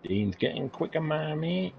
Dean's getting quicker, mammy.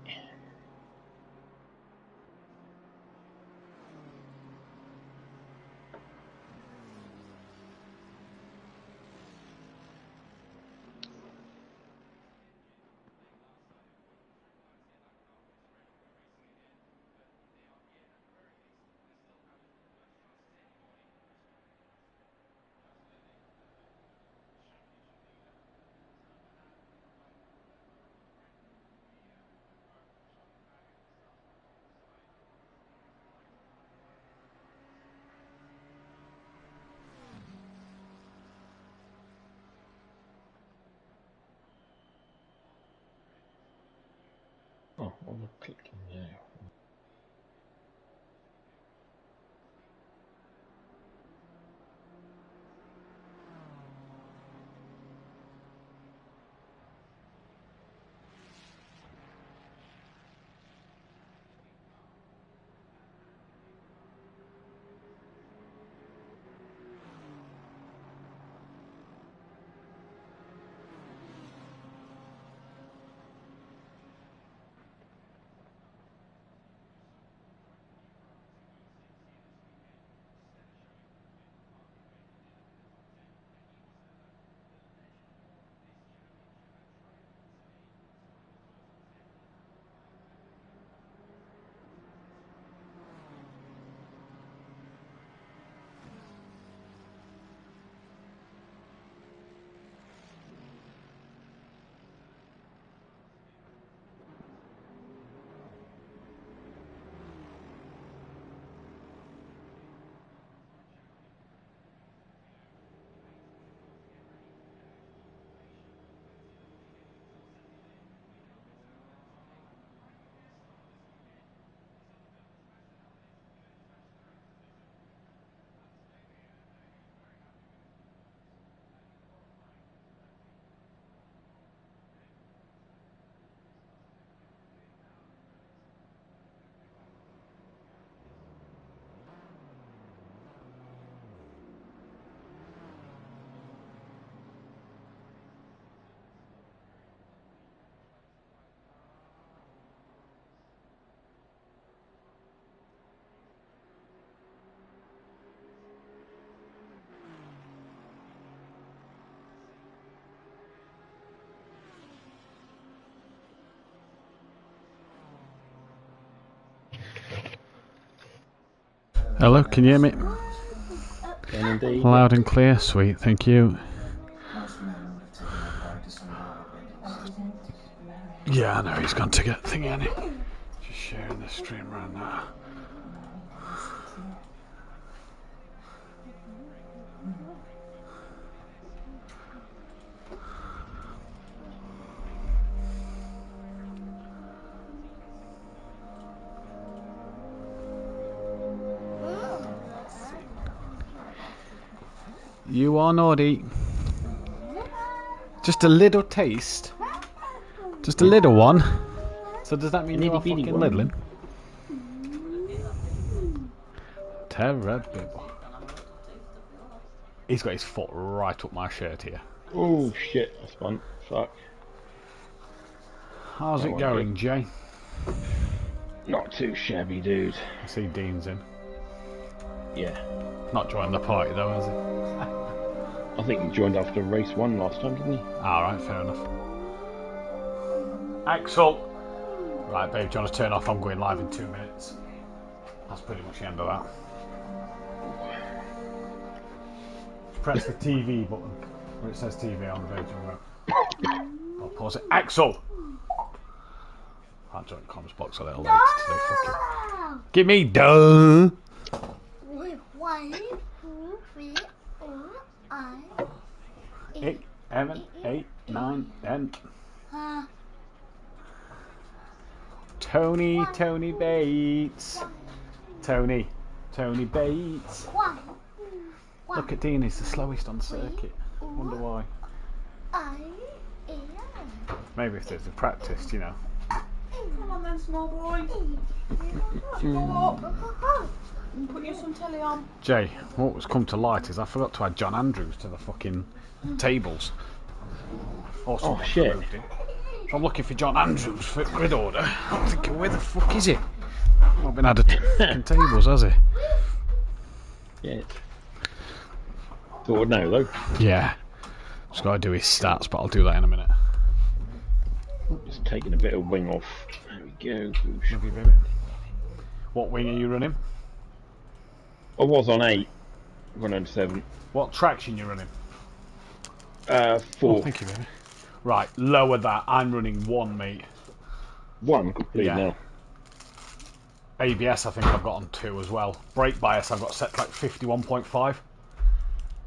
Oh, I'm clicking now. Hello, can you hear me? Can indeed. Loud and clear, sweet, thank you. Yeah, I know he's gone to get thingy, hasn't he? Just sharing the stream right now. You are naughty. Just a little taste. Just a little one. So does that mean you are fucking littling? Terrible. He's got his foot right up my shirt here. Oh shit, I spun. Fuck. How's it going, Jay? Not too shabby, dude. I see Dean's in. Yeah. Not joined the party though, has he? I think he joined after race 1 last time, didn't he? Alright, fair enough. Axel! Right, babe, do you want to turn off? I'm going live in 2 minutes. That's pretty much the end of that. Press the TV button where it says TV on the Virgin remote. I'll pause it. Axel! I'll join the comms box a little later today. Fuck it. Give me duh! 1, 2, 3, 4, 5, 8, 7, 8, 9, 10. Tony Bates. Tony Bates. Look at Dean, he's the slowest on circuit. Wonder why. Maybe if there's a practice, you know. Come on then, small boy. Go up. And put you some telly on. Jay, what was come to light is I forgot to add John Andrews to the fucking tables. Oh shit. So I'm looking for John Andrews for grid order. I'm thinking, where the fuck is he? Not been added to fucking tables, has he? Yeah. Thought I'd know though. Yeah. Just got to do his stats, but I'll do that in a minute. Just taking a bit of wing off. There we go. Love you, baby. What wing are you running? I was on 8, 107. What traction you running? 4. Oh, thank you, baby. Right, lower that. I'm running 1, mate. 1 complete now. ABS I think I've got on 2 as well. Brake bias I've got set to like 51.5.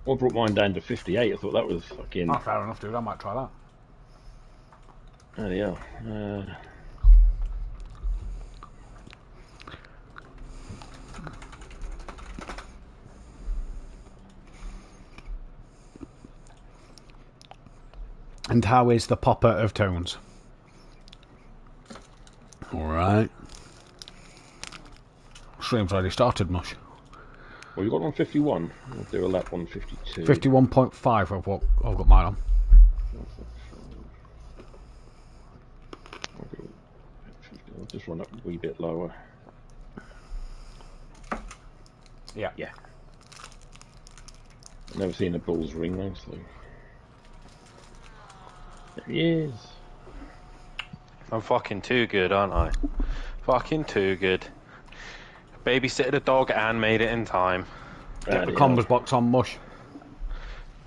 I brought mine down to 58. I thought that was fucking... Oh, fair enough, dude. I might try that. Bloody hell. And how is the popper of tones? Alright. Stream's already started, mush. Well, you got on 51. I'll do a lap on 52. 51.5 of what I've got mine on. I'll just run up a wee bit lower. Yeah. Yeah. I've never seen a bull's ring though, so... There he is. I'm fucking too good, aren't I? Fucking too good. Babysitted a dog and made it in time. Get the combos box on, mush.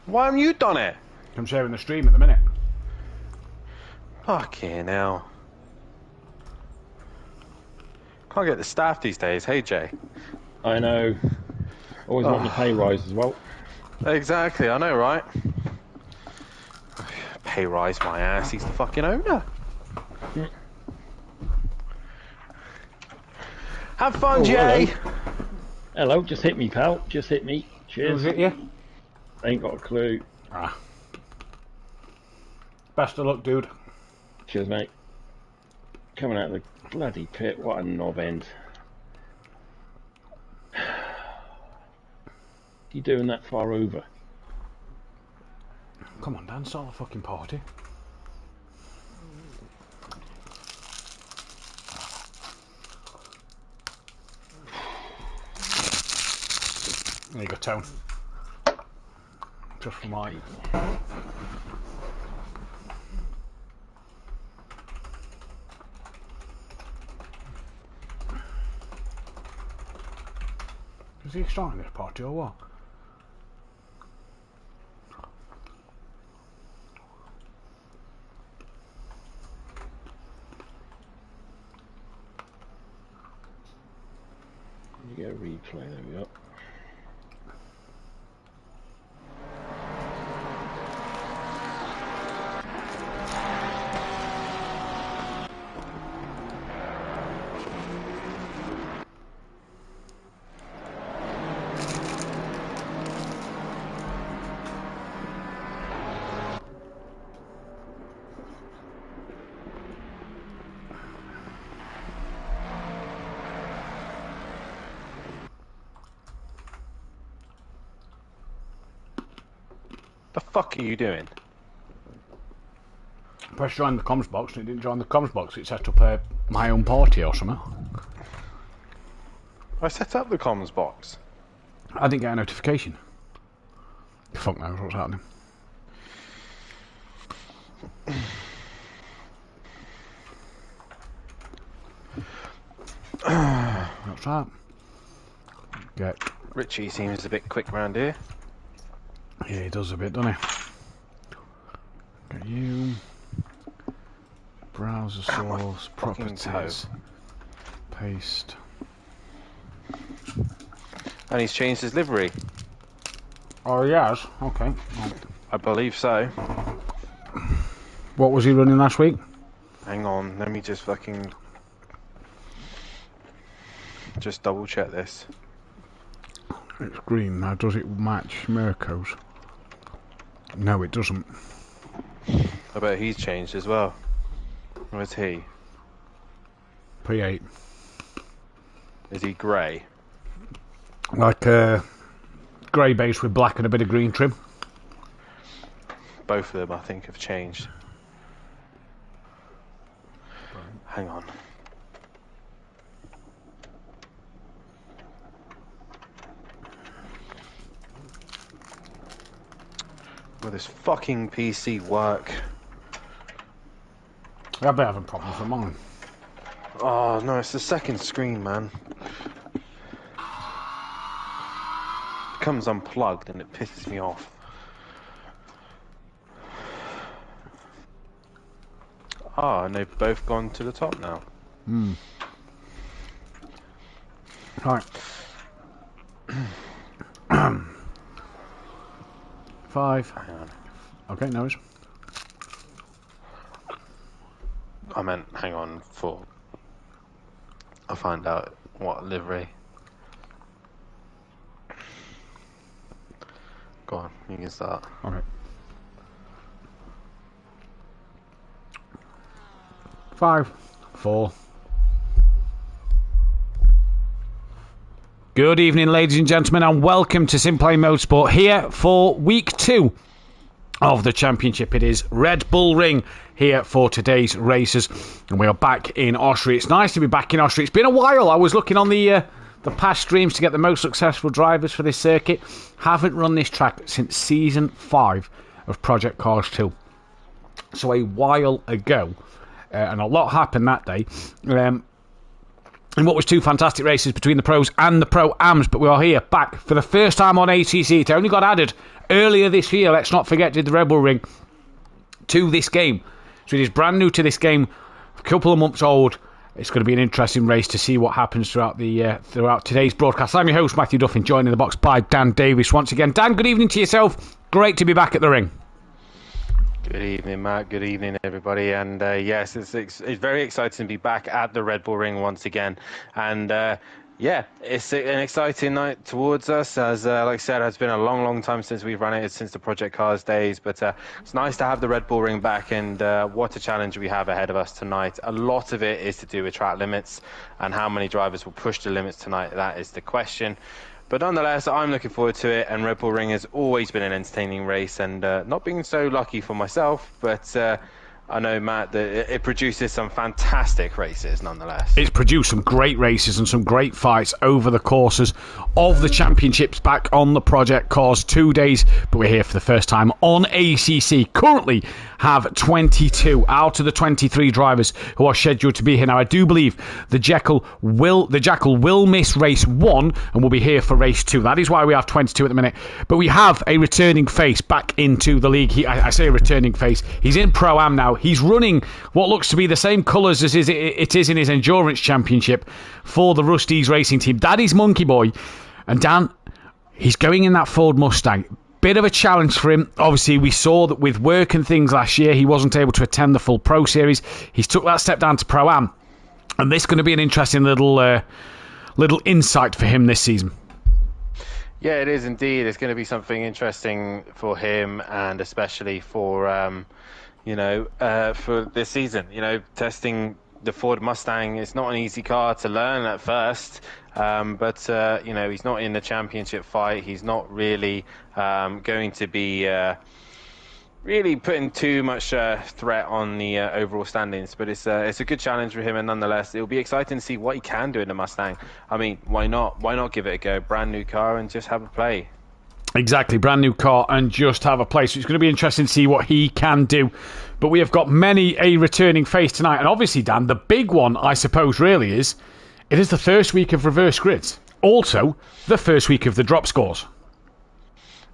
Why haven't you done it? I'm sharing the stream at the minute. Fucking hell. Can't get the staff these days, hey Jay? I know. Always want the pay rise as well. Exactly, I know, right? Pay rise my ass, he's the fucking owner. Yeah. Have fun, Jay! Hello, just hit me, pal. Just hit me. Cheers. Hit you? Ain't got a clue. Ah. Best of luck, dude. Cheers, mate. Coming out of the bloody pit. What a knob end. You doing that far over? Come on, Dan, start the fucking party. There you go, Tone. Just for mine. Is he starting this party or what? You get a replay, there we go. The fuck are you doing? Press join the comms box and it didn't join the comms box. It set up my own party or something. I set up the comms box. I didn't get a notification. Fuck knows what's happening. What's that? Get. Richie seems a bit quick round here. Yeah, he does a bit, doesn't he? Get you. Browser source, properties. Paste. And he's changed his livery. Oh, he has? Okay. I believe so. What was he running last week? Hang on, let me just fucking... just double check this. It's green now. Does it match Mirko's? No, it doesn't. I bet he's changed as well. Where's he? P8. Is he grey? Like grey base with black and a bit of green trim. Both of them, I think, have changed. hang on. Will this fucking PC work? I've been having problems with mine. Oh no, it's the second screen, man. It comes unplugged and it pisses me off. Ah, and they've both gone to the top now. Right. 5. Hang on. Okay, no worries. I meant, hang on, 4. I'll find out what livery. Go on, you can start. Okay. 5, 4. Good evening, ladies and gentlemen, and welcome to SimPlay Motorsport here for week 2 of the championship. It is Red Bull Ring here for today's races, and we are back in Austria. It's nice to be back in Austria. It's been a while. I was looking on the past streams to get the most successful drivers for this circuit. Haven't run this track since season 5 of Project Cars 2. So a while ago, and a lot happened that day. In what was 2 fantastic races between the pros and the pro-ams, but we are here back for the first time on ACC. It only got added earlier this year. Let's not forget, did the Red Bull Ring to this game. So it is brand new to this game, a couple of months old. It's going to be an interesting race to see what happens throughout today's broadcast. I'm your host, Matthew Duffin, joined in the box by Dan Davis once again. Dan, good evening to yourself. Great to be back at the ring. Good evening, Matt. Good evening, everybody. And yes, it's very exciting to be back at the Red Bull Ring once again. And yeah, it's an exciting night towards us. As like I said, it's been a long time since we've run it, since the Project Cars days. But it's nice to have the Red Bull Ring back. And what a challenge we have ahead of us tonight. A lot of it is to do with track limits and how many drivers will push the limits tonight. That is the question. But nonetheless, I'm looking forward to it, and Red Bull Ring has always been an entertaining race, and not being so lucky for myself, but I know, Matt, that it produces some fantastic races nonetheless. It's produced some great races and some great fights over the courses of the championships back on the Project Cars 2 days, but we're here for the first time on ACC. Currently have 22 out of the 23 drivers who are scheduled to be here. Now, I do believe the Jackal will miss race 1 and will be here for race 2. That is why we have 22 at the minute. But we have a returning face back into the league. I say a returning face. He's in Pro-Am now. He's running what looks to be the same colours as it is in his endurance championship for the Rust-eze racing team. That is Monkey Boy. And Dan, he's going in that Ford Mustang. Bit of a challenge for him. Obviously, we saw that with work and things last year, he wasn't able to attend the full Pro Series. He's took that step down to Pro-Am. And this is going to be an interesting little insight for him this season. Yeah, it is indeed. It's going to be something interesting for him, and especially for for this season. Testing the Ford Mustang, it's not an easy car to learn at first, but he's not in the championship fight. He's not really going to be really putting too much threat on the overall standings, but it's a good challenge for him, and nonetheless it'll be exciting to see what he can do in the Mustang. I mean, why not give it a go? Brand new car and just have a play. Exactly, brand new car and just have a play. So it's going to be interesting to see what he can do. But we have got many a returning face tonight, and obviously, Dan, the big one, I suppose, really is it is the first week of reverse grids. Also, the first week of the drop scores.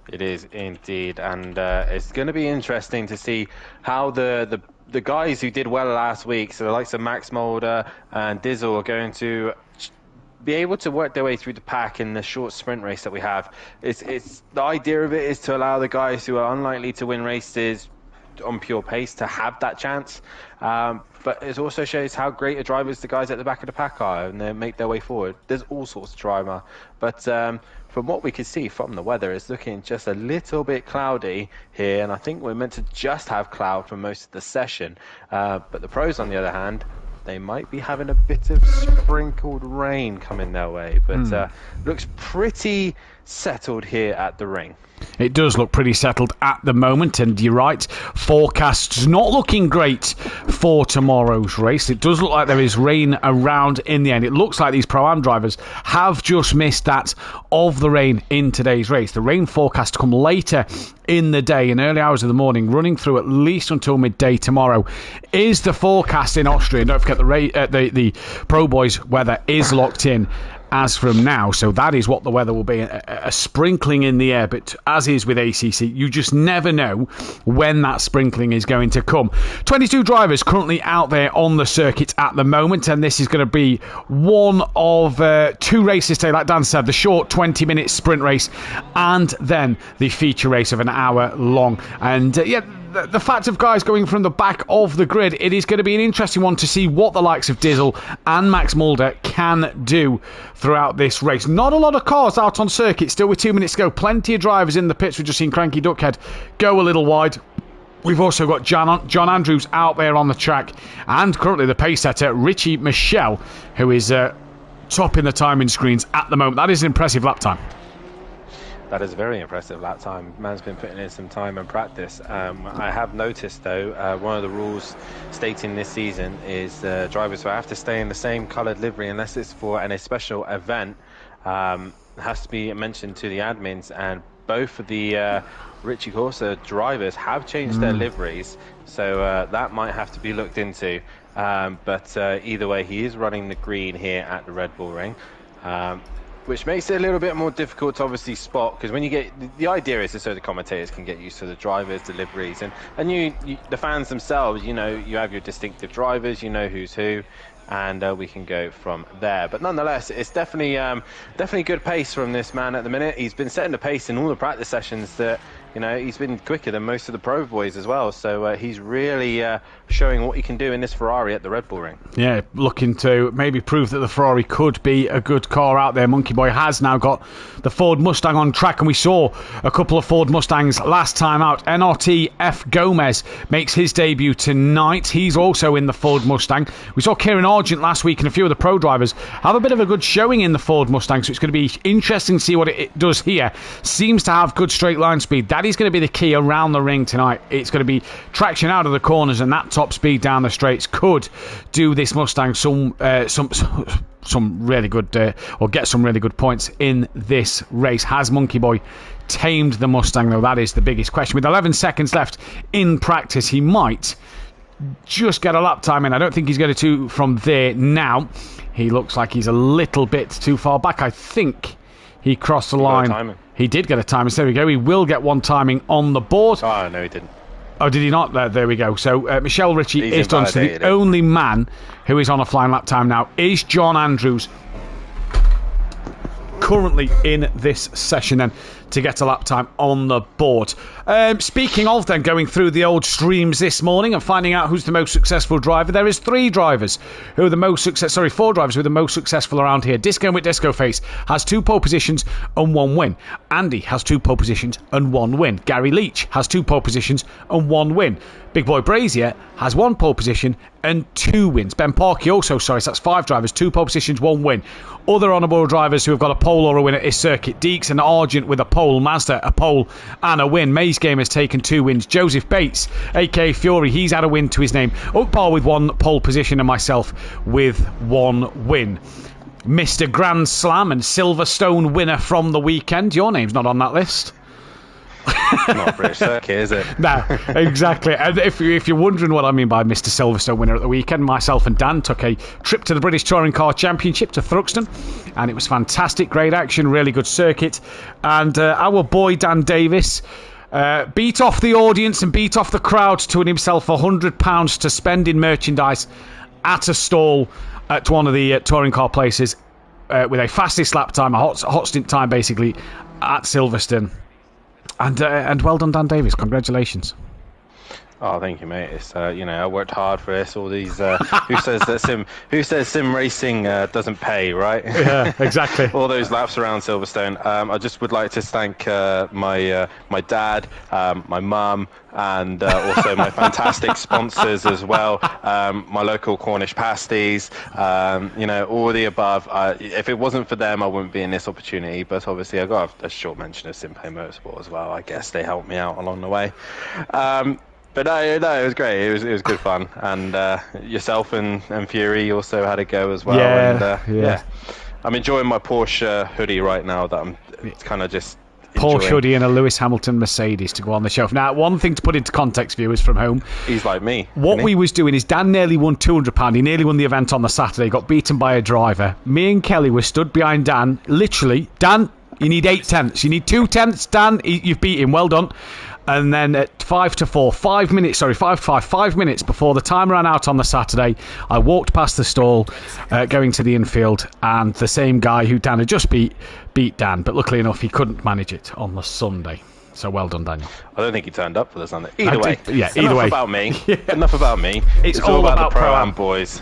It is indeed, and it's going to be interesting to see how the guys who did well last week, so the likes of Max Mulder and Dizzle, are going to be able to work their way through the pack in the short sprint race that we have. It's the idea of it is to allow the guys who are unlikely to win races on pure pace to have that chance, but it also shows how great a drivers the guys at the back of the pack are, and they make their way forward. There's all sorts of drama, but from what we can see from the weather, it's looking just a little bit cloudy here, and I think we're meant to just have cloud for most of the session, but the pros, on the other hand, they might be having a bit of sprinkled rain coming their way, but looks pretty settled here at the ring. It does look pretty settled at the moment, and you're right, forecast's not looking great for tomorrow's race. It does look like there is rain around in the end. It looks like these Pro-Am drivers have just missed that of the rain in today's race. The rain forecast to come later in the day, in early hours of the morning, running through at least until midday tomorrow, is the forecast in Austria. And don't forget the Pro Boys weather is locked in as from now, so that is what the weather will be, a sprinkling in the air, but as is with ACC, you just never know when that sprinkling is going to come. 22 drivers currently out there on the circuit at the moment, and this is going to be one of two races today, like Dan said, the short 20-minute sprint race, and then the feature race of an hour long. And the fact of guys going from the back of the grid, it is going to be an interesting one to see what the likes of Dizzle and Max Mulder can do throughout this race. Not a lot of cars out on circuit, still with 2 minutes to go. Plenty of drivers in the pits. We've just seen Cranky Duckhead go a little wide. We've also got John Andrews out there on the track, and currently the pace setter, Richie Michel, who is topping the timing screens at the moment. That is an impressive lap time. That is a very impressive lap time. Man's been putting in some time and practice. I have noticed, though, one of the rules stating this season is drivers will have to stay in the same coloured livery unless it's for a special event. Has to be mentioned to the admins, and both of the Assetto corsa drivers have changed their liveries, so that might have to be looked into. But either way, he is running the green here at the Red Bull Ring. Which makes it a little bit more difficult to obviously spot, because when you get the idea is so the commentators can get used to the drivers, deliveries, and you the fans themselves, you know, you have your distinctive drivers, you know who's who, and we can go from there. But nonetheless, it's definitely good pace from this man at the minute. He's been setting the pace in all the practice sessions that, you know, he's been quicker than most of the Pro Boys as well. So he's really showing what he can do in this Ferrari at the Red Bull Ring. Yeah, looking to maybe prove that the Ferrari could be a good car out there. Monkey Boy has now got the Ford Mustang on track, and we saw a couple of Ford Mustangs last time out. NRT F. Gomez makes his debut tonight. He's also in the Ford Mustang. We saw Kieran Argent last week, and a few of the pro drivers have a bit of a good showing in the Ford Mustang, so it's going to be interesting to see what it does here. Seems to have good straight line speed. That is going to be the key around the ring tonight. It's going to be traction out of the corners, and that top speed down the straights could do this Mustang some really good, or get some really good points in this race. Has Monkey Boy tamed the Mustang, though? That is the biggest question. With 11 seconds left in practice, he might just get a lap time in. I don't think he's going to from there now. He looks like he's a little bit too far back. I think he crossed the line. He did get a timing. So there we go. He will get one timing on the board. Oh, no, he didn't. Oh, did he not? There we go. So Michelle Ritchie is done. So the only man who is on a flying lap time now is John Andrews, currently in this session then, to get a lap time on the board. Speaking of then going through the old streams this morning and finding out who's the most successful driver, there is four drivers who are the most successful around here. Disco with Disco Face has 2 pole positions and 1 win. Andy has 2 pole positions and 1 win. Gary Leach has 2 pole positions and 1 win. Big Boy Brazier has 1 pole position and 2 wins. Ben Parkey also, so that's 5 drivers, 2 pole positions, 1 win. Other honourable drivers who have got a pole or a win at this circuit: Deeks and Argent with a pole, Mazda a pole and a win. Maze Game has taken 2 wins. Joseph Bates, aka Fury, he's had a win to his name. Ukpar with 1 pole position, and myself with 1 win. Mr. Grand Slam and Silverstone winner from the weekend, your name's not on that list. Not a British circuit, is it? No, exactly. And if you're wondering what I mean by Mr. Silverstone winner at the weekend, myself and Dan took a trip to the British Touring Car Championship to Thruxton, and it was fantastic, great action, really good circuit. And our boy Dan Davis beat off the audience and beat off the crowd to win himself £100 to spend in merchandise at a stall at one of the touring car places with a fastest lap time, a hot stint time basically, at Silverstone. And well done, Dan Davis. Congratulations. Oh, thank you, mate. It's I worked hard for this. All these who says sim racing doesn't pay, right? Yeah, exactly. All those laps around Silverstone. I just would like to thank my dad, my mum, and also my fantastic sponsors as well. My local Cornish pasties. All the above. If it wasn't for them, I wouldn't be in this opportunity. But obviously, I got a short mention of SimPlay Motorsport as well. I guess they helped me out along the way. But no, it was great. It was good fun, and yourself and Fury also had a go as well. Yeah, and, yeah. I'm enjoying my Porsche hoodie right now. That I'm kind of just Porsche hoodie and a Lewis Hamilton Mercedes to go on the shelf. Now, one thing to put into context, viewers from home. He's like me. What we was doing is Dan nearly won £200. He nearly won the event on the Saturday. Got beaten by a driver. Me and Kelly were stood behind Dan. Literally, Dan, you need 8 tenths. You need 2 tenths, Dan. You've beat him. Well done. And then at 5 to 5 minutes before the time ran out on the Saturday, I walked past the stall going to the infield, and the same guy who Dan had just beat Dan, but luckily enough he couldn't manage it on the Sunday. So well done, Daniel. I don't think he turned up for the Sunday. Either way. Enough about me. Enough about me. It's all about the Pro-Am boys.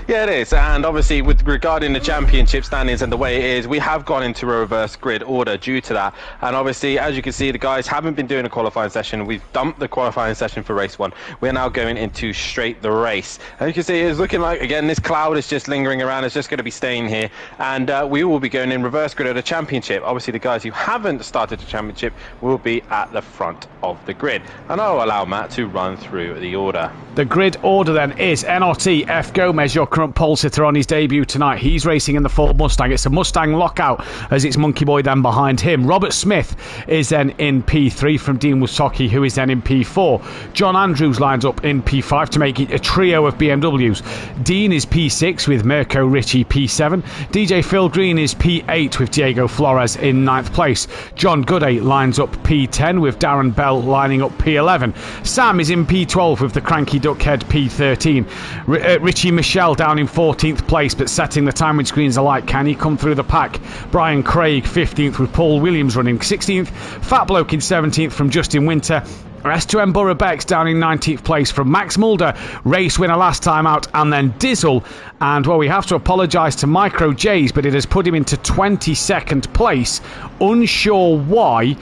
Yeah, it is. And obviously, regarding the championship standings and the way it is, we have gone into a reverse grid order due to that. And obviously, as you can see, the guys haven't been doing a qualifying session. We've dumped the qualifying session for race 1. We're now going into straight the race. And you can see it's looking like, again, this cloud is just lingering around. It's just going to be staying here. And we will be going in reverse grid of the championship. Obviously, the guys who haven't started the championship will be at the front of the grid. And I'll allow Matt to run through the order. The grid order then is NRT F. Gomez, your current pole sitter on his debut tonight. He's racing in the Ford Mustang. It's a Mustang lockout as it's Monkey Boy then behind him. Robert Smith is then in P3 from Dean Wysocki, who is then in P4. John Andrews lines up in P5 to make it a trio of BMWs. Dean is P6 with Mirko Ricci P7. DJ Phil Green is P8 with Diego Flores in 9th place. John Gooday lines up P10 with Darren Bell lining up P11. Sam is in P12 with the Cranky Duckhead P13. Richie Michelle down in 14th place, but setting the timing screens alight. Can he come through the pack? Brian Craig 15th with Paul Williams running 16th. Fat Bloke in 17th from Justin Winter. S2M Borough Becks down in 19th place from Max Mulder, race winner last time out, and then Dizzle. And well, we have to apologise to Micro J's, but it has put him into 22nd place. Unsure why.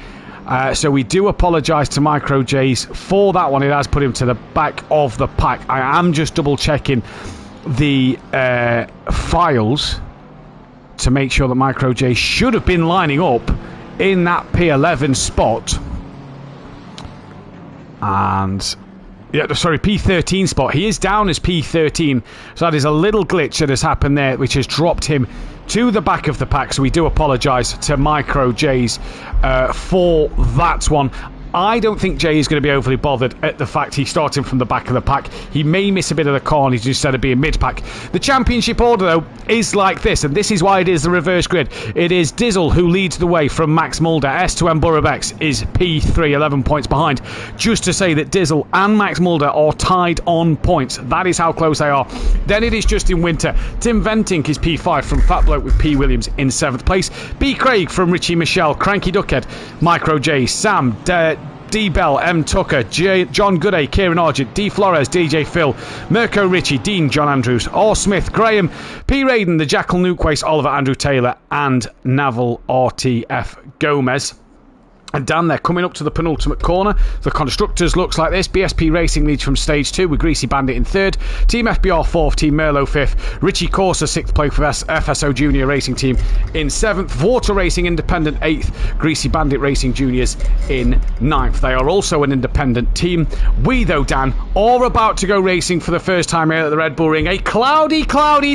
So we do apologise to Micro J's for that one. It has put him to the back of the pack. I am just double checking the files to make sure that Micro J should have been lining up in that P11 spot. And P13 spot. He is down as P13, so that is a little glitch that has happened there, which has dropped him to the back of the pack. So we do apologise to Micro J's for that one. I don't think Jay is going to be overly bothered at the fact he's starting from the back of the pack. He may miss a bit of the corners instead of being mid-pack. The championship order, though, is like this, and this is why it is the reverse grid. It is Dizzle who leads the way from Max Mulder. S2M Burrobex is P3, 11 points behind. Just to say that Dizzle and Max Mulder are tied on points. That is how close they are. Then it is Justin Winter. Tim Ventink is P5 from Fat Bloke with P. Williams in 7th place. B. Craig from Richie Michelle. Cranky Duckhead. Micro J. Sam. D. Bell, M. Tucker, John Gooday, Kieran Argent, D. Flores, DJ Phil, Mirko Ricci, Dean, John Andrews, R. Smith, Graham, P. Raiden, the Jackal Nukewaste, Oliver Andrew Taylor, and Naval RTF Gomez. And Dan, they're coming up to the penultimate corner. The constructors looks like this. BSP Racing leads from stage 2 with Greasy Bandit in 3rd. Team FBR 4th. Team Merlot 5th. Richie Corsa 6th place for FSO Junior Racing Team in 7th. Water Racing Independent 8th. Greasy Bandit Racing Juniors in 9th. They are also an independent team. We, though, Dan, are about to go racing for the first time here at the Red Bull Ring. A cloudy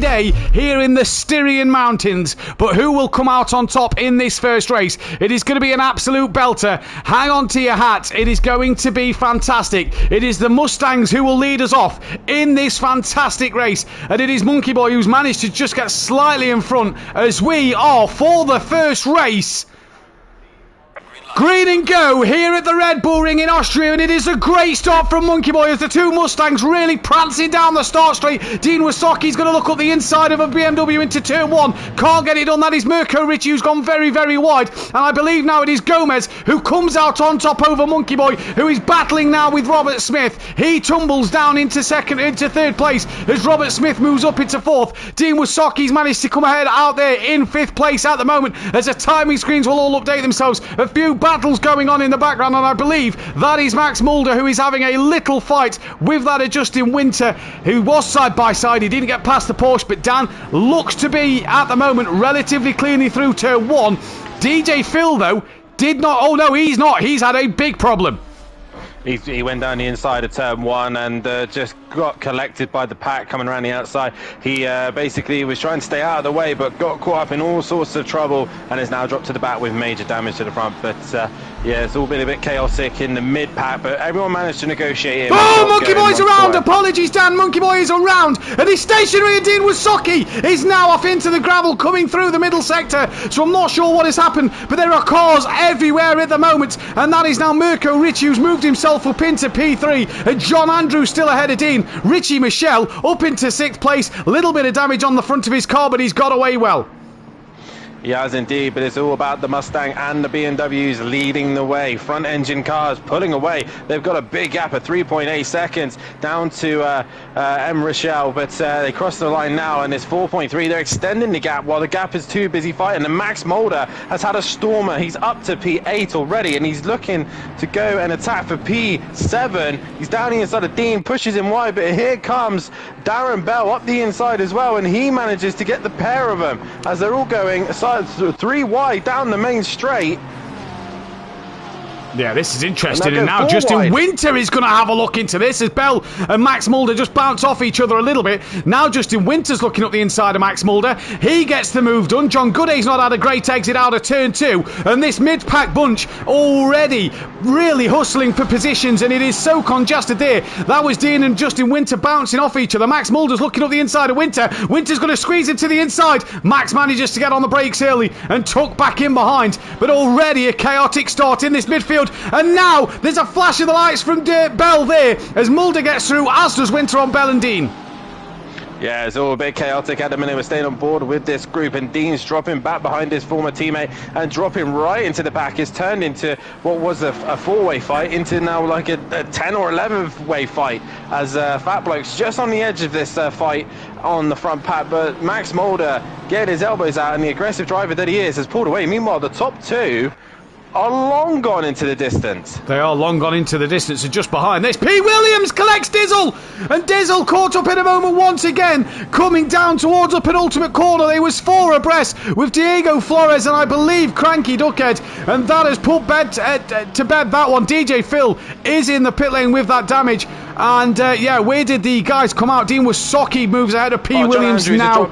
day here in the Styrian Mountains. But who will come out on top in this first race? It is going to be an absolute belter. Hang on to your hats. It is going to be fantastic. It is the Mustangs who will lead us off in this fantastic race. And it is Monkey Boy who's managed to just get slightly in front as we are for the first race Green and go here at the Red Bull Ring in Austria, and it is a great start from Monkey Boy as the two Mustangs really prancing down the start straight. Dean Wysocki's going to look up the inside of a BMW into turn 1. Can't get it done. That is Mirko Ricci, who's gone very, very wide. And I believe now it is Gomez who comes out on top over Monkey Boy, who is battling now with Robert Smith. He tumbles down into third place as Robert Smith moves up into 4th. Dean Wysocki's managed to come ahead out there in 5th place at the moment as the timing screens will all update themselves. A few battles going on in the background, and I believe that is Max Mulder who is having a little fight with that Justin Winter, who was side by side. He didn't get past the Porsche, but Dan looks to be at the moment relatively cleanly through turn 1. DJ Phil though did not. Oh no, he's not. He's had a big problem. He went down the inside of turn 1 and just got collected by the pack coming around the outside. He basically was trying to stay out of the way, but got caught up in all sorts of trouble and is now dropped to the back with major damage to the front. But yeah, it's all been a bit chaotic in the mid pack, but everyone managed to negotiate it. Oh, Monkey Boy's around! Apologies, Dan. Monkey Boy is around, and his stationary Dean Wysocki is now off into the gravel coming through the middle sector. So I'm not sure what has happened, but there are cars everywhere at the moment, and that is now Mirko Ricci, who's moved himself up into P3, and John Andrews still ahead of Dean. Richie Michelle up into 6th place. Little bit of damage on the front of his car, but he's got away well. He has indeed, but it's all about the Mustang and the BMWs leading the way. Front engine cars pulling away. They've got a big gap of 3.8 seconds down to M. Rochelle, but they cross the line now and it's 4.3. They're extending the gap while the gap is too busy fighting. And Max Mulder has had a stormer. He's up to P8 already and he's looking to go and attack for P7. He's down the inside of Dean, pushes him wide, but here comes Darren Bell up the inside as well, and he manages to get the pair of them as they're all going 3 wide down the main straight. Yeah, this is interesting, and now Justin Winter is going to have a look into this as Bell and Max Mulder just bounce off each other a little bit. Now Justin Winter's looking up the inside of Max Mulder. He gets the move done. John Gooday's not had a great exit out of turn 2, and this mid-pack bunch already really hustling for positions, and it is so congested there. That was Dean and Justin Winter bouncing off each other. Max Mulder's looking up the inside of Winter. Winter's going to squeeze into the inside. Max manages to get on the brakes early and tuck back in behind, but already a chaotic start in this midfield. And now there's a flash of the lights from Bell there as Mulder gets through, as does Winter on Bell and Dean. Yeah, it's all a bit chaotic at the minute. We're staying on board with this group, and Dean's dropping back behind his former teammate and dropping right into the pack. It's turned into what was a 4-way fight into now like a 10 or 11-way fight as Fat Bloke's just on the edge of this fight on the front pack. But Max Mulder getting his elbows out, and the aggressive driver that he is has pulled away. Meanwhile, the top two are long gone into the distance. They are long gone into the distance, and just behind this, P. Williams collects Dizzle, and Dizzle caught up in a moment once again, coming down towards a penultimate corner. They was 4 abreast with Diego Flores and I believe Cranky Duckhead, and that has put to bed that one. DJ Phil is in the pit lane with that damage, and yeah, where did the guys come out? Dean Wysocki moves ahead of P. Williams now,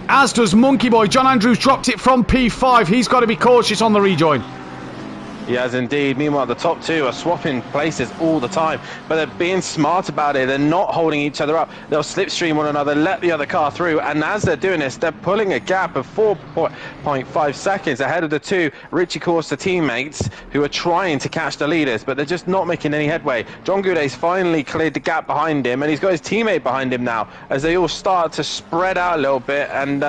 as does Monkey Boy. John Andrews dropped it from P5. He's got to be cautious on the rejoin. He has indeed. Meanwhile, the top two are swapping places all the time, but they're being smart about it. They're not holding each other up. They'll slipstream one another, let the other car through, and as they're doing this, they're pulling a gap of 4.5 seconds ahead of the two Richie Corsa teammates who are trying to catch the leaders, but they're just not making any headway. John Gouday's finally cleared the gap behind him, and he's got his teammate behind him now as they all start to spread out a little bit, and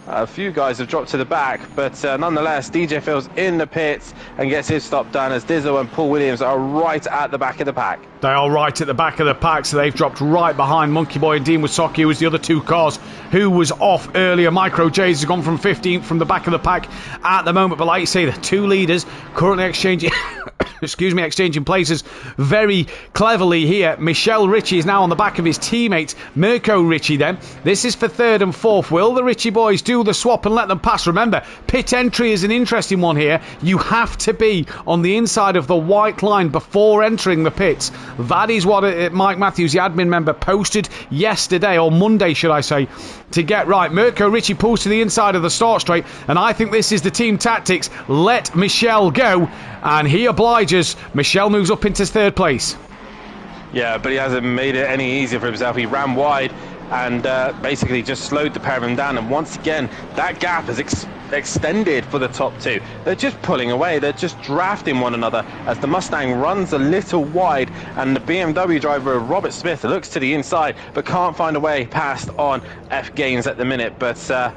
a few guys have dropped to the back, but nonetheless, DJ Phil's in the pits and gets his stop done as Dizzle and Paul Williams are right at the back of the pack. They are right at the back of the pack, so they've dropped right behind Monkey Boy and Dean Wysocki, who was the other two cars who was off earlier. Micro J's has gone from 15th from the back of the pack at the moment, but like you say, the two leaders currently exchanging exchanging places very cleverly here. Michelle Ritchie is now on the back of his teammate Mirko Ritchie then. This is for 3rd and 4th. Will the Ritchie boys do the swap and let them pass? Remember, pit entry is an interesting one here. You have to be on the inside of the white line before entering the pits. That is what Mike Matthews, the admin member, posted yesterday, or Monday should I say, to get right. Mirko Ritchie pulls to the inside of the start straight, and I think this is the team tactics. Let Michelle go, and he obliges. Michelle moves up into 3rd place. Yeah, but he hasn't made it any easier for himself. He ran wide and basically just slowed the pair of them down, and once again that gap has extended for the top two. They're just pulling away. They're just drafting one another as the Mustang runs a little wide, and the BMW driver Robert Smith looks to the inside but can't find a way past on F Gaines at the minute. But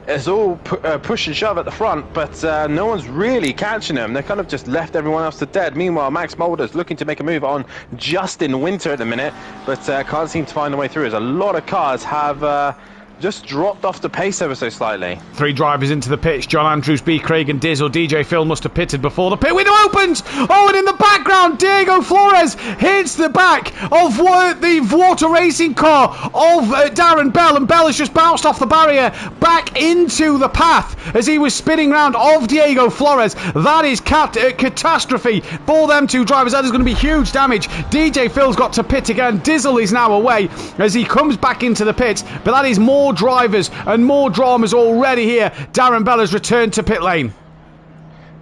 it's all push and shove at the front, but no one's really catching them. They're kind of just left everyone else to dead. Meanwhile, Max Mulder's looking to make a move on Justin Winter at the minute, but can't seem to find a way through, as a lot of cars have just dropped off the pace ever so slightly. 3 drivers into the pitch. John Andrews, B. Craig and Dizzle. DJ Phil must have pitted before the pit window opens. Oh, and in the background, Diego Flores hits the back of the water racing car of Darren Bell, and Bell has just bounced off the barrier back into the path as he was spinning round of Diego Flores. That is catastrophe for them 2 drivers. That is going to be huge damage. DJ Phil's got to pit again. Dizzle is now away as he comes back into the pits, but that is more drivers and more dramas already here. Darren Bell has returned to pit lane.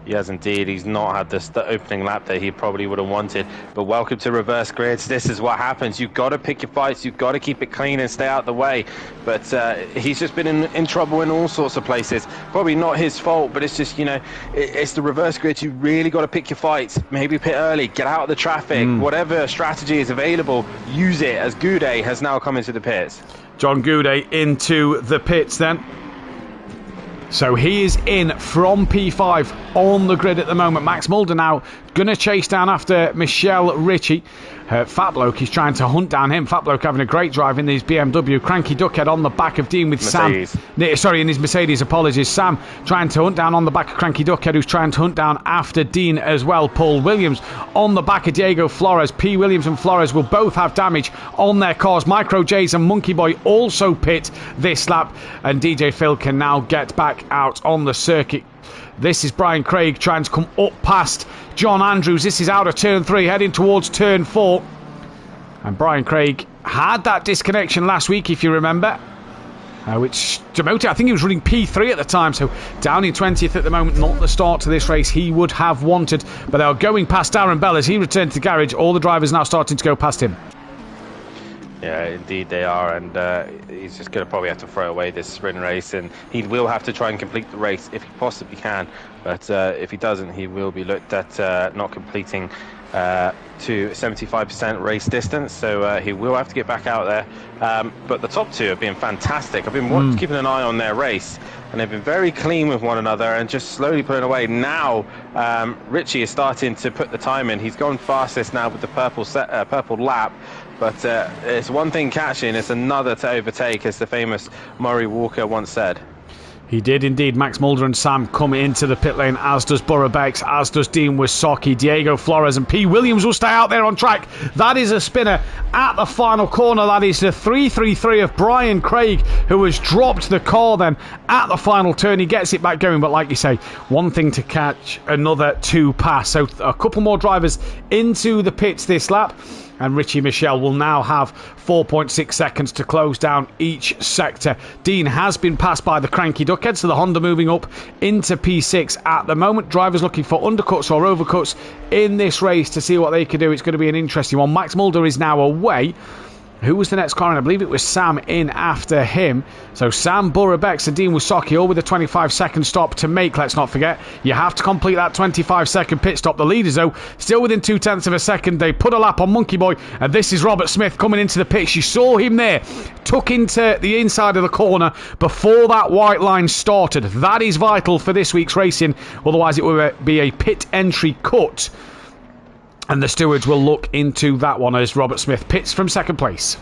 He has indeed. He's not had the opening lap that he probably would have wanted. But welcome to reverse grids. This is what happens. You've got to pick your fights. You've got to keep it clean and stay out of the way. But he's just been in trouble in all sorts of places. Probably not his fault, but it's just, you know, it's the reverse grids. You really got to pick your fights. Maybe pit early, get out of the traffic. Whatever strategy is available, use it, as Goudet has now come into the pits. John Goudet into the pits then. So he is in from P5 on the grid at the moment. Max Mulder now going to chase down after Michelle Ritchie. Fat Bloke is trying to hunt down him. Fat Bloke having a great drive in his BMW. Cranky Duckhead on the back of Dean with Mercedes. Sam. Sorry, in his Mercedes, apologies. Sam trying to hunt down on the back of Cranky Duckhead, who's trying to hunt down after Dean as well. Paul Williams on the back of Diego Flores. P. Williams and Flores will both have damage on their cars. Micro J's and Monkey Boy also pit this lap. And DJ Phil can now get back out on the circuit. This is Brian Craig trying to come up past John Andrews. This is out of turn 3, heading towards turn 4. And Brian Craig had that disconnection last week, if you remember, which demoted. I think he was running P3 at the time, so down in 20th at the moment. Not the start to this race he would have wanted. But they are going past Darren Bell as he returned to the garage. All the drivers now starting to go past him. Yeah, indeed they are, and he's just going to probably have to throw away this sprint race, and he will have to try and complete the race if he possibly can. But if he doesn't, he will be looked at not completing to 75% race distance, so he will have to get back out there. But the top 2 have been fantastic. I've been keeping an eye on their race, and they've been very clean with one another and just slowly pulling away. Now Richie is starting to put the time in. He's gone fastest now with the purple lap. But it's one thing catching, it's another to overtake, as the famous Murray Walker once said. He did indeed. Max Mulder and Sam come into the pit lane, as does Borough Bex, as does Dean Wysocki. Diego Flores and P. Williams will stay out there on track. That is a spinner at the final corner. That is the 333 of Brian Craig, who has dropped the car then at the final turn. He gets it back going, but like you say, one thing to catch, another to pass. So a couple more drivers into the pits this lap. And Richie Michelle will now have 4.6 seconds to close down each sector. Dean has been passed by the Cranky Duckhead, so the Honda moving up into P6 at the moment. Drivers looking for undercuts or overcuts in this race to see what they can do. It's going to be an interesting one. Max Mulder is now away. Who was the next car in? I believe it was Sam in after him. So Sam, Borough Bex and Dean Wysocki all with a 25-second stop to make. Let's not forget, you have to complete that 25-second pit stop. The leaders, though, still within 0.2 of a second. They put a lap on Monkey Boy, and this is Robert Smith coming into the pits. You saw him there, took into the inside of the corner before that white line started. That is vital for this week's racing. Otherwise, it will be a pit entry cut. And the stewards will look into that one as Robert Smith pits from second place.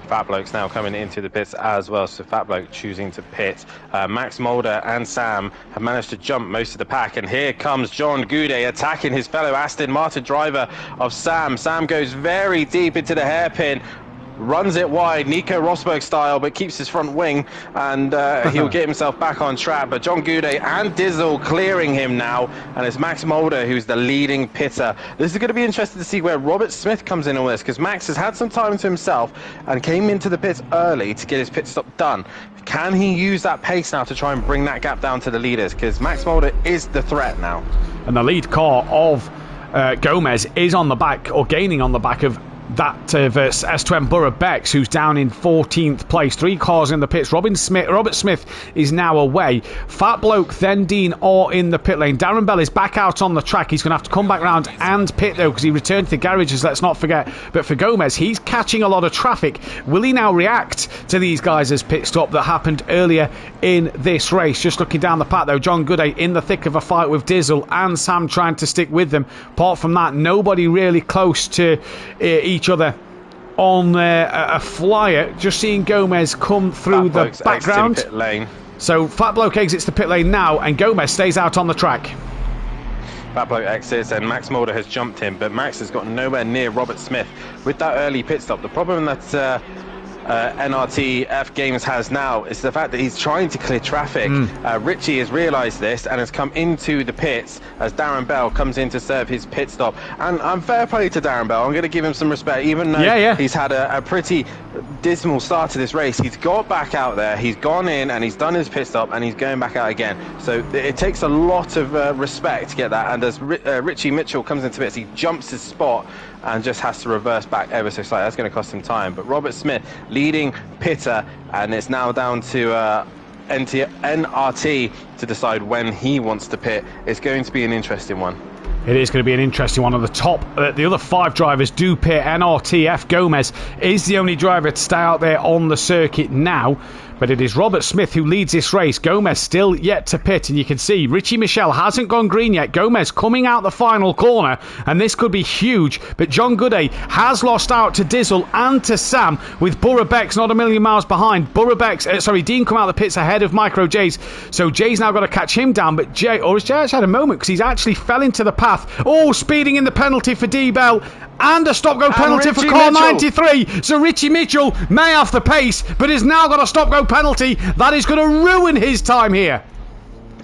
Fat Bloke's now coming into the pits as well, so Fat Bloke choosing to pit. Max Mulder and Sam have managed to jump most of the pack, and here comes John Goudet attacking his fellow Aston Martin driver of Sam. Sam goes very deep into the hairpin, runs it wide, Nico Rosberg style, but keeps his front wing, and he'll get himself back on track. But John Goudet and Dizzle clearing him now, and it's Max Mulder who's the leading pitter. This is going to be interesting to see where Robert Smith comes in on this, because Max has had some time to himself and came into the pits early to get his pit stop done. Can he use that pace now to try and bring that gap down to the leaders? Because Max Mulder is the threat now. And the lead car of Gomez is on the back, or gaining on the back of that of S2M Borough Bex, who's down in 14th place. 3 cars in the pits. Robert Smith is now away. Fat Bloke, then Dean are in the pit lane. Darren Bell is back out on the track. He's going to have to come back round and pit, though, because he returned to the garages, let's not forget. But for Gomez, he's catching a lot of traffic. Will he now react to these guys' pit stop that happened earlier in this race? Just looking down the path, though, John Gooday in the thick of a fight with Dizzle and Sam trying to stick with them. Apart from that, nobody really close to each other on a flyer. Just seeing Gomez come through the background. Pit lane. So Fat Bloke exits the pit lane now, and Gomez stays out on the track. Fat Bloke exits, and Max Mulder has jumped him, but Max has got nowhere near Robert Smith with that early pit stop. The problem that NRTF Games has now is the fact that he's trying to clear traffic. Richie has realised this and has come into the pits as Darren Bell comes in to serve his pit stop. And I'm fair play to Darren Bell. I'm going to give him some respect, even though he's had a pretty dismal start to this race. He's got back out there, he's gone in and he's done his pit stop, and he's going back out again. So it takes a lot of respect to get that. And as Richie Mitchell comes into pits, he jumps his spot and just has to reverse back ever so slightly. That's going to cost him time. But Robert Smith leading pitter, and it's now down to NRT to decide when he wants to pit. It's going to be an interesting one. It is going to be an interesting one. On the top, the other 5 drivers do pit. NRTF Gomez is the only driver to stay out there on the circuit now. But it is Robert Smith who leads this race. Gomez still yet to pit, and you can see Richie Michelle hasn't gone green yet. Gomez coming out the final corner, and this could be huge. But John Gooday has lost out to Dizzle and to Sam, with Borough Bex not a million miles behind. Dean come out of the pits ahead of Micro J's, so Jay's now got to catch him down. But Jay actually had a moment, because he's actually fell into the path. Oh, speeding in the penalty for D Bell. And a stop-go penalty for car 93. So Richie Mitchell may have the pace, but has now got a stop-go penalty. That is going to ruin his time here.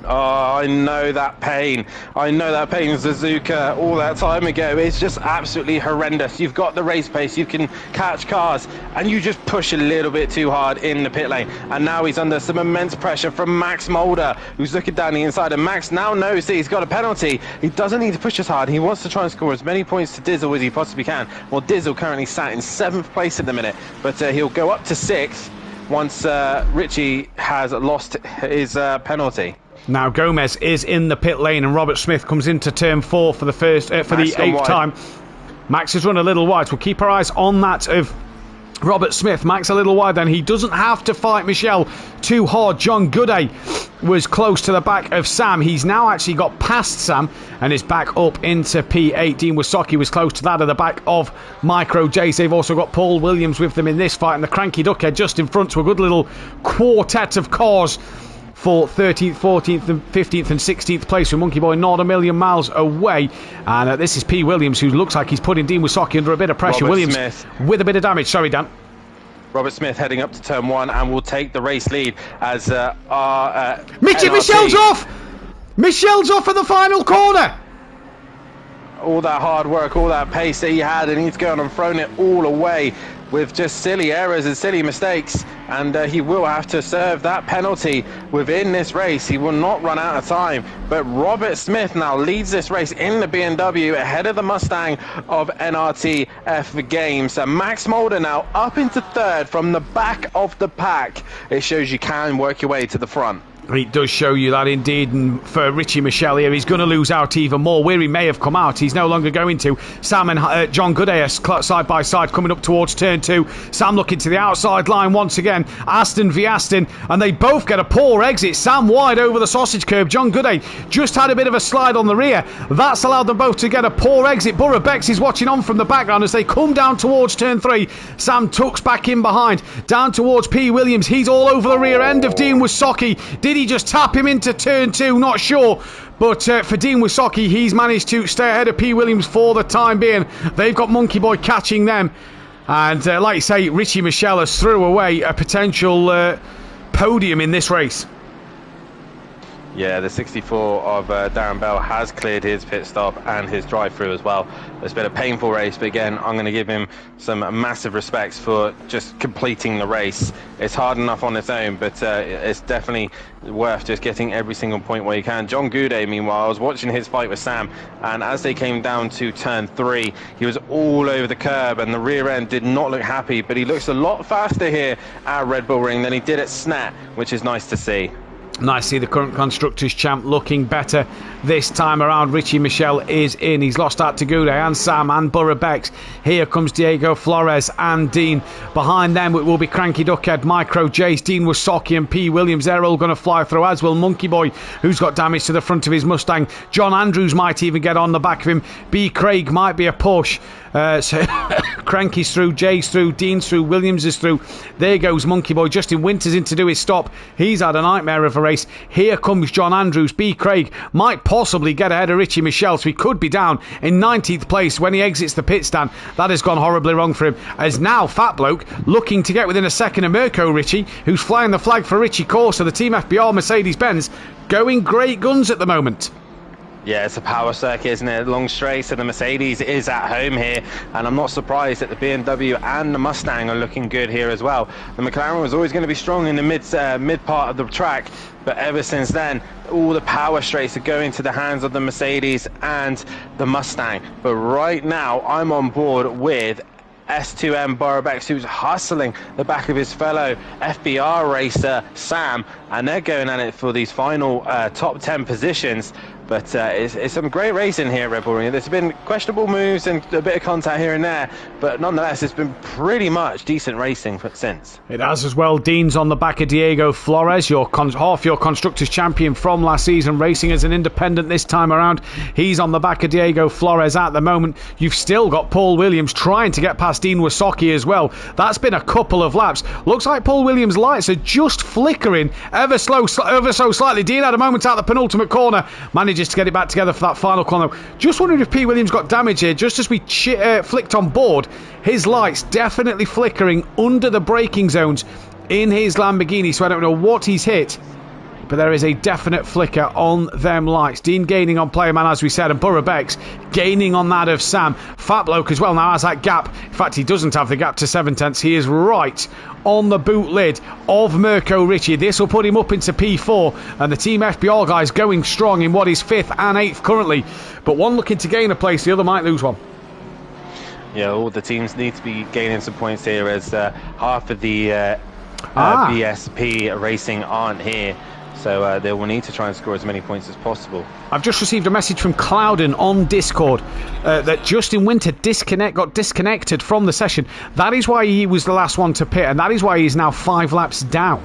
Oh, I know that pain. I know that pain, Suzuka, all that time ago. It's just absolutely horrendous. You've got the race pace, you can catch cars, and you just push a little bit too hard in the pit lane. And now he's under some immense pressure from Max Mulder, who's looking down the inside. And Max now knows that he's got a penalty. He doesn't need to push as hard. He wants to try and score as many points to Dizzle as he possibly can. Well, Dizzle currently sat in 7th place at the minute, but he'll go up to 6th once Richie has lost his penalty. Now Gomez is in the pit lane, and Robert Smith comes into turn 4 for the first for the 8th time. Max has run a little wide. We'll keep our eyes on that of Robert Smith. Max a little wide, then he doesn't have to fight Michelle too hard. John Gooday was close to the back of Sam. He's now actually got past Sam and is back up into P8. Dean Wasocki was close to that at the back of Micro J's. They've also got Paul Williams with them in this fight, and the Cranky Duckhead just in front to a good little quartet of cars for 13th, 14th, and 15th and 16th place, with Monkey Boy not a million miles away. And this is P. Williams, who looks like he's putting Dean Wasocki under a bit of pressure. Robert Williams Smith with a bit of damage. Sorry, Dan. Robert Smith heading up to turn 1 and will take the race lead as Michelle's off! Michelle's off at the final corner! All that hard work, all that pace that he had, and he's gone and thrown it all away with just silly errors and silly mistakes, and he will have to serve that penalty within this race. He will not run out of time, but Robert Smith now leads this race in the BMW ahead of the Mustang of NRTF Games. And Max Mulder now up into 3rd from the back of the pack. It shows you can work your way to the front. It does show you that indeed, and for Richie Michelle here, he's going to lose out even more. Where he may have come out, he's no longer going to. Sam and John Gooday are side by side coming up towards turn 2. Sam looking to the outside line once again. Aston v Aston, and they both get a poor exit. Sam wide over the sausage curb. John Gooday just had a bit of a slide on the rear. That's allowed them both to get a poor exit. Borough Bex is watching on from the background as they come down towards turn 3. Sam tucks back in behind, down towards P. Williams. He's all over the rear end of Dean Wasocki. Did he just tap him into turn 2? Not sure. But for Dean Wasocki, he's managed to stay ahead of P. Williams for the time being. They've got Monkey Boy catching them. And like you say, Richie Michelle has threw away a potential podium in this race. Yeah, the 64 of Darren Bell has cleared his pit stop and his drive-through as well. It's been a painful race, but again, I'm going to give him some massive respects for just completing the race. It's hard enough on its own, but it's definitely worth just getting every single point where you can. John Goudet, meanwhile, I was watching his fight with Sam, and as they came down to turn 3, he was all over the curb, and the rear end did not look happy, but he looks a lot faster here at Red Bull Ring than he did at Snat, which is nice to see. Nice to see the current Constructors champ looking better this time around. Richie Michel is in. He's lost out to Goudet and Sam and Borough Bex. Here comes Diego Flores and Dean. Behind them it will be Cranky Duckhead, Micro Jace, Dean Wasocki and P. Williams. They're all going to fly through, as will Monkey Boy, who's got damage to the front of his Mustang. John Andrews might even get on the back of him. B. Craig might be a push. So Cranky's through, Jay's through, Dean's through, Williams is through. There goes Monkey Boy. Justin Winters in to do his stop. He's had a nightmare of a race. Here comes John Andrews. B. Craig might possibly get ahead of Richie Michel, so he could be down in 19th place when he exits the pit stand. That has gone horribly wrong for him, as now Fat Bloke looking to get within a second of Mirko Richie, who's flying the flag for Richie Corsa, the Team FBR Mercedes-Benz, going great guns at the moment. Yeah, it's a power circuit, isn't it? Long straight, so the Mercedes is at home here, and I'm not surprised that the BMW and the Mustang are looking good here as well. The McLaren was always going to be strong in the mid part of the track, but ever since then, all the power straights are going to the hands of the Mercedes and the Mustang. But right now, I'm on board with S2M Borobex, who's hustling the back of his fellow FBR racer Sam, and they're going at it for these final top 10 positions. But it's some great racing here at Red Bull Ring. There's been questionable moves and a bit of contact here and there, but nonetheless, it's been pretty much decent racing since. It has as well. Dean's on the back of Diego Flores, half your Constructors champion from last season, racing as an independent this time around. He's on the back of Diego Flores at the moment. You've still got Paul Williams trying to get past Dean Wasocki as well. That's been a couple of laps. Looks like Paul Williams' lights are just flickering ever so slightly. Dean had a moment out the penultimate corner, managed to get it back together for that final corner. Just wondering if P. Williams got damage here. Just as we flicked on board, his lights definitely flickering under the braking zones in his Lamborghini, so I don't know what he's hit, but there is a definite flicker on them lights. Dean gaining on Player Man, as we said, and Borough Bex gaining on that of Sam. Fat Bloke as well now has that gap. In fact, he doesn't have the gap to 7/10. He is right on the boot lid of Mirko Richie. This will put him up into P4, and the Team FBR guys going strong in what is 5th and 8th currently. But one looking to gain a place, the other might lose one. Yeah, all the teams need to be gaining some points here, as half of the BSP racing aren't here. So they will need to try and score as many points as possible. I've just received a message from Clouden on Discord that Justin Winter got disconnected from the session. That is why he was the last one to pit, and that is why he's now 5 laps down.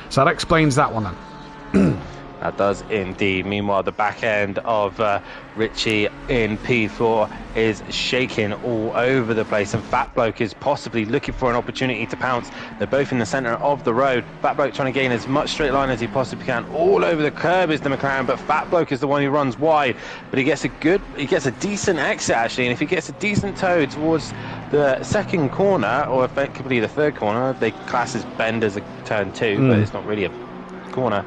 So that explains that one then. That does indeed. Meanwhile, the back end of Richie in P4 is shaking all over the place, and Fat Bloke is possibly looking for an opportunity to pounce. They're both in the centre of the road. Fat Bloke trying to gain as much straight line as he possibly can. All over the curb is the McLaren, but Fat Bloke is the one who runs wide. But he gets a decent exit actually, and if he gets a decent toe towards the second corner, or effectively the third corner, they class as bend as a turn 2, but it's not really a corner.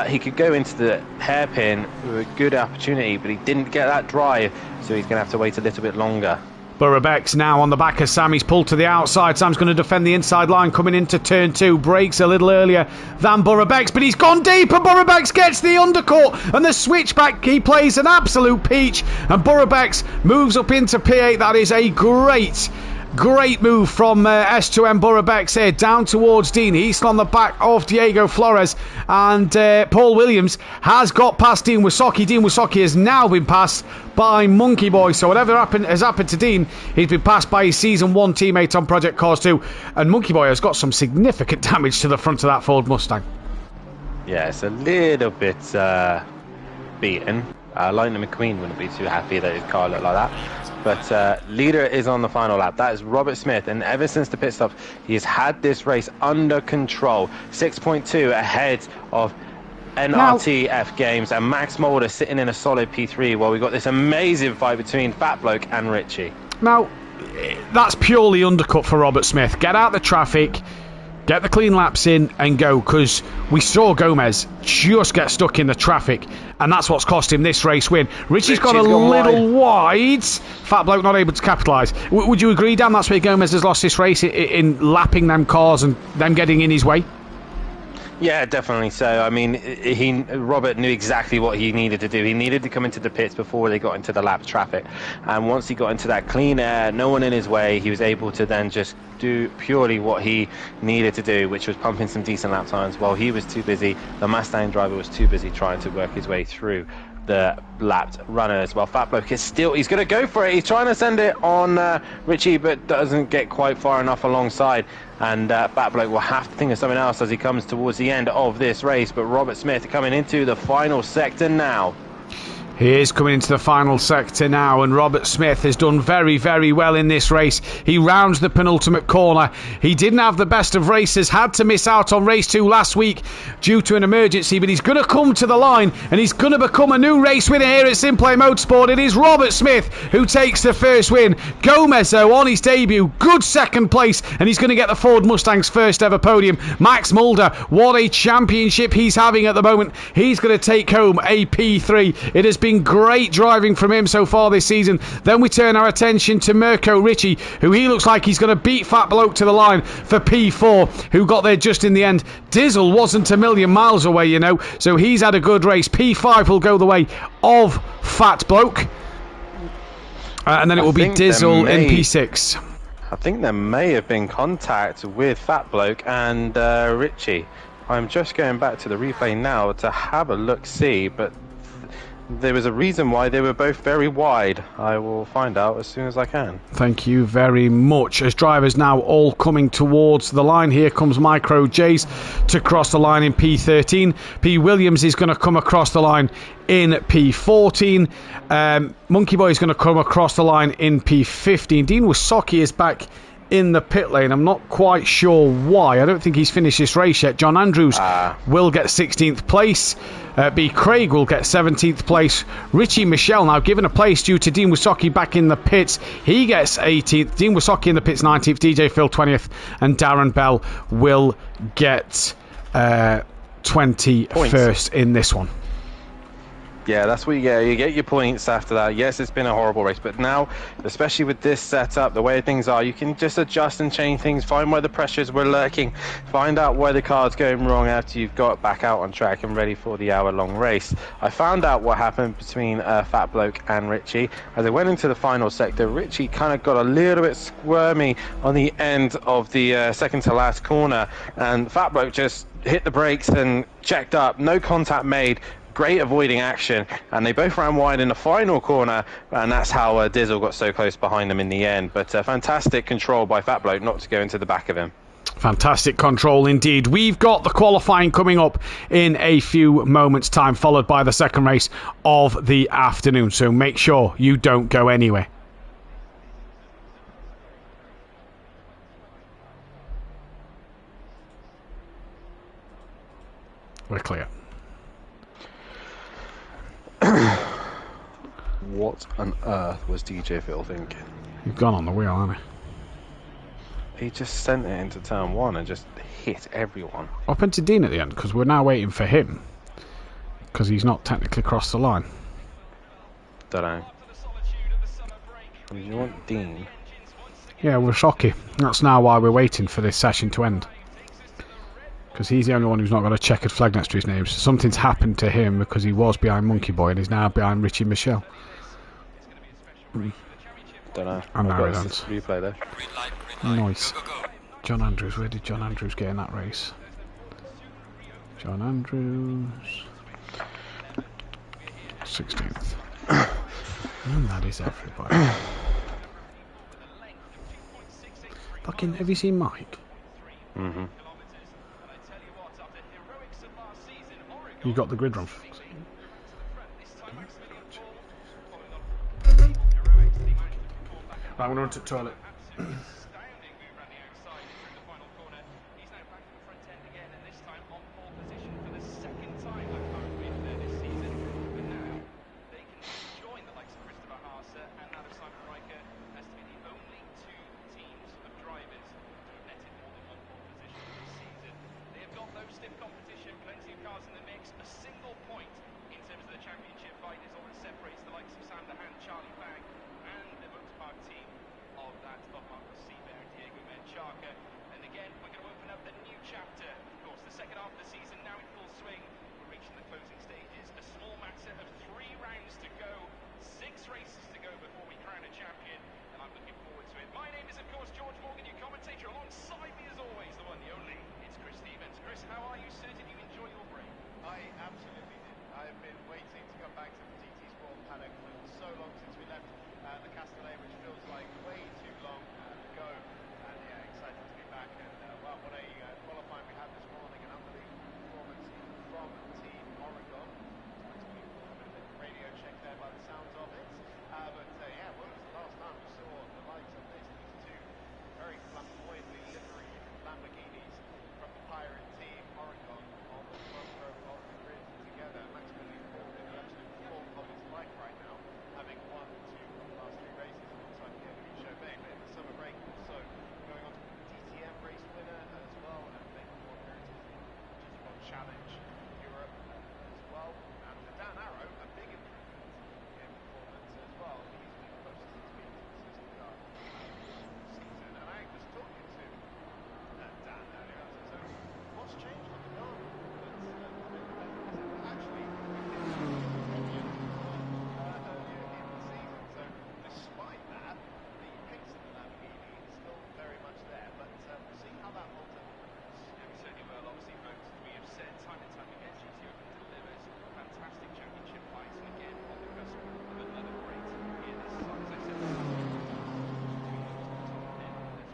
He could go into the hairpin with a good opportunity, but he didn't get that drive, so he's going to have to wait a little bit longer. Borough Bex now on the back of Sam. He's pulled to the outside. Sam's going to defend the inside line coming into turn 2. Breaks a little earlier than Borough Bex, but he's gone deep, and Borough Bex gets the undercut, and the switchback, he plays an absolute peach, and Borough Bex moves up into P8. That is a great move from S2M Borough Bex here down towards Dean. He's on the back of Diego Flores, and Paul Williams has got past Dean Wasocki. Dean Wasocki has now been passed by Monkey Boy. So whatever has happened to Dean, he's been passed by his Season 1 teammate on Project Cars 2, and Monkey Boy has got some significant damage to the front of that Ford Mustang. Yeah, it's a little bit beaten. Lightning McQueen wouldn't be too happy that his car looked like that. But leader is on the final lap. That is Robert Smith, and ever since the pit stop, he has had this race under control. 6.2 ahead of NRTF Games, and Max Mulder sitting in a solid P3, while we got this amazing fight between Fat Bloke and Richie. Now, that's purely undercut for Robert Smith. Get out the traffic. Get the clean laps in and go, because we saw Gomez just get stuck in the traffic, and that's what's cost him this race win. Richie's got a little wide. Fat bloke not able to capitalise. Would you agree, Dan, that's where Gomez has lost this race, in lapping them cars and them getting in his way? Yeah, definitely so. I mean, Robert knew exactly what he needed to do. He needed to come into the pits before they got into the lap traffic. And once he got into that clean air, no one in his way, he was able to then just do purely what he needed to do, which was pumping some decent lap times while he was too busy. The Mustang driver was too busy trying to work his way through the lapped runners. Well, Fat Bloke is still, he's going to go for it. He's trying to send it on Richie, but doesn't get quite far enough alongside. And Fat Bloke will have to think of something else as he comes towards the end of this race. But Robert Smith coming into the final sector now. He is coming into the final sector now, and Robert Smith has done very, very well in this race. He rounds the penultimate corner. He didn't have the best of races, had to miss out on race 2 last week due to an emergency, but he's going to come to the line and he's going to become a new race winner here at SimPlay Motorsport. It is Robert Smith who takes the first win. Gomez, though, on his debut, good second place, and he's going to get the Ford Mustang's first ever podium. Max Mulder, what a championship he's having at the moment. He's going to take home a P3. It has been great driving from him so far this season. Then we turn our attention to Mirko Ricci, who he looks like he's going to beat Fat Bloke to the line for P4, who got there just in the end. Dizzle wasn't a million miles away, you know, so he's had a good race. P5 will go the way of Fat Bloke, and then it will be Dizzle in P6. I think there may have been contact with Fat Bloke and Richie. I'm just going back to the replay now to have a look-see, but there was a reason why they were both very wide. I will find out as soon as I can. Thank you very much. As drivers now all coming towards the line, here comes Micro Jays to cross the line in P13. P Williams is going to come across the line in P14. Monkey Boy is going to come across the line in P15. Dean Wysocki is back in the pit lane. I'm not quite sure why. I don't think he's finished this race yet. John Andrews will get 16th place. B. Craig will get 17th place. Richie Michelle now given a place due to Dean Wysocki back in the pits. He gets 18th. Dean Wysocki in the pits 19th. DJ Phil 20th. And Darren Bell will get 21st in this one. Yeah, that's what you get. You get your points after that. Yes, it's been a horrible race, but now, especially with this setup, the way things are, you can just adjust and change things, find where the pressures were lurking, find out where the car's going wrong after you've got back out on track and ready for the hour-long race. I found out what happened between Fat Bloke and Richie. As they went into the final sector, Richie kind of got a little bit squirmy on the end of the second to last corner, and Fat Bloke just hit the brakes and checked up. No contact made. Great avoiding action, and they both ran wide in the final corner, and that's how Dizzle got so close behind them in the end. But fantastic control by Fat Bloke not to go into the back of him. Fantastic control indeed. We've got the qualifying coming up in a few moments' time, followed by the second race of the afternoon, so make sure you don't go anywhere. We're clear. What on earth was DJ Phil thinking? You've gone on the wheel, haven't He just sent it into turn 1 and just hit everyone. Up into Dean at the end, because we're now waiting for him, because he's not technically crossed the line. Don't know. You want Dean? Yeah, we're shocky. That's now why we're waiting for this session to end, because he's the only one who's not got a checkered flag next to his name. So something's happened to him, because he was behind Monkey Boy and he's now behind Richie Michelle. Don't know. And now it got ends. replay there. Nice. John Andrews, where did John Andrews get in that race? John Andrews, 16th. And that is everybody. Fucking, have you seen Mike? Mm-hmm. You got the grid run. Right, I'm going to run to the toilet. cars in the mix. A single point in terms of the championship fight is all that separates the likes of Sam Dahan, Charlie Bag, and the Motorsport team of that of Marcos Seabear and Diego Menchaca. And again, we're going to open up a new chapter. Of course, the second half of the season now in full swing. We're reaching the closing stages. A small matter of 3 rounds to go, 6 races to go before we crown a champion. And I'm looking forward to it. My name is, of course, George Morgan, your commentator. Alongside me, as always, the one, the only, it's Chris Stevens. Chris, how are you, sir? Did you enjoy your break? I absolutely did. I've been waiting to come back to the TT Sport paddock for so long since we left the Castellet, which feels like way too long ago. And yeah, excited to be back. And wow, what a qualifying we had this morning. An unbelievable performance from Team Oregon. Radio check there by the sounds of it. But yeah, when was the last time we saw the likes of these two very flamboyantly livery Lamborghinis from the Pirate Team Oregon on the front row of the grid together? Max Billy Ford in the absolute form of his life right now, having won 2 of the last 3 races alongside Pierre Chauvet. But in the summer break, also going on to the DTM race winner as well, and making more appearances in the GT1 Challenge Europe as well. And for Dan Arrow, a big improvement in performance as well. He's been closest he's been to the system car this season. And I was talking to Dan earlier. So what's changed on the car? Actually, earlier in the season. So despite that, the pace of the Lamborghini is still very much there. But we'll see how that holds up. Yeah, we certainly will. Obviously, folks, as we have said time and time again, GT Open delivers fantastic championship fights, and again on the cusp of another great year this side. As I said, as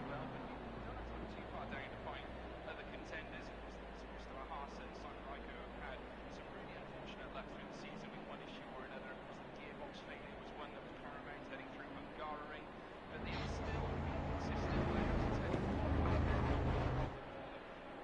well, but we don't have to look too far down to find other contenders. Of course, Mustafa Haas and Simon Rico have had some really unfortunate luck through the season with one issue or another. Of course, the gearbox failure was one that was paramount heading through Hungary, but they are still being consistent. I have to tell you,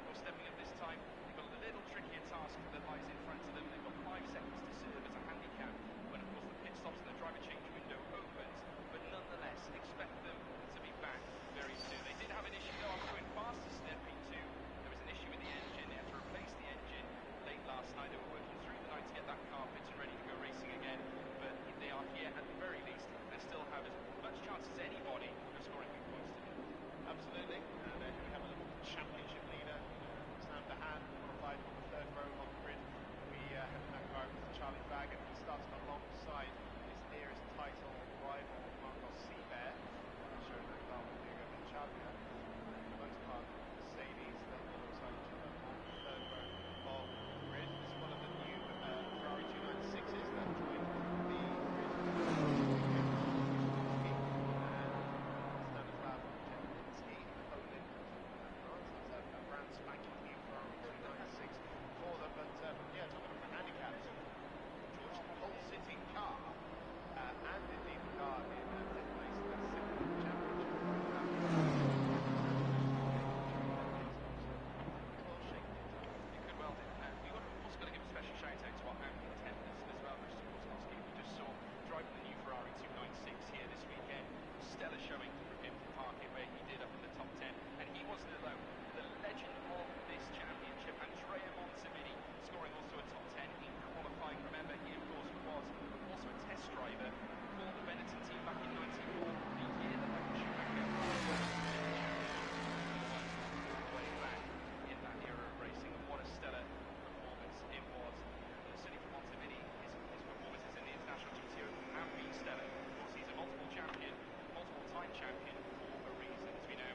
well, stepping up this time, they've got a little trickier task that lies in front of them. They've got 5 seconds to serve as a handicap when, of course, the pit stops and the driver change window opens. But nonetheless, expect them to be back very soon. They did have an issue, though, after going fast to step into. There was an issue with the engine. They had to replace the engine late last night. They were working through the night to get that car fit and ready to go racing again. But they are here at the very least and still have as much chance as anybody of scoring big points today. Absolutely. And here we have a little championship leader, Sam Dahan, qualified on the 3rd row of the grid. We head in that car with Charlie Bag, and he starts alongside his nearest title rival, Marcos Seabear. Showing that car with Diego Menchaca. And for the most part, Mercedes, they'll be alongside each other on the 3rd row of the grid. This is one of the new Ferrari 296s that joined the grid. Stanislav Jeplinski, Poland, that's a brand spanking new Ferrari 296 for them. But yeah, talking about handicaps, George, the whole sitting car, and indeed the car in 10th place in the second championship. It could well do. We've also got to give a special shout out to our own contenders as well, Mr. Koskowski. We just saw driving the new Ferrari 296 here this weekend. Stellar showing from him to park it where he did up in the top 10. And he wasn't alone. The legend of this championship, Andrea Montemini, scoring also a top 10 in qualifying. Remember, he of course was also a test driver for the Benetton team back in 94, the year that Michael Schumacher way back in that era of racing. And what a stellar performance it was. Certainly for Montemini, his performances in the International GT Open have been stellar. Of course, he's a multiple champion, multiple-time champion for a reason. As we now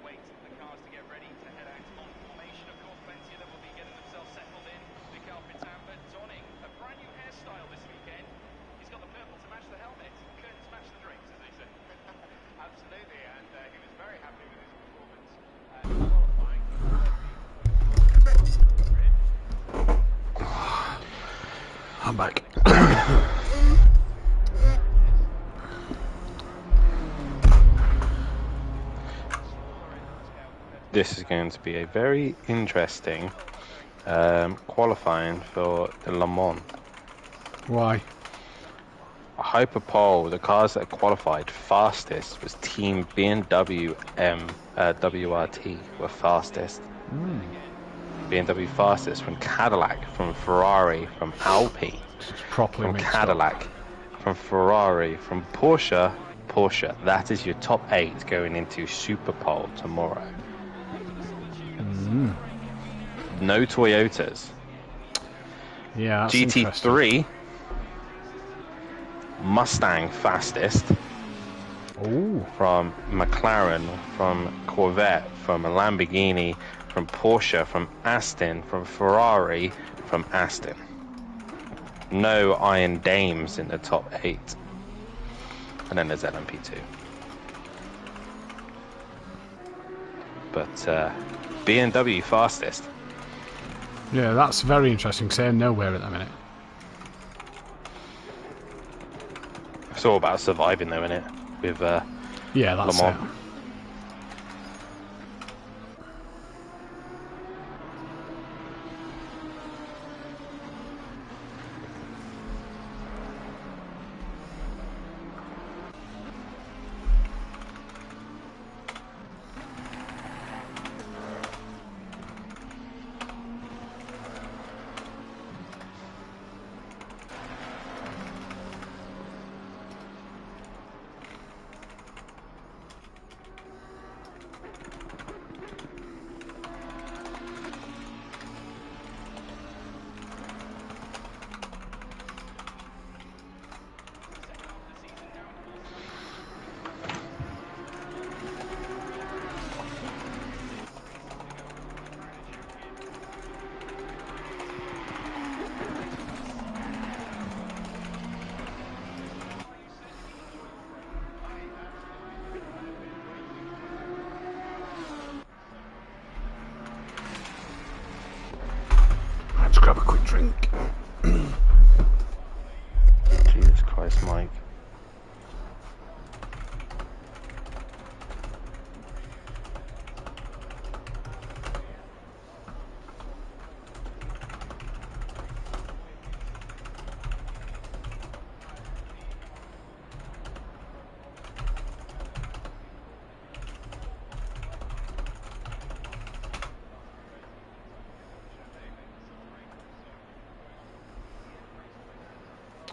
await the cars to get ready to head out on formation. Of course, plenty of them will be getting themselves settled in. Mikael Pitamba donning a brand new hairstyle this weekend. He's got the purple to match the helmet. Curtains match the drapes, as they say. Absolutely, and he was very happy with his performance in qualifying. I'm back. This is going to be a very interesting qualifying for the Le Mans. Why? Hyperpole, the cars that qualified fastest was Team BMW WRT were fastest. BMW fastest from Cadillac, from Ferrari, from Alpine, It's properly from mixed up. Cadillac, from Ferrari, from Porsche. That is your top 8 going into Super Pole tomorrow. No Toyotas. Yeah, that's interesting. GT3, Mustang fastest. Oh, From McLaren, from Corvette, from Lamborghini, from Porsche, from Aston, from Ferrari, from Aston. No Iron Dames in the top 8. And then there's LMP2. But BMW fastest. yeah, that's very interesting because they're nowhere at the minute. It's all about surviving though, isn't it? With Yeah, that's Le it. Mans. Let's grab a quick drink. Jesus Christ, Mike.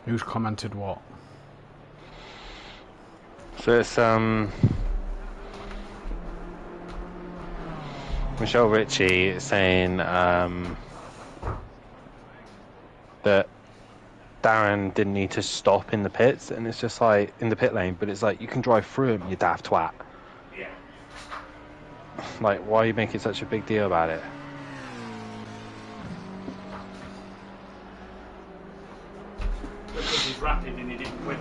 Who's commented what? So it's Michelle Ritchie saying that Darren didn't need to stop in the pits, and it's just like in the pit lane, but it's like you can drive through him, you daft twat. Yeah. Like, why are you making such a big deal about it? Because he's rapid and he didn't win.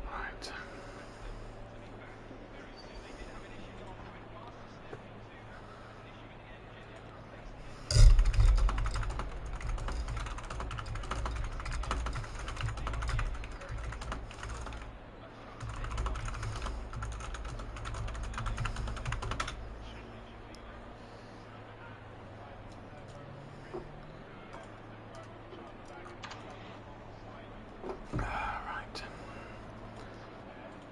Right. Right.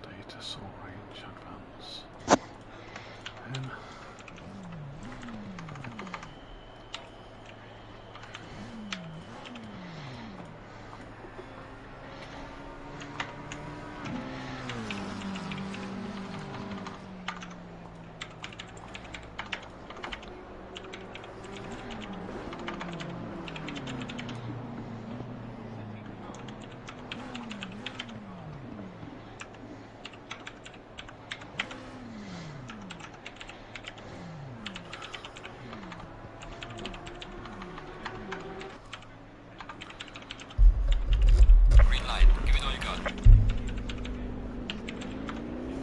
Data soul range advance.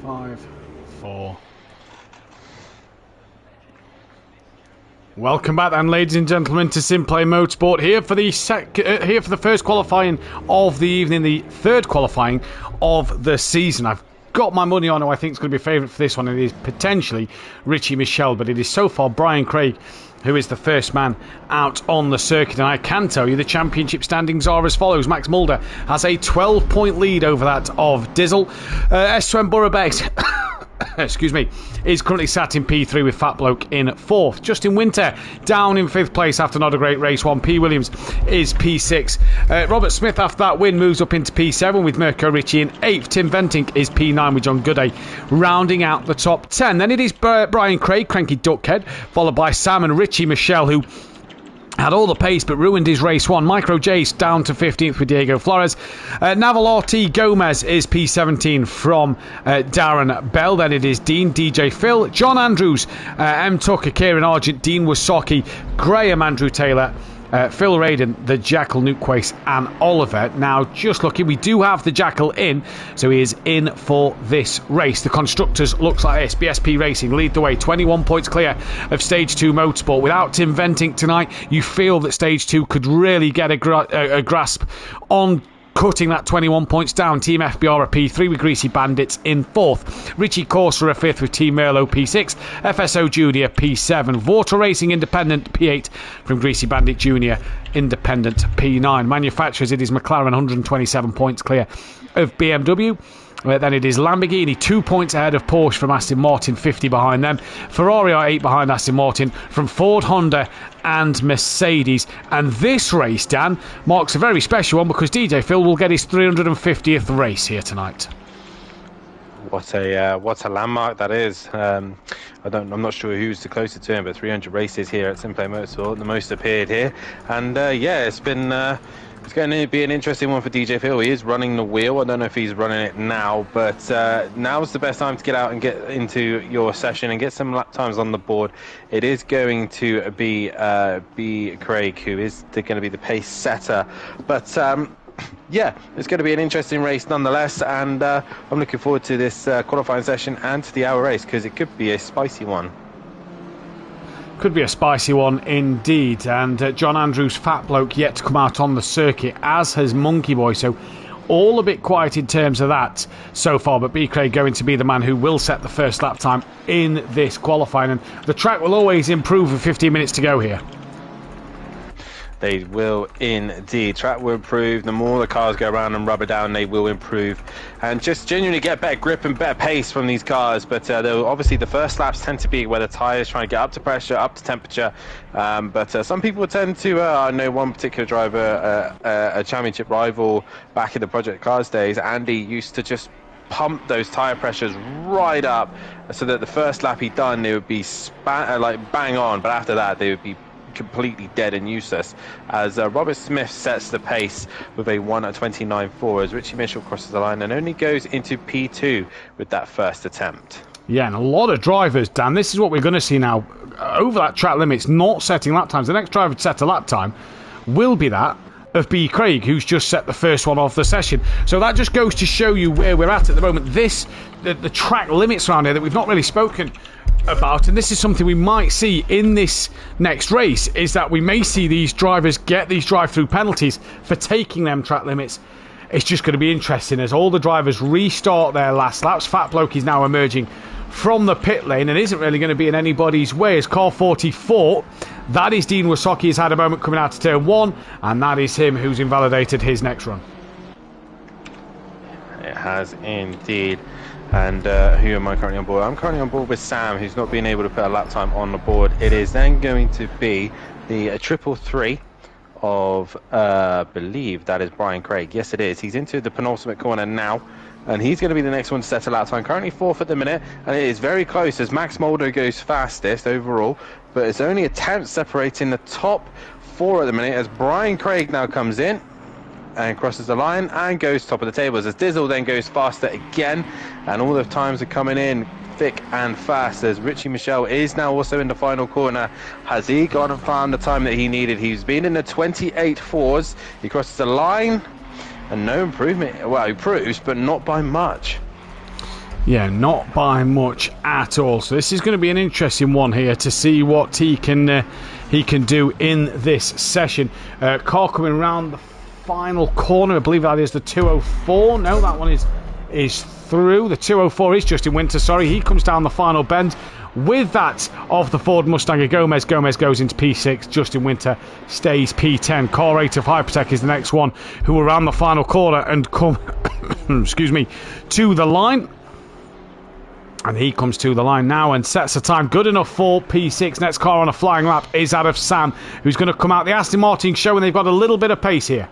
5, 4. Welcome back, then, ladies and gentlemen, to SimPlay Motorsport. Here for the first qualifying of the evening, the third qualifying of the season. I've got my money on who I think is going to be a favourite for this one. It is potentially Richie Michelle, but it is so far Brian Craig who is the first man out on the circuit. And I can tell you the championship standings are as follows. Max Mulder has a 12-point lead over that of Dizzle. S2M Burabeg excuse me, is currently sat in P3 with Fat Bloke in 4th. Justin Winter down in 5th place after not a great race 1. P. Williams is P6. Robert Smith, after that win, moves up into P7 with Mirko Ricci in 8th. Tim Ventink is P9 with John Gooday rounding out the top 10. Then it is Brian Craig, Cranky Duckhead, followed by Sam and Richie Michelle, who had all the pace but ruined his race 1. Micro Jace down to 15th with Diego Flores. Naval RT Gomez is P17 from Darren Bell. Then it is Dean, DJ Phil, John Andrews, M. Tucker, Kieran Argent, Dean Wasocki, Graham Andrew Taylor, Phil Radin, the Jackal, Nukewace and Oliver. Now, just looking, we do have the Jackal in, so he is in for this race. The constructors looks like this. BSP Racing lead the way, 21 points clear of Stage 2 Motorsport. Without Tim Ventink tonight, you feel that Stage 2 could really get a grasp on cutting that 21 points down. Team FBR a P3 with Greasy Bandits in 4th. Richie Corsa a 5th with Team Merlot P6. FSO Junior P7. Vorta Racing Independent P8 from Greasy Bandit Junior Independent P9. Manufacturers, it is McLaren 127 points clear of BMW. Then it is Lamborghini 2 points ahead of Porsche from Aston Martin, 50 behind them. Ferrari are 8 behind Aston Martin from Ford, Honda and Mercedes. And this race, Dan, marks a very special one because DJ Phil will get his 350th race here tonight. What a landmark that is. I'm not sure who's the closest to him, but 300 races here at SimPlay Motorsport, the most appeared here. And yeah, it's going to be an interesting one for DJ Phil. He is running the wheel. I don't know if he's running it now, but now's the best time to get out and get into your session and get some lap times on the board. It is going to be Craig, who is going to be the pace setter. But yeah, it's going to be an interesting race nonetheless, and I'm looking forward to this qualifying session and to the hour race because it could be a spicy one. Could be a spicy one indeed. And John Andrews, Fat Bloke, yet to come out on the circuit, as has Monkey Boy. So all a bit quiet in terms of that so far. But B. Craig going to be the man who will set the first lap time in this qualifying. And the track will always improve with 15 minutes to go here. They will indeed. Track will improve. The more the cars go around and rubber down, they will improve. And just genuinely get better grip and better pace from these cars. But obviously the first laps tend to be where the tyres trying to get up to pressure, up to temperature. But some people tend to, I know one particular driver, a championship rival back in the Project Cars days, Andy, used to just pump those tyre pressures right up so that the first lap he'd done, they would be like bang on. But after that, they would be completely dead and useless, as Robert Smith sets the pace with a 1:29.4 as Richie Mitchell crosses the line and only goes into P2 with that first attempt. Yeah, and a lot of drivers, Dan, this is what we're going to see now, over that track limits, not setting lap times. The next driver to set a lap time will be that of B. Craig, who's just set the first one of the session. So that just goes to show you where we're at the moment. The track limits around here that we've not really spoken about, and this is something we might see in this next race, is that we may see these drivers get these drive-through penalties for taking them track limits. It's just going to be interesting as all the drivers restart their last laps. Fat Bloke is now emerging from the pit lane and isn't really going to be in anybody's way as car 44. That is Dean Wasocki, has had a moment coming out to turn 1, and that is him who's invalidated his next run. It has indeed. And who am I currently on board? I'm currently on board with Sam, who's not been able to put a lap time on the board. It is then going to be the 333 of, I believe that is Brian Craig. Yes, it is. He's into the penultimate corner now, and he's going to be the next one to set a lap time. Currently 4th at the minute, and it is very close as Max Mulder goes fastest overall, but it's only a tenth separating the top 4 at the minute as Brian Craig now comes in and crosses the line and goes top of the tables as Dizzle then goes faster again, and all the times are coming in thick and fast as Richie Michelle is now also in the final corner. Has he gone and found the time that he needed? He's been in the 28.4s. He crosses the line and no improvement. Well, he improves, but not by much. Yeah, not by much at all. So this is going to be an interesting one here to see what he can do in this session. Car coming round the final corner. I believe that is the 204. No, that one is through. The 204 is Justin Winter. Sorry, he comes down the final bend with that of the Ford Mustang of Gomez. Gomez goes into P6. Justin Winter stays P10. Car 8 of Hypertech is the next one, who will round the final corner and come excuse me, to the line. And he comes to the line now and sets a time good enough for P6. Next car on a flying lap is that of Sam, who's going to come out. The Aston Martin showing they've got a little bit of pace here.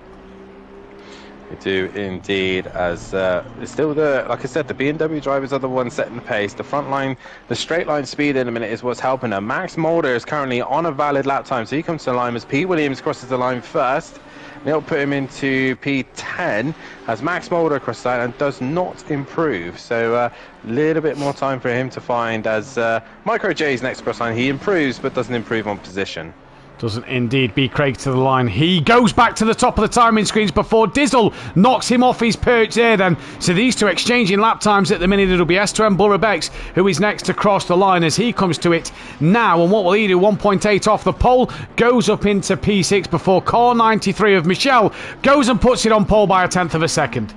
They do indeed, as it's still like I said, the BMW drivers are the ones setting the pace. The front line, the straight line speed in a minute is what's helping them. Max Mulder is currently on a valid lap time, so he comes to the line as Pete Williams crosses the line first. They'll put him into P10 as Max Mulder across the line and does not improve. So a little bit more time for him to find as Micro J's next cross line. He improves but doesn't improve on position. Doesn't indeed. B. Craig to the line. He goes back to the top of the timing screens before Dizzle knocks him off his perch there then. So these two exchanging lap times at the minute. It'll be S2M Burrabex who is next to cross the line as he comes to it now. And what will he do? 1.8 off the pole. Goes up into P6 before car 93 of Michelle goes and puts it on pole by 1/10 of a second.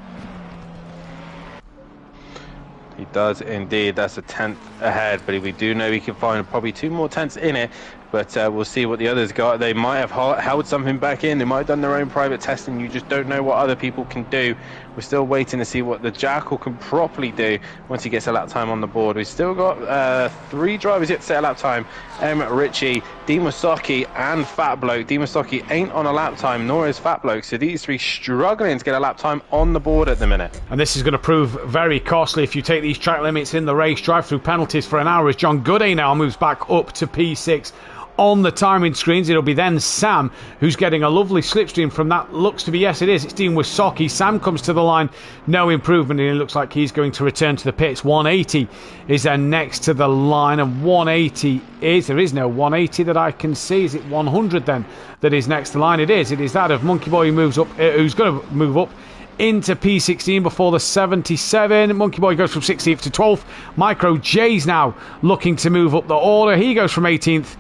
He does indeed. That's a 10th ahead, but we do know he can find probably 2 more tenths in it. But we'll see what the others got. They might have held something back in. They might have done their own private testing. You just don't know what other people can do. We're still waiting to see what the Jackal can properly do once he gets a lap time on the board. We've still got 3 drivers yet to set a lap time. Ritchie, Dean Wasocki and Fat Bloke. Dean Wasocki ain't on a lap time, nor is Fat Bloke. So these 3 struggling to get a lap time on the board at the minute. And this is going to prove very costly if you take these track limits in the race. Drive-through penalties for an hour as John Gooday now moves back up to P6. On the timing screens, it'll be then Sam who's getting a lovely slipstream from that. Looks to be, yes it is, it's Dean Wasocki. Sam comes to the line, no improvement, and it looks like he's going to return to the pits. 180 is then next to the line, and 180 there is no 180 that I can see. Is it 100 then that is next to the line? It is that of Monkey Boy who moves up, who's going to move up into P16 before the 77. Monkey Boy goes from 16th to 12th. Micro J's now looking to move up the order. He goes from 18th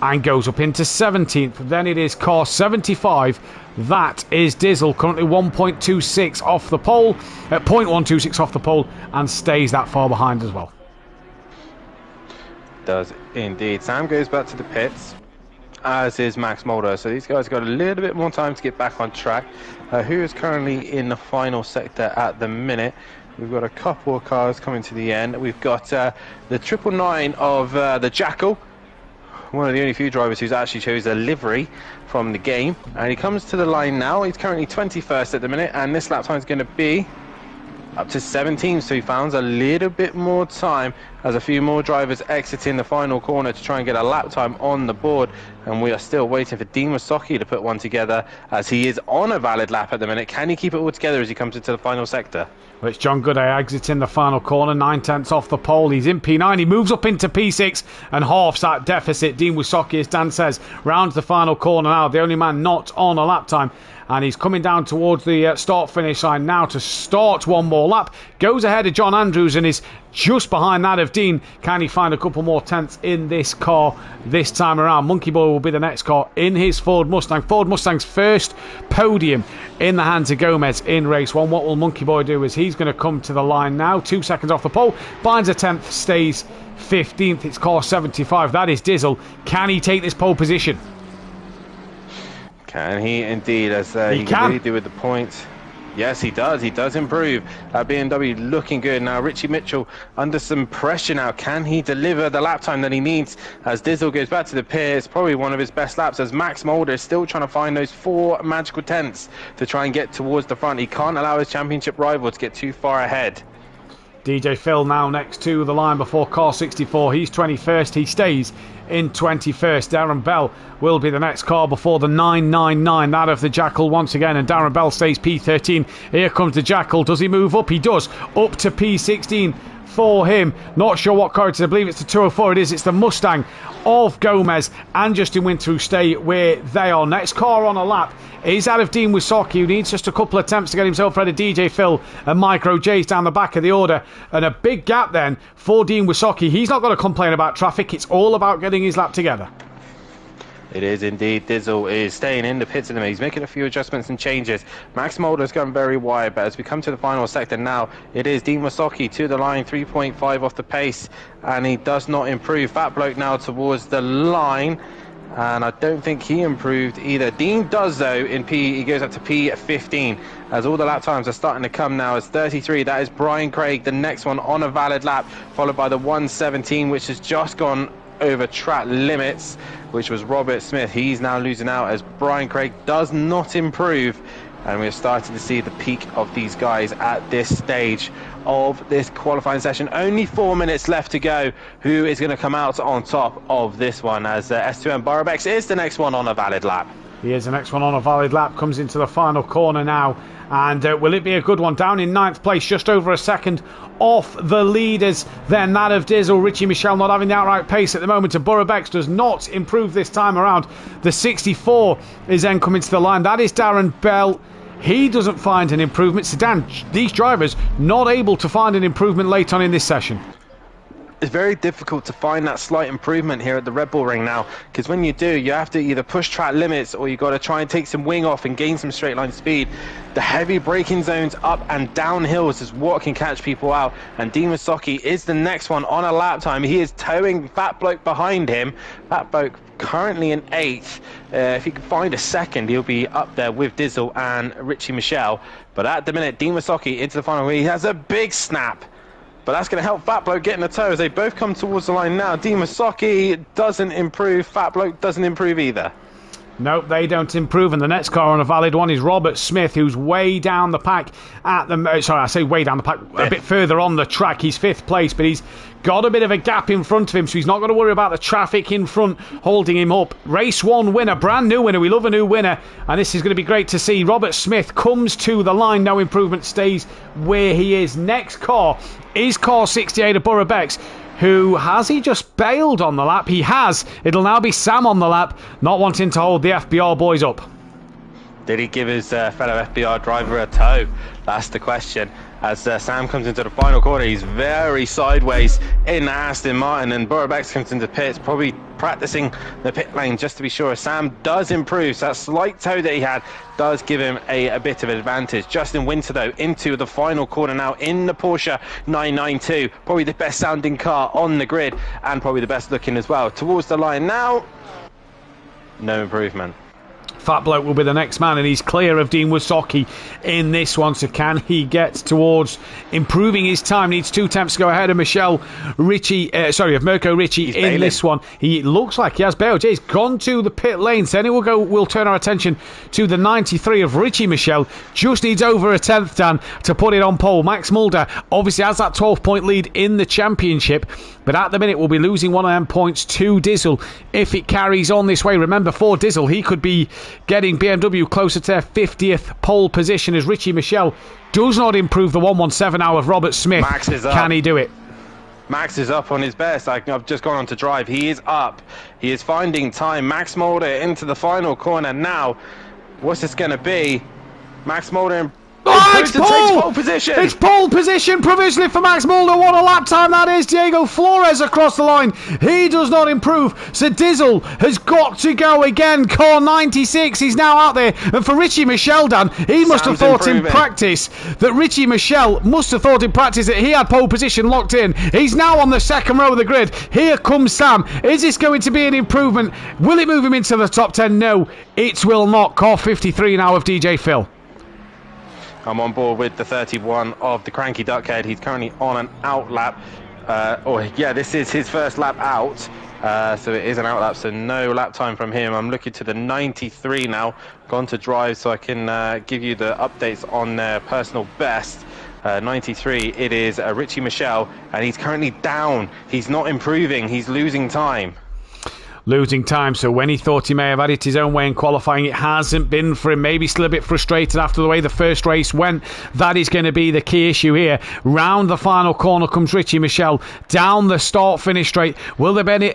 and goes up into 17th. Then it is car 75. That is Dizzle, currently 1.26 off the pole, at 0.126 off the pole, and stays that far behind as well. Does indeed. Sam goes back to the pits, as is Max Mulder. So these guys got a little bit more time to get back on track. Who is currently in the final sector at the minute? We've got a couple of cars coming to the end. We've got the 999 of the Jackal, one of the only few drivers who's actually chose a livery from the game, and he comes to the line now. He's currently 21st at the minute, and this lap time is going to be up to 17, so he found a little bit more time as a few more drivers exiting the final corner to try and get a lap time on the board. And we are still waiting for Dean Wasocki to put one together, as he is on a valid lap at the minute. Can he keep it all together as he comes into the final sector? Well, it's John Gooday exiting the final corner, 9/10 off the pole. He's in P9. He moves up into P6 and halves that deficit. Dean Wasocki, as Dan says, rounds the final corner now. The only man not on a lap time. And he's coming down towards the start-finish line now to start one more lap. Goes ahead of John Andrews and is just behind that of Dean. Can he find a couple more tenths in this car this time around? Monkey Boy will be the next car in his Ford Mustang. Ford Mustang's first podium in the hands of Gomez in race 1. What will Monkey Boy do is he's going to come to the line now. 2 seconds off the pole. Binds a 10th, stays 15th. It's car 75. That is Dizzle. Can he take this pole position? Can he indeed, as he can really do with the points. Yes, he does. He does improve. BMW looking good. Now, Richie Mitchell under some pressure now. Can he deliver the lap time that he needs as Dizzle goes back to the pit? It's probably one of his best laps as Max Mulder is still trying to find those 4 magical tenths to try and get towards the front. He can't allow his championship rival to get too far ahead. DJ Phil now next to the line before car 64. He's 21st. He stays in 21st. Darren Bell will be the next car before the 999. That of the Jackal once again. And Darren Bell stays P13. Here comes the Jackal. Does he move up? He does. Up to P16 for him. Not sure what car it is. I believe it's the 204. It is. It's the Mustang of Gomez and Justin Winter who stay where they are. Next car on a lap is that of Dean Wysocki, who needs just a couple of attempts to get himself ready. DJ Phil and Micro J's down the back of the order. And a big gap then for Dean Wysocki. He's not going to complain about traffic. It's all about getting his lap together. It is indeed. Dizzle is staying in the pits at the minute. He's making a few adjustments and changes. Max Mulder's gone very wide, but as we come to the final sector now, it is Dean Wysocki to the line, 3.5 off the pace, and he does not improve. Fat Bloke now towards the line, and I don't think he improved either. Dean does, though, in P. He goes up to P15, as all the lap times are starting to come now. As 33, that is Brian Craig, the next one on a valid lap, followed by the 117, which has just gone over track limits, which was Robert Smith. He's now losing out as Brian Craig does not improve, and we're starting to see the peak of these guys at this stage of this qualifying session. Only 4 minutes left to go. Who is going to come out on top of this one, as S2M Borobex is the next one on a valid lap. He is the next one on a valid lap, comes into the final corner now, and will it be a good one? Down in 9th place, just over a second off the leaders, then that of Dizzle. Richie Michelle not having the outright pace at the moment, and Borobex does not improve this time around. The 64 is then coming to the line. That is Darren Bell. He doesn't find an improvement. Sedan, these drivers not able to find an improvement late on in this session. It's very difficult to find that slight improvement here at the Red Bull Ring now, because when you do, you have to either push track limits or you got to try and take some wing off and gain some straight line speed. The heavy braking zones up and down hills is what can catch people out, and Dean Wysocki is the next one on a lap time. He is towing Fat Bloke behind him. Fat Bloke currently in 8th. If he can find a second, he'll be up there with Dizzle and Richie Michelle. But at the minute, Dean Wysocki into the final where he has a big snap. But that's going to help Fat Bloke get in the tow as they both come towards the line now. Dean Wysocki doesn't improve. Fat Bloke doesn't improve either. Nope, they don't improve, and the next car on a valid one is Robert Smith, who's way down the pack at the... Sorry, I say way down the pack, a bit further on the track. He's 5th place, but he's got a bit of a gap in front of him, so he's not going to worry about the traffic in front holding him up. Race 1 winner, brand new winner. We love a new winner, and this is going to be great to see. Robert Smith comes to the line. No improvement, stays where he is. Next car is car 68 of Borobex, who has he just bailed on the lap? He has. It'll now be Sam on the lap, not wanting to hold the FBR boys up. Did he give his fellow FBR driver a tow? That's the question. As Sam comes into the final corner, he's very sideways in Aston Martin, and Borobex comes into pits, probably practicing the pit lane just to be sure. Sam does improve, so that slight tow that he had does give him a bit of an advantage. Justin Winter, though, into the final corner now in the Porsche 992, probably the best sounding car on the grid, and probably the best looking as well. Towards the line now, no improvement. Fat Bloke will be the next man, and he's clear of Dean Wysocki in this one. So can he get towards improving his time? Needs 2 attempts to go ahead of Mirko Ricci in this one. He looks like he has bailed. He's gone to the pit lane. So then we'll turn our attention to the 93 of Richie Michelle. Just needs over a 10th, Dan, to put it on pole. Max Mulder obviously has that 12-point lead in the championship, but at the minute we'll be losing one of them points to Dizzle if it carries on this way. Remember, for Dizzle, he could be getting BMW closer to their 50th pole position as Richie Michelle does not improve the 117 now of Robert Smith. Max is up. Can he do it? Max is up on his best. I've just gone on to drive. He is up. He is finding time. Max Mulder into the final corner now. What's this going to be? Max Mulder it's pole position! It's pole position provisionally for Max Mulder. What a lap time that is. Diego Flores across the line. He does not improve. So Dizzle has got to go again. Car 96. He's now out there. And for Richie Michelle, Dan, he must have thought in practice that he had pole position locked in. He's now on the second row of the grid. Here comes Sam. Is this going to be an improvement? Will it move him into the top 10? No, it will not. Car 53 now of DJ Phil. I'm on board with the 31 of the Cranky Duckhead. He's currently on an out lap. This is his first lap out. So it is an out lap, so no lap time from him. I'm looking to the 93 now. Gone to drive so I can give you the updates on their personal best. 93, it is Richie Michelle, and he's currently down. He's not improving. He's losing time. Losing time, so when he thought he may have had it his own way in qualifying, it hasn't been for him. Maybe still a bit frustrated after the way the first race went. That is going to be the key issue here. Round the final corner comes Richie Michelle, down the start finish straight. Will there be any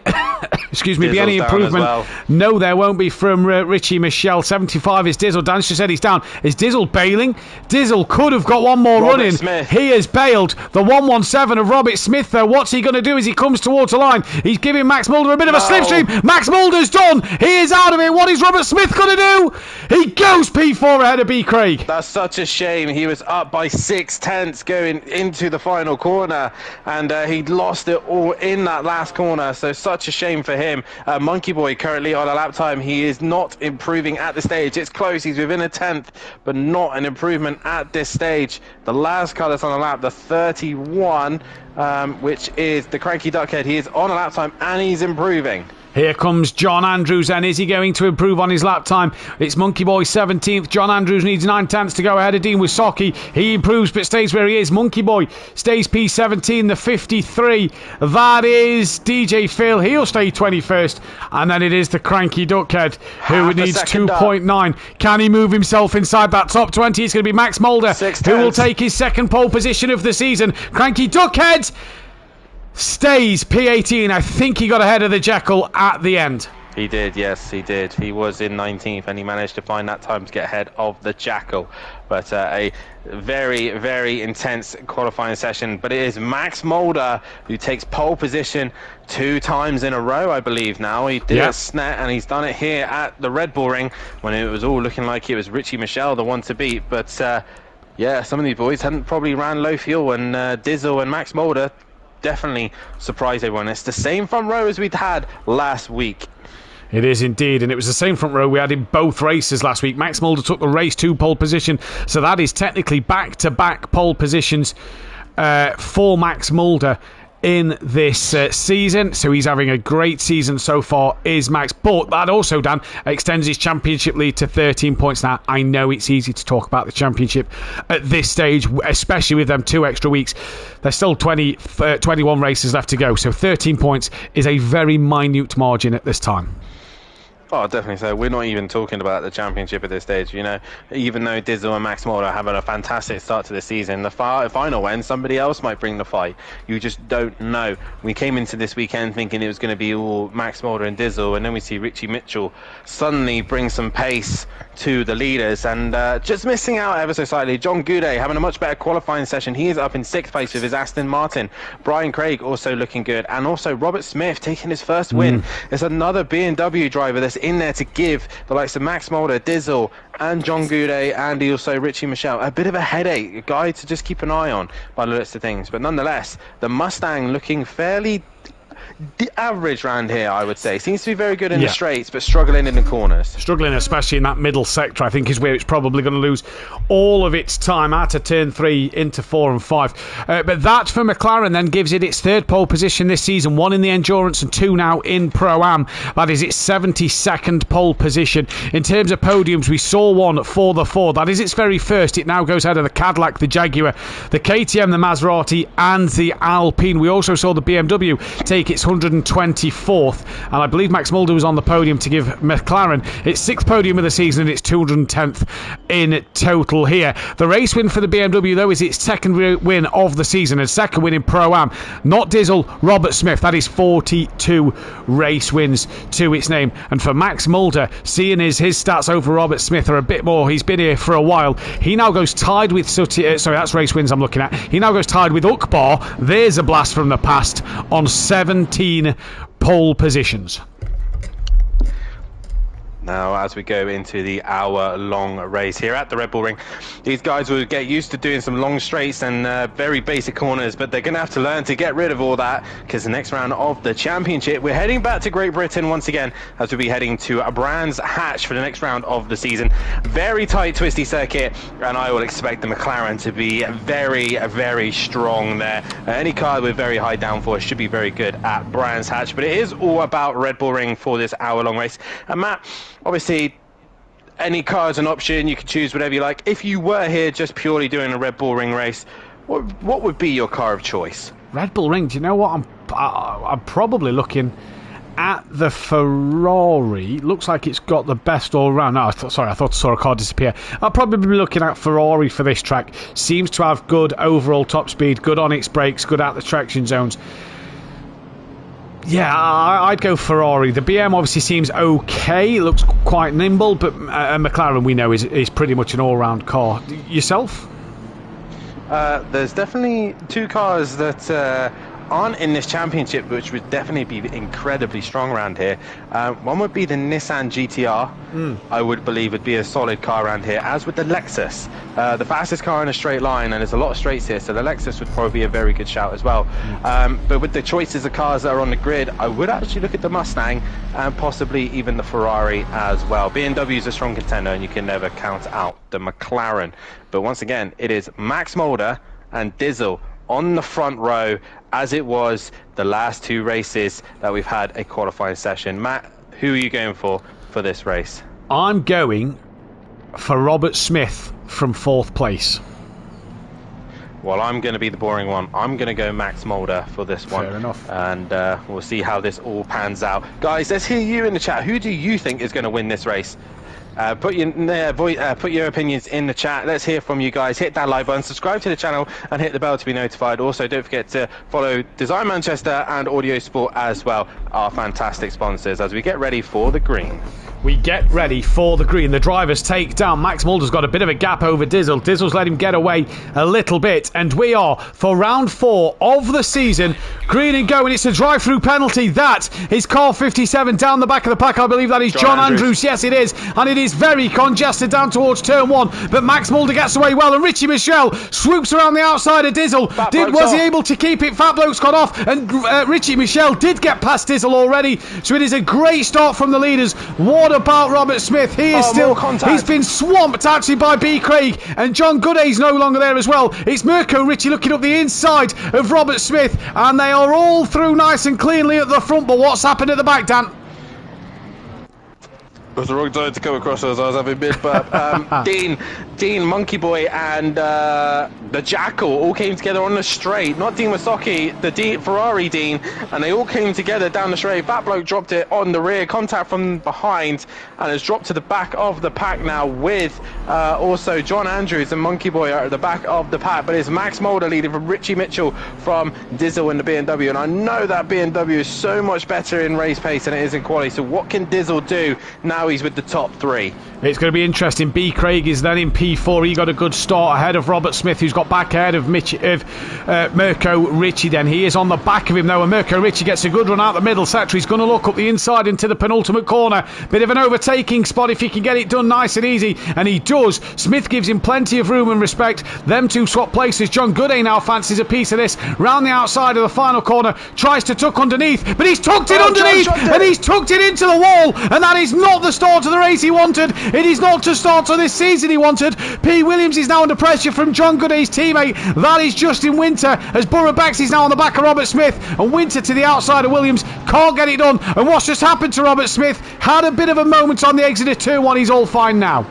excuse me, be any Diesel's down as improvement? well. No, there won't be from Richie Michelle. 75 is Dizzle. Dan just said he's down. Is Dizzle bailing? Dizzle could have got one more Robert run in. Smith. He has bailed. The 117 of Robert Smith, though. What's he going to do as he comes towards the line? He's giving Max Mulder a bit of a slipstream. Max Mulder's done. He is out of it. What is Robert Smith going to do? He goes P4 ahead of B. Craig. That's such a shame. He was up by 6/10 going into the final corner, and he lost it all in that last corner. So such a shame for him. Monkey Boy currently on a lap time. He is not improving at the stage. It's close. He's within a tenth, but not an improvement at this stage. The last car that's on the lap, the 31, which is the Cranky Duckhead. He is on a lap time and he's improving. Here comes John Andrews, and is he going to improve on his lap time? It's Monkey Boy 17th. John Andrews needs 9 tenths to go ahead of Dean Wisocki. He improves but stays where he is. Monkey Boy stays P17, the 53. That is DJ Phil. He'll stay 21st. And then it is the Cranky Duckhead, who needs 2.9. Can he move himself inside that top 20? It's going to be Max Mulder, who will take his second pole position of the season. Cranky Duckhead stays P18. I think he got ahead of the Jekyll at the end. He did, yes, he did. He was in 19th and he managed to find that time to get ahead of the Jackal. But a very, very intense qualifying session. But it is Max Mulder who takes pole position 2 times in a row, I believe now. He did it at Snet and he's done it here at the Red Bull Ring when it was all looking like it was Richie Michelle, the one to beat. But yeah, some of these boys hadn't probably ran low fuel, and Dizzle and Max Mulder definitely surprised everyone. It's the same front row as we'd had last week. It is indeed, and it was the same front row we had in both races last week. Max Mulder took the race 2 pole position, so that is technically back-to-back pole positions for Max Mulder in this season. So he's having a great season so far, is Max. But that also, Dan, extends his championship lead to 13 points now. I know it's easy to talk about the championship at this stage, especially with them 2 extra weeks. There's still 21 races left to go, so 13 points is a very minute margin at this time. Oh, definitely so. We're not even talking about the championship at this stage, you know. Even though Dizzle and Max Mulder are having a fantastic start to the season, the final end, somebody else might bring the fight. You just don't know. We came into this weekend thinking it was going to be all Max Mulder and Dizzle, and then we see Richie Mitchell suddenly bring some pace to the leaders, and just missing out ever so slightly. John Goudet having a much better qualifying session. He is up in 6th place with his Aston Martin. Brian Craig also looking good, and also Robert Smith taking his first win. There's another BMW driver that's in there to give the likes of Max Mulder, Dizzle, and John Goudet, and also Richie Michelle a bit of a headache, a guy to just keep an eye on by the looks of things. But nonetheless, the Mustang looking fairly average round here, I would say. Seems to be very good in the straights, but struggling in the corners. Struggling especially in that middle sector, I think, is where it's probably going to lose all of its time out of turn 3 into 4 and 5. But that for McLaren then gives it its 3rd pole position this season, 1 in the Endurance and 2 now in Pro-Am. That is its 72nd pole position. In terms of podiums, we saw one for the Ford. That is its very first. It now goes out of the Cadillac, the Jaguar, the KTM, the Maserati, and the Alpine. We also saw the BMW take its 124th, and I believe Max Mulder was on the podium to give McLaren its 6th podium of the season and its 210th in total here. The race win for the BMW, though, is its 2nd win of the season and 2nd win in Pro-Am. Not Dizzle, Robert Smith. That is 42 race wins to its name. And for Max Mulder, seeing his stats over Robert Smith are a bit more. He's been here for a while. He now goes tied with sorry, that's race wins I'm looking at. He now goes tied with Ukbar. There's a blast from the past on 17 pole positions. Now, as we go into the hour-long race here at the Red Bull Ring, these guys will get used to doing some long straights and very basic corners, but they're going to have to learn to get rid of all that, because the next round of the championship, we're heading back to Great Britain once again, as we'll be heading to Brands Hatch for the next round of the season. Very tight, twisty circuit, and I will expect the McLaren to be very, very strong there. Any car with very high downforce should be very good at Brands Hatch, but it is all about Red Bull Ring for this hour-long race. And Matt, obviously, any car is an option. You can choose whatever you like. If you were here just purely doing a Red Bull Ring race, what would be your car of choice? Red Bull Ring, do you know what? I'm probably looking at the Ferrari. Looks like it's got the best all-round. No, I thought I saw a car disappear. I'll probably be looking at Ferrari for this track. Seems to have good overall top speed, good on its brakes, good at the traction zones. Yeah, I'd go Ferrari. The BM obviously seems okay. It looks quite nimble, but McLaren we know is pretty much an all-round car. Yourself? There's definitely two cars that aren't in this championship, which would definitely be incredibly strong around here. One would be the Nissan GTR. I would believe would be a solid car around here, as with the Lexus. The fastest car in a straight line, and there's a lot of straights here, so the Lexus would probably be a very good shout as well. But with the choices of cars that are on the grid, I would actually look at the Mustang and possibly even the Ferrari as well. BMW is a strong contender, and you can never count out the McLaren. But once again, it is Max Mulder and Diesel on the front row, as it was the last two races that we've had a qualifying session. Matt, who are you going for this race? I'm going for Robert Smith from 4th place. Well, I'm going to be the boring one. I'm going to go Max Mulder for this one. Fair enough. And we'll see how this all pans out. Guys, let's hear you in the chat. Who do you think is going to win this race? Put your opinions in the chat. Let's hear from you guys. Hit that like button, subscribe to the channel, and hit the bell to be notified. Also, don't forget to follow Design Manchester and Audio Sport as well, our fantastic sponsors, as we get ready for the green. We get ready for the green. The drivers take down. Max Mulder's got a bit of a gap over Diesel. Diesel's let him get away a little bit. And we are, for round 4 of the season, green and go. And it's a drive-through penalty. That is car 57 down the back of the pack. I believe that is John Andrews. Yes, it is. And it is very congested down towards turn 1. But Max Mulder gets away well. And Richie Michelle swoops around the outside of Diesel. Was he able to keep it? Fat Bloke's got off. And Richie Michelle did get past Diesel already. So it is a great start from the leaders. What about Robert Smith? He is he's been swamped actually by B. Craig, and John Gooday's no longer there as well. It's Mirko Ritchie looking up the inside of Robert Smith, and they are all through nice and cleanly at the front. But what's happened at the back, Dan? It was the wrong time to come across as I was having mid burp. Dean, Monkey Boy, and the Jackal all came together on the straight. Not Dean Wasocki, the Ferrari Dean, and they all came together down the straight. That bloke dropped it on the rear, contact from behind, and has dropped to the back of the pack now with also John Andrews and Monkey Boy are at the back of the pack. But it's Max Mulder leading from Richie Mitchell from Diesel in the BMW, and I know that BMW is so much better in race pace than it is in quality. So what can Diesel do now he's with the top 3? It's going to be interesting. B. Craig is then in P4. He got a good start ahead of Robert Smith, who's got back ahead of Mirko Ritchie. Then he is on the back of him now, and Mirko Ritchie gets a good run out the middle sector. He's going to look up the inside into the penultimate corner. Bit of an overtaking spot if he can get it done nice and easy, and he does. Smith gives him plenty of room and respect. Them two swap places. John Gooday now fancies a piece of this round the outside of the final corner, tries to tuck underneath, but he's tucked it underneath, and he's tucked it into the wall, and that is not the start of the race he wanted. It is not to start of this season he wanted. P. Williams is now under pressure from John Gooday's teammate. That is Justin Winter, as Burra Bex is now on the back of Robert Smith, and Winter to the outside of Williams can't get it done. And what's just happened to Robert Smith? Had a bit of a moment on the exit of turn 1. He's all fine now.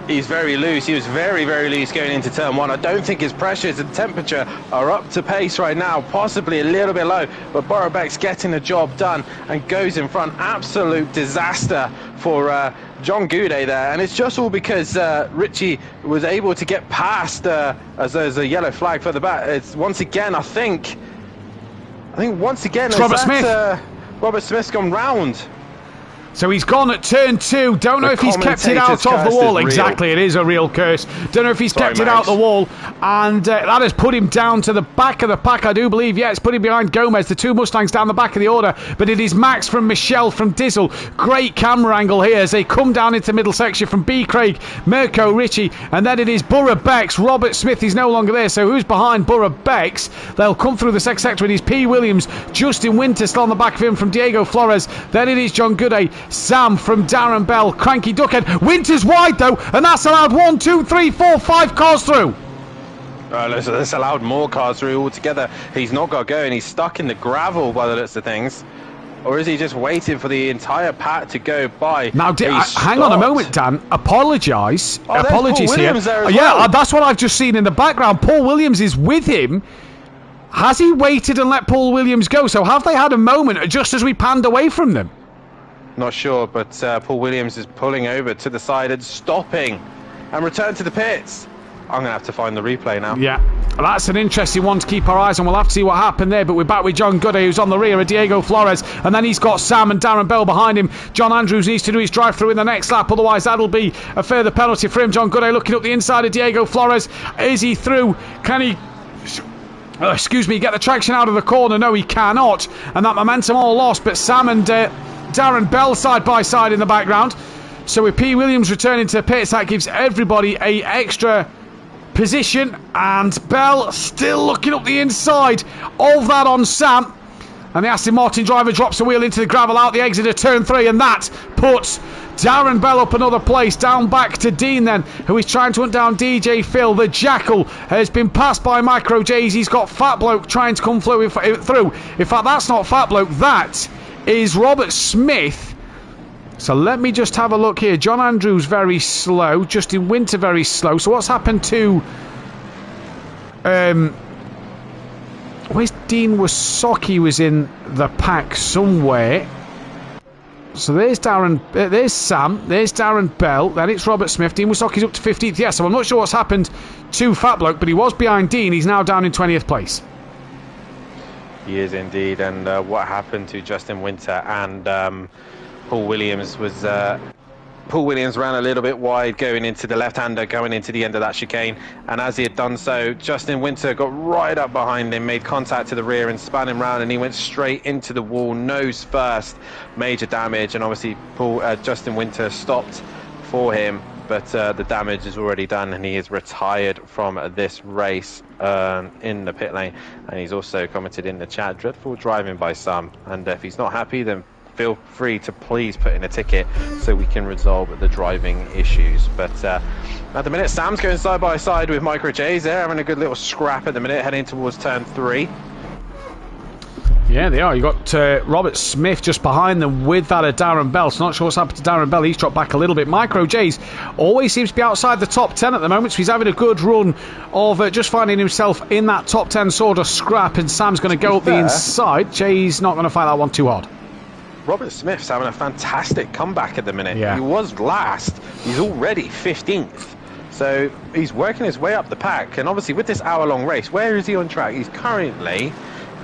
He's very loose. He was very, very loose going into turn 1. I don't think his pressures and temperature are up to pace right now, possibly a little bit low, but Borobeck's getting the job done and goes in front. Absolute disaster for John Goudet there, and it's just all because Ritchie was able to get past as there's a yellow flag for the back. It's once again, I think once again, Robert Smith. Robert Smith's gone round. So he's gone at turn 2. Don't know if he's kept it out of the wall. Exactly, it is a real curse. Don't know if he's kept it out the wall. And that has put him down to the back of the pack, I do believe. Yeah, it's put him behind Gomez. The two Mustangs down the back of the order. But it is Max from Michelle from Diesel. Great camera angle here as they come down into the middle section from B. Craig, Mirko Ritchie. And then it is Burra Bex. Robert Smith is no longer there. So who's behind Burra Bex? They'll come through the second sector. It is P. Williams. Justin Winter still on the back of him from Diego Flores. Then it is John Goudet. Sam from Darren Bell, Cranky Duckhead. Winter's wide though, and that's allowed 1, 2, 3, 4, 5 cars through. That's allowed more cars through altogether. He's not got going. He's stuck in the gravel by the looks of things. Or is he just waiting for the entire pack to go by? Now, hang on a moment, Dan. Apologise. Apologies Paul here. Williams there as yeah, well. That's what I've just seen in the background. Paul Williams is with him. Has he waited and let Paul Williams go? So have they had a moment just as we panned away from them? Not sure, but Paul Williams is pulling over to the side and stopping and return to the pits. I'm going to have to find the replay now. Yeah, that's an interesting one to keep our eyes on. We'll have to see what happened there, but we're back with John Goody, who's on the rear of Diego Flores, and then he's got Sam and Darren Bell behind him. John Andrews needs to do his drive-through in the next lap, otherwise that'll be a further penalty for him. John Goody looking up the inside of Diego Flores. Is he through? Can he... get the traction out of the corner? No, he cannot, and that momentum all lost, but Sam and Darren Bell side by side in the background. So with P. Williams returning to pits, that gives everybody a extra position, and Bell still looking up the inside of that on Sam, and the Aston Martin driver drops the wheel into the gravel out the exit of turn 3, and that puts Darren Bell up another place, down back to Dean then, who is trying to hunt down DJ Phil. The Jackal has been passed by Micro J's. He's got Fat Bloke trying to come through. In fact, that's not Fat Bloke, that is Robert Smith. So let me just have a look here. John Andrews very slow, Justin Winter very slow. So what's happened to where's Dean Wasocki? Was in the pack somewhere. So there's there's Sam, there's Darren Bell, then it's Robert Smith. Dean Wasocki's up to 15th. Yes, so I'm not sure what's happened to Fat Bloke, but he was behind Dean. He's now down in 20th place. He is indeed, and what happened to Justin Winter and Paul Williams was Paul Williams ran a little bit wide going into the left-hander, going into the end of that chicane, and as he had done so, Justin Winter got right up behind him, made contact to the rear and spun him round, and he went straight into the wall, nose first. Major damage, and obviously Justin Winter stopped for him, but the damage is already done, and he is retired from this race in the pit lane. And he's also commented in the chat, dreadful driving by some, and if he's not happy, then feel free to please put in a ticket so we can resolve the driving issues. But at the minute, Sam's going side by side with Micro J's. They're having a good little scrap at the minute, heading towards turn 3. Yeah, they are. You got Robert Smith just behind them with that of Darren Bell. So not sure what's happened to Darren Bell. He's dropped back a little bit. Micro J's always seems to be outside the top 10 at the moment, so he's having a good run of just finding himself in that top 10 sort of scrap, and Sam's going to go up the inside. J's not going to fight that one too hard. Robert Smith's having a fantastic comeback at the minute. Yeah. He was last. He's already 15th. So he's working his way up the pack. And obviously with this hour-long race, where is he on track? He's currently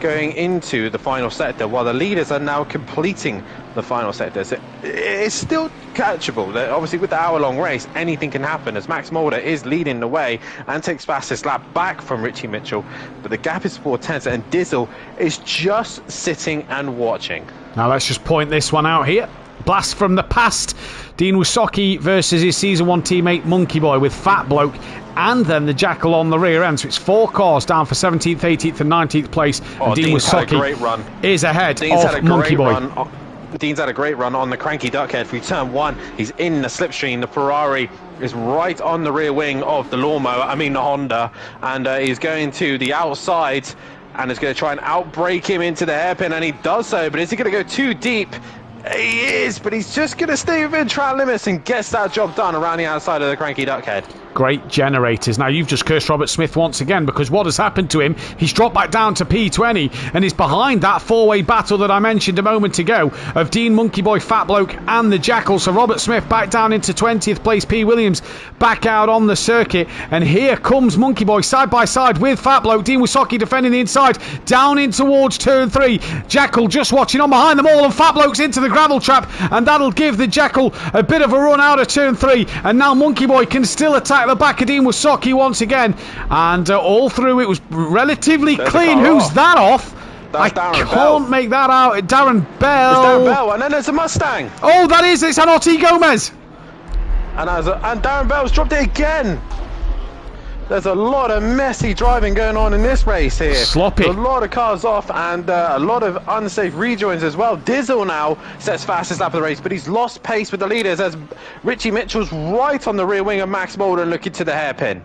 going into the final sector while the leaders are now completing the final sector. So it's still catchable. Obviously with the hour-long race, anything can happen as Max Mulder is leading the way and takes fastest lap back from Richie Mitchell. But the gap is 4 tenths, and Dizzle is just sitting and watching. Now let's just point this one out here. Blast from the past. Dean Wasocki versus his Season 1 teammate Monkey Boy with Fat Bloke, and then the Jackal on the rear end. So it's 4 cars down for 17th, 18th and 19th place. And Dean Wasocki is ahead of Monkey Boy. Dean's had a great run on the cranky duckhead through turn 1. He's in the slipstream. The Ferrari is right on the rear wing of the the Honda, and he's going to the outside and is going to try and outbrake him into the hairpin, and he does so, but is he going to go too deep? He is, but he's just going to stay within track limits and gets that job done around the outside of the cranky duckhead. Great generators. Now you've just cursed Robert Smith once again, because what has happened to him, he's dropped back down to P20 and is behind that 4-way battle that I mentioned a moment ago of Dean, Monkey Boy, Fat Bloke and the Jackal. So Robert Smith back down into 20th place, P. Williams back out on the circuit, and here comes Monkey Boy side by side with Fat Bloke. Dean Wasocki defending the inside, down in towards turn 3. Jackal just watching on behind them all, and Fat Bloke's into the gravel trap, and that'll give the Jackal a bit of a run out of turn 3, and now Monkey Boy can still attack the back of Dean Wasocki once again, and all through it was relatively clean. Who's that off? I can't make that out. Darren Bell. It's Darren Bell, and then there's a Mustang. Oh, that is, it's Anotti Gomez. And Darren Bell's dropped it again. There's a lot of messy driving going on in this race here. Sloppy. A lot of cars off, and a lot of unsafe rejoins as well. Dizzle now sets fastest lap of the race, but he's lost pace with the leaders as Richie Mitchell's right on the rear wing of Max Mulder and looking to the hairpin.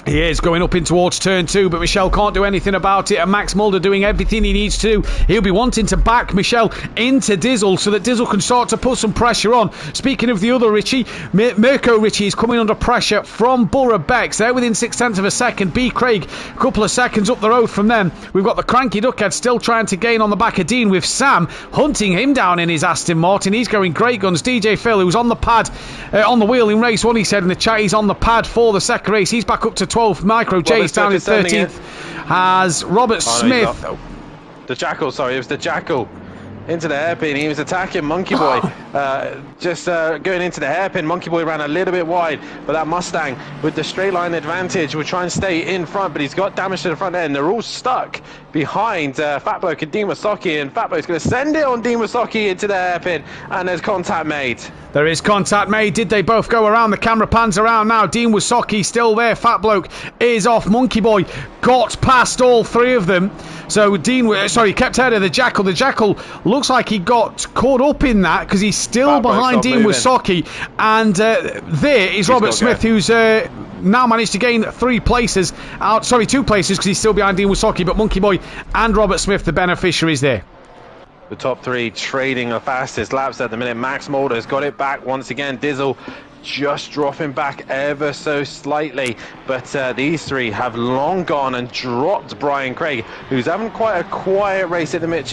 He is going up in towards turn 2, but Michelle can't do anything about it, and Max Mulder doing everything he needs to do. He'll be wanting to back Michelle into Dizzle so that Dizzle can start to put some pressure on. Speaking of the other Richie, Mirko Richie is coming under pressure from Borough Becks. They're within 0.6 of a second. B. Craig a couple of seconds up the road from them. We've got the cranky duckhead still trying to gain on the back of Dean, with Sam hunting him down in his Aston Martin. He's going great guns. DJ Phil, who's on the pad on the wheel in race 1, he said in the chat, he's on the pad for the second race. He's back up to 12th. Micro J's down in 13th. Has Robert Smith. The Jackal, sorry, it was the Jackal. Into the hairpin, he was attacking Monkey Boy, going into the hairpin. Monkey Boy ran a little bit wide, but that Mustang with the straight line advantage will try and stay in front, but he's got damage to the front end. They're all stuck behind Fat Bloke and Dean Wasocki, and Fat Bloke's going to send it on Dean Wasocki into the hairpin, and there's contact made. There is contact made. Did they both go around? The camera pans around now. Dean Wasocki still there. Fat Bloke is off. Monkey Boy got past all three of them. So kept ahead of the Jackal. The Jackal looks like he got caught up in that because he's still behind Dean Wasocki. And there is Robert Smith, who's now managed to gain 2 places because he's still behind Dean Wasocki. But Monkey Boy and Robert Smith, the beneficiaries there. The top 3 trading the fastest laps at the minute. Max Mulder's got it back once again. Dizzle just dropping back ever so slightly, but these 3 have long gone and dropped Brian Craig, who's having quite a quiet race at the minute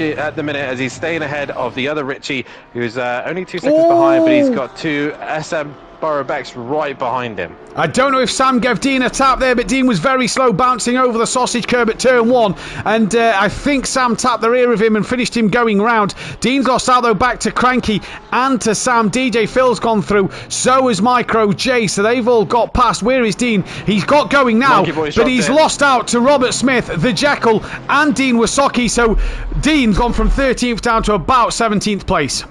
as he's staying ahead of the other Richie, who's only 2 seconds behind, but he's got 2 SM Burrow-Becks right behind him. I don't know if Sam gave Dean a tap there, but Dean was very slow, bouncing over the sausage curb at turn 1, and I think Sam tapped the rear of him and finished him going round. Dean's lost out though back to Cranky and to Sam. DJ Phil's gone through, so has Micro J, so they've all got past. Where is Dean? He's got going now, but he's lost out to Robert Smith, the Jackal, and Dean Wasocki, so Dean's gone from 13th down to about 17th place.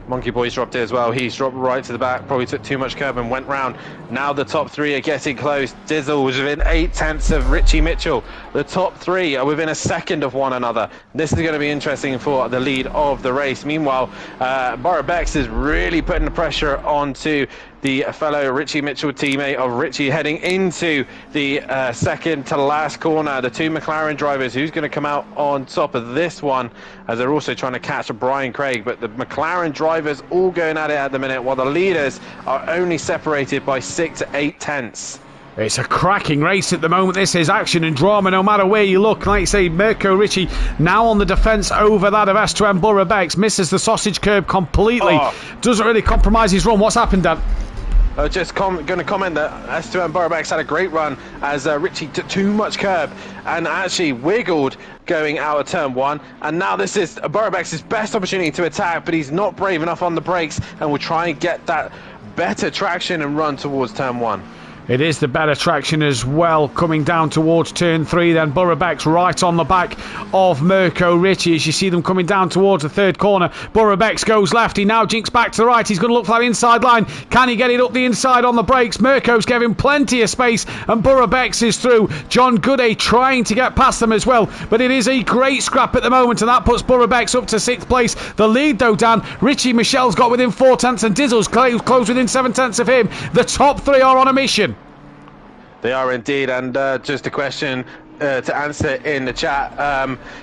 Monkey Boy's dropped it as well. He's dropped right to the back, probably took too much curb and went round. Now the top 3 are getting close. Dizzle was within 8/10 of Richie Mitchell. The top 3 are within a second of one another. This is going to be interesting for the lead of the race. Meanwhile, Burrow-Becks is really putting the pressure onto the fellow Richie Mitchell teammate of Richie, heading into the second to last corner. The 2 McLaren drivers, who's going to come out on top of this one, as they're also trying to catch Brian Craig. But the McLaren drivers all going at it at the minute, while the leaders are only separated by 6 to 8/10. It's a cracking race at the moment. This is action and drama no matter where you look. Like you say, Mirko Richie now on the defence over that of S2M Burrow-Becks. Misses the sausage curb completely. Doesn't really compromise his run. What's happened, Dan? Just going to comment that S2M Burrow-Becks had a great run as Richie took too much curb and actually wiggled going out of turn 1. And now this is Burrow-Becks' best opportunity to attack, but he's not brave enough on the brakes and will try and get that better traction and run towards turn 1. It is the better traction as well, coming down towards turn 3. Then Burrow-Becks right on the back of Mirko Richie as you see them coming down towards the third corner. Burrow-Becks goes left. He now jinks back to the right. He's going to look for that inside line. Can he get it up the inside on the brakes? Mirko's giving plenty of space and Burrow-Becks is through. John Gooday trying to get past them as well, but it is a great scrap at the moment, and that puts Burrow-Becks up to 6th place. The lead though, Dan, Richie Michel's got within 4/10 and Dizzle's close within 7/10 of him. The top 3 are on a mission. They are indeed, and just a question to answer in the chat.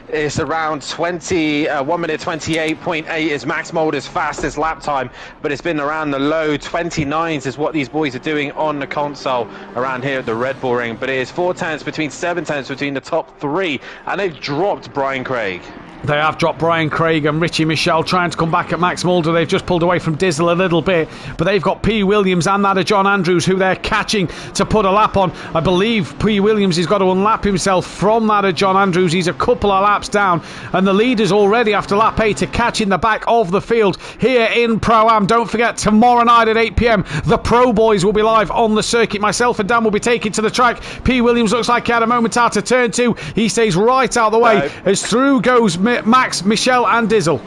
It's around 1 minute 28.8 is Max Mulder's fastest lap time, but it's been around the low 29s is what these boys are doing on the console around here at the Red Bull Ring. But it is 4/10 between 7/10 between the top 3, and they've dropped Brian Craig. They have dropped Brian Craig and Richie Michel trying to come back at Max Mulder. They've just pulled away from Dizzle a little bit, but they've got P. Williams and that of John Andrews who they're catching to put a lap on. I believe P. Williams has got to unlap himself from that of John Andrews. He's a couple of laps down, and the leaders already after lap 8 to catch in the back of the field here in Pro-Am. Don't forget, tomorrow night at 8 p.m, the Pro Boys will be live on the circuit. Myself and Dan will be taking to the track. P. Williams looks like he had a moment out of turn 2. He stays right out of the way as through goes Max, Michel and Dizzle.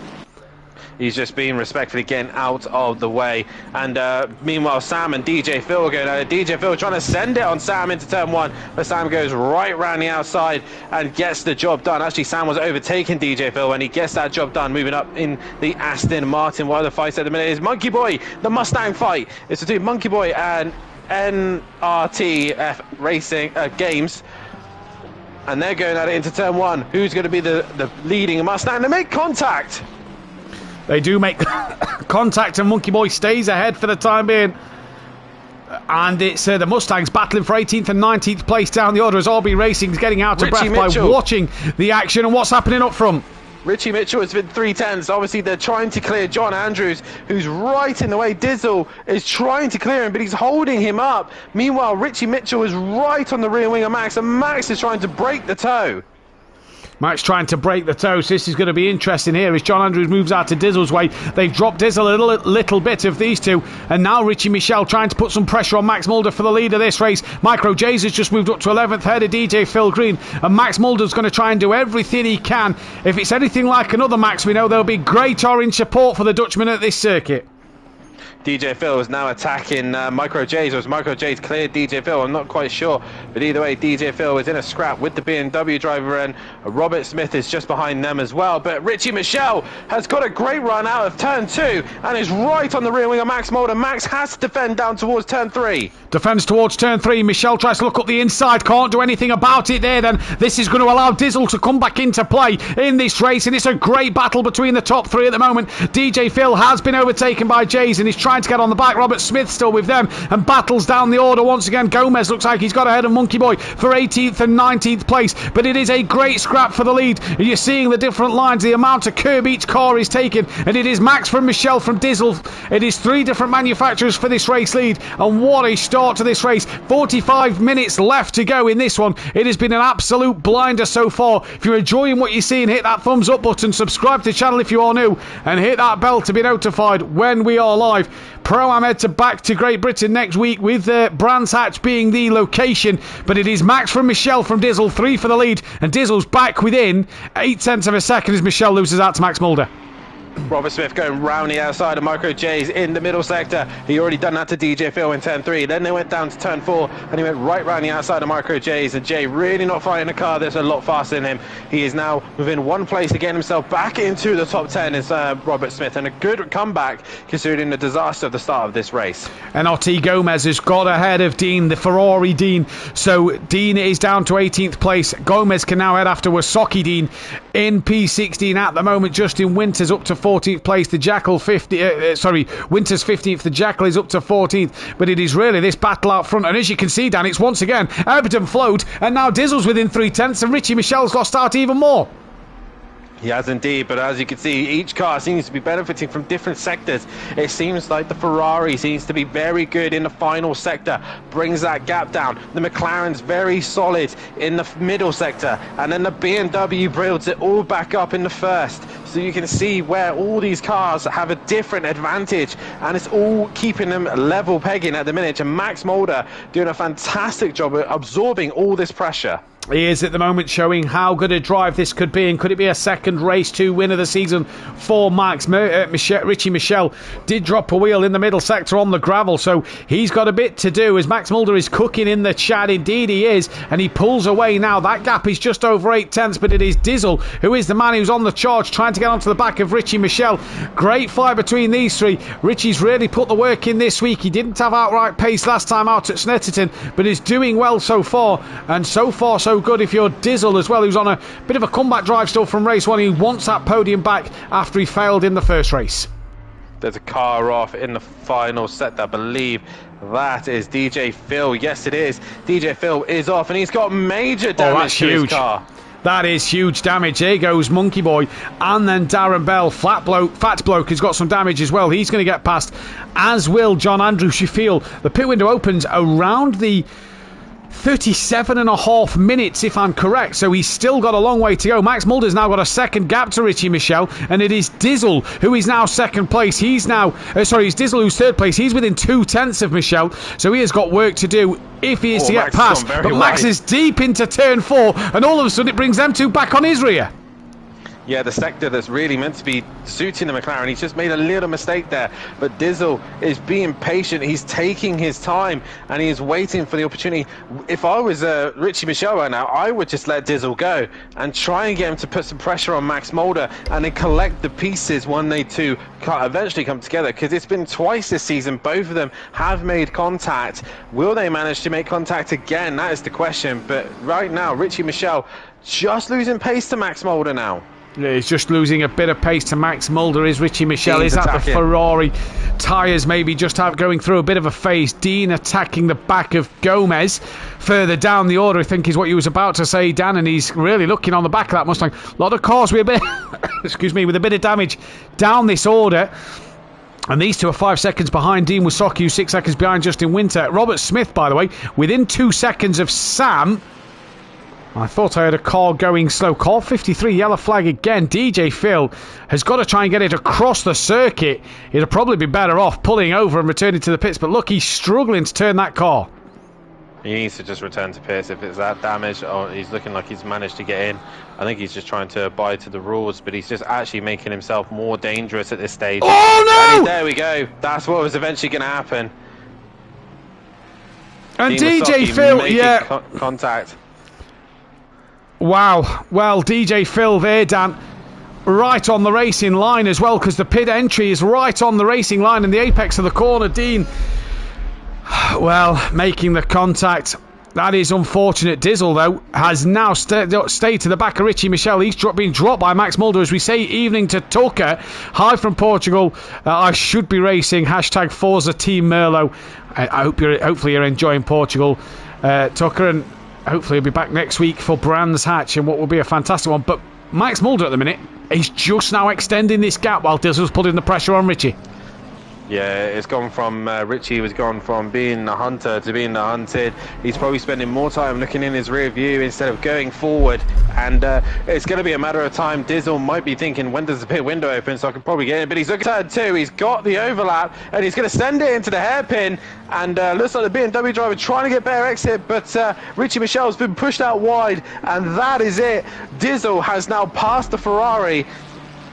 He's just been respectfully getting out of the way. And meanwhile, Sam and DJ Phil are going at it. DJ Phil trying to send it on Sam into turn 1, but Sam goes right round the outside and gets the job done. Actually, Sam was overtaking DJ Phil and he gets that job done, moving up in the Aston Martin. While the fight at the minute is Monkey Boy, the Mustang fight. It's between Monkey Boy and NRTF Racing Games. And they're going at it into turn 1. Who's going to be the leading Mustang? They make contact. They do make contact, and Monkey Boy stays ahead for the time being. And it's the Mustangs battling for 18th and 19th place down the order as RB Racing's getting out of breath by watching the action. And what's happening up front? Richie Mitchell has been 3/10. Obviously, they're trying to clear John Andrews, who's right in the way. Dizzle is trying to clear him, but he's holding him up. Meanwhile, Richie Mitchell is right on the rear wing of Max, and Max is trying to break the toe. Max trying to break the toe, so this is going to be interesting here as John Andrews moves out to Dizzle's way. They've dropped Dizzle a little bit of these two, and now Richie Michel trying to put some pressure on Max Mulder for the lead of this race. Micro J's has just moved up to 11th, ahead of DJ Phil Green, and Max Mulder's going to try and do everything he can. If it's anything like another Max, we know there'll be great orange support for the Dutchman at this circuit. DJ Phil is now attacking Micro J's, or has Micro J's cleared DJ Phil? I'm not quite sure, but either way, DJ Phil is in a scrap with the BMW driver, and Robert Smith is just behind them as well. But Richie Michel has got a great run out of turn 2 and is right on the rear wing of Max Mulder. Max has to defend down towards turn 3. Defends towards turn 3. Michel tries to look up the inside, can't do anything about it there. Then this is going to allow Dizzle to come back into play in this race, and it's a great battle between the top 3 at the moment. DJ Phil has been overtaken by Jays and he's trying to get on the back. Robert Smith still with them and battles down the order once again. Gomez looks like he's got ahead of Monkey Boy for 18th and 19th place, but it is a great scrap for the lead. You're seeing the different lines, the amount of curb each car is taking, and it is Max from Michel from Dizzle. It is 3 different manufacturers for this race lead, and what a start to this race. 45 minutes left to go in this one. It has been an absolute blinder so far. If you're enjoying what you're seeing, hit that thumbs up button, subscribe to the channel if you are new, and hit that bell to be notified when we are live. Pro-Am head to back to Great Britain next week, with Brands Hatch being the location, but it is Max from Michel from Dizzle, 3 for the lead, and Dizzle's back within 0.8 of a second as Michel loses out to Max Mulder. Robert Smith going round the outside of Micro J's in the middle sector. He already done that to DJ Phil in turn 3. Then they went down to turn 4 and he went right round the outside of Micro J's, and Jay really not fighting a car that's a lot faster than him. He is now within 1 place to get himself back into the top 10 is Robert Smith, and a good comeback considering the disaster of the start of this race. And Otti Gomez has got ahead of Dean, the Ferrari Dean, so Dean is down to 18th place. Gomez can now head after Wasaki Dean in P16 at the moment. Justin Winters up to 14th place, the Jackal Winters 15th, the Jackal is up to 14th, but it is really this battle out front, and as you can see, Dan, it's once again Everton flowed, and now Dizzle's within 3/10, and Richie Michel's lost out even more. He has indeed, but as you can see, each car seems to be benefiting from different sectors. It seems like the Ferrari seems to be very good in the final sector, brings that gap down. The McLaren's very solid in the middle sector, and then the BMW builds it all back up in the first. So you can see where all these cars have a different advantage, and it's all keeping them level pegging at the minute. And Max Mulder doing a fantastic job of absorbing all this pressure. He is at the moment showing how good a drive this could be, and could it be a second race 2 win of the season for Max? Richie Michel did drop a wheel in the middle sector on the gravel, so he's got a bit to do as Max Mulder is cooking in the chat. Indeed he is, and he pulls away now. That gap is just over 0.8, but it is Dizzle who is the man who's on the charge, trying to get onto the back of Richie Michel. Great fight between these 3. Richie's really put the work in this week. He didn't have outright pace last time out at Snetterton, but is doing well so far, and so far so good if you're Dizzle as well, who's on a bit of a comeback drive still from race 1. He wants that podium back after he failed in the first race. There's a car off in the final set, I believe. That is DJ Phil. Yes, it is. DJ Phil is off, and he's got major damage to his car. That is huge damage. Here goes Monkey Boy, and then Darren Bell. Fat bloke has got some damage as well. He's going to get past, as will John Andrews. You feel the pit window opens around the 37.5 minutes, if I'm correct, so he's still got a long way to go. Max Mulder's now got a second gap to Richie Michel, and it is Dizzle who is now second place. He's now it's Dizzle who's third place. He's within 0.2 of Michel, so he has got work to do if he is to get past. But Max is deep into turn 4, and all of a sudden it brings them 2 back on his rear. Yeah, the sector that's really meant to be suiting the McLaren. He's just made a little mistake there. But Dizzle is being patient. He's taking his time, and he is waiting for the opportunity. If I was Richie Michel right now, I would just let Dizzle go and try and get him to put some pressure on Max Mulder, and then collect the pieces when they two eventually come together. Because it's been twice this season. Both of them have made contact. Will they manage to make contact again? That is the question. But right now, Richie Michel just losing pace to Max Mulder now. Yeah, he's just losing a bit of pace to Max Mulder. Is Richie Michel? Dean's Is that attacking. the Ferrari tyres maybe just going through a bit of a phase? Dean attacking the back of Gomez further down the order, I think is what you was about to say, Dan, and he's really looking on the back of that Mustang. A lot of cars with a bit excuse me, with a bit of damage down this order. And these two are 5 seconds behind Dean Wysocki, who's 6 seconds behind Justin Winter. Robert Smith, by the way, within 2 seconds of Sam. I thought I heard a car going slow. Call 53, yellow flag again. DJ Phil has got to try and get it across the circuit. He'd probably be better off pulling over and returning to the pits. But look, he's struggling to turn that car. He needs to just return to pits if it's that damage. Oh, he's looking like he's managed to get in. I think he's just trying to abide to the rules, but he's just actually making himself more dangerous at this stage. Oh, no! There we go. That's what was eventually going to happen. And Dean DJ Wysocki Phil, making yeah. Contact. Wow. Well, DJ Phil there, Dan, right on the racing line as well, because the pit entry is right on the racing line in the apex of the corner. Dean, well, making the contact. That is unfortunate. Dizzle, though, has now stayed to the back of Richie Michel. He's been dropped by Max Mulder. As we say, evening to Tucker. Hi from Portugal. I should be racing. Hashtag Forza Team Merlot. Hopefully you're enjoying Portugal, Tucker, and hopefully he'll be back next week for Brands Hatch and what will be a fantastic one. But Max Mulder at the minute, he's just now extending this gap while Dizzle's putting the pressure on Richie. Yeah, it's gone from Richie was gone from being the hunter to being the hunted. He's probably spending more time looking in his rear view instead of going forward, and it's going to be a matter of time. Dizzle might be thinking, when does the pit window open so I can probably get in, but he's looking at turn 2. He's got the overlap and he's going to send it into the hairpin, and looks like the BMW driver trying to get better exit, but Richie Michel's been pushed out wide, and that is it. Dizzle has now passed the Ferrari.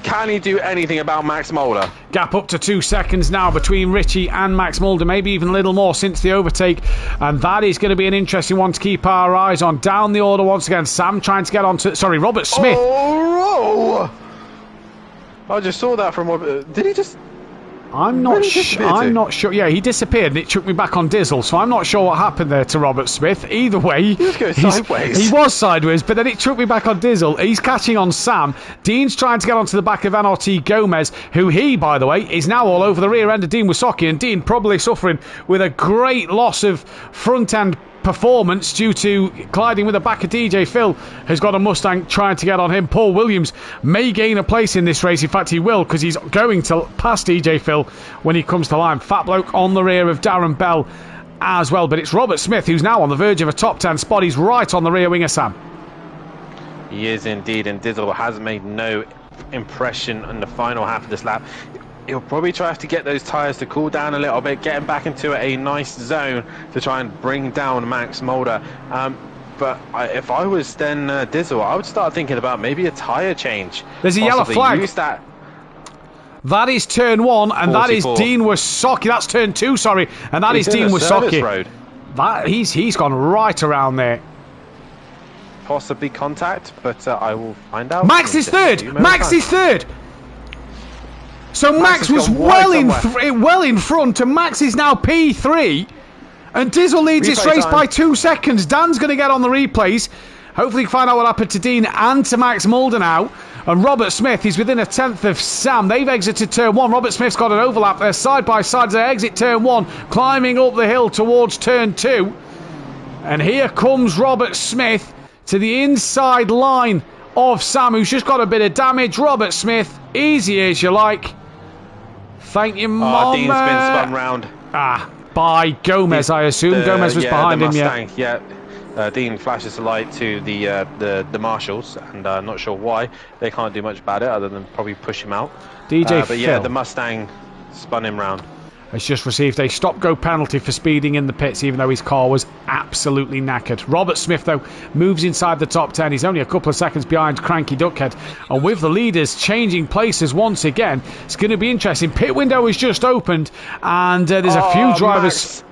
Can he do anything about Max Mulder? Gap up to 2 seconds now between Richie and Max Mulder, maybe even a little more since the overtake, and that is going to be an interesting one to keep our eyes on. Down the order once again, Sam trying to get onto, sorry, Robert Smith. Oh, I just saw that from did he just... I'm not sure. Yeah, he disappeared and it took me back on Dizzle, so I'm not sure what happened there to Robert Smith. Either way, he was going sideways. He was sideways, but then it took me back on Dizzle. He's catching on Sam. Dean's trying to get onto the back of NRT Gomez, who by the way, is now all over the rear end of Dean Wysocki, and Dean probably suffering with a great loss of front end performance due to colliding with the back of DJ Phil, has got a Mustang trying to get on him. Paul Williams may gain a place in this race. In fact, he will, because he's going to pass DJ Phil when he comes to line. Fat bloke on the rear of Darren Bell as well. But it's Robert Smith who's now on the verge of a top 10 spot. He's right on the rear wing of Sam. He is indeed, and Dizzle has made no impression in the final half of this lap. He'll probably try to get those tyres to cool down a little bit, get him back into a nice zone to try and bring down Max Mulder. But if I was then Dizzle, I would start thinking about maybe a tyre change. There's a yellow flag. Use that. That is turn 1, and 44. that is Dean Wysocki. That's turn 2, sorry, and that is Dean Wysocki. Road. That he's gone right around there. Possibly contact, but I will find out. Max is third. Max is third. So Max was well in front, and Max is now P3, and Dizzle leads this race by 2 seconds. Dan's going to get on the replays. Hopefully find out what happened to Dean and to Max Mulder now. And Robert Smith is within a tenth of Sam. They've exited turn 1. Robert Smith's got an overlap. They're side by side as they exit turn 1, climbing up the hill towards turn 2. And here comes Robert Smith to the inside line of Sam, who's just got a bit of damage. Robert Smith, easy as you like. Thank you, Mama. Dean's been spun round. By Gomez, I assume. Gomez was behind him, yeah. Dean flashes the light to the marshals, and I'm not sure why. They can't do much about it other than probably push him out. DJ but yeah, the Mustang spun him round. Has just received a stop-go penalty for speeding in the pits, even though his car was absolutely knackered. Robert Smith, though, moves inside the top 10. He's only a couple of seconds behind Cranky Duckhead. And with the leaders changing places once again, it's going to be interesting. Pit window has just opened, and there's a few drivers... Max.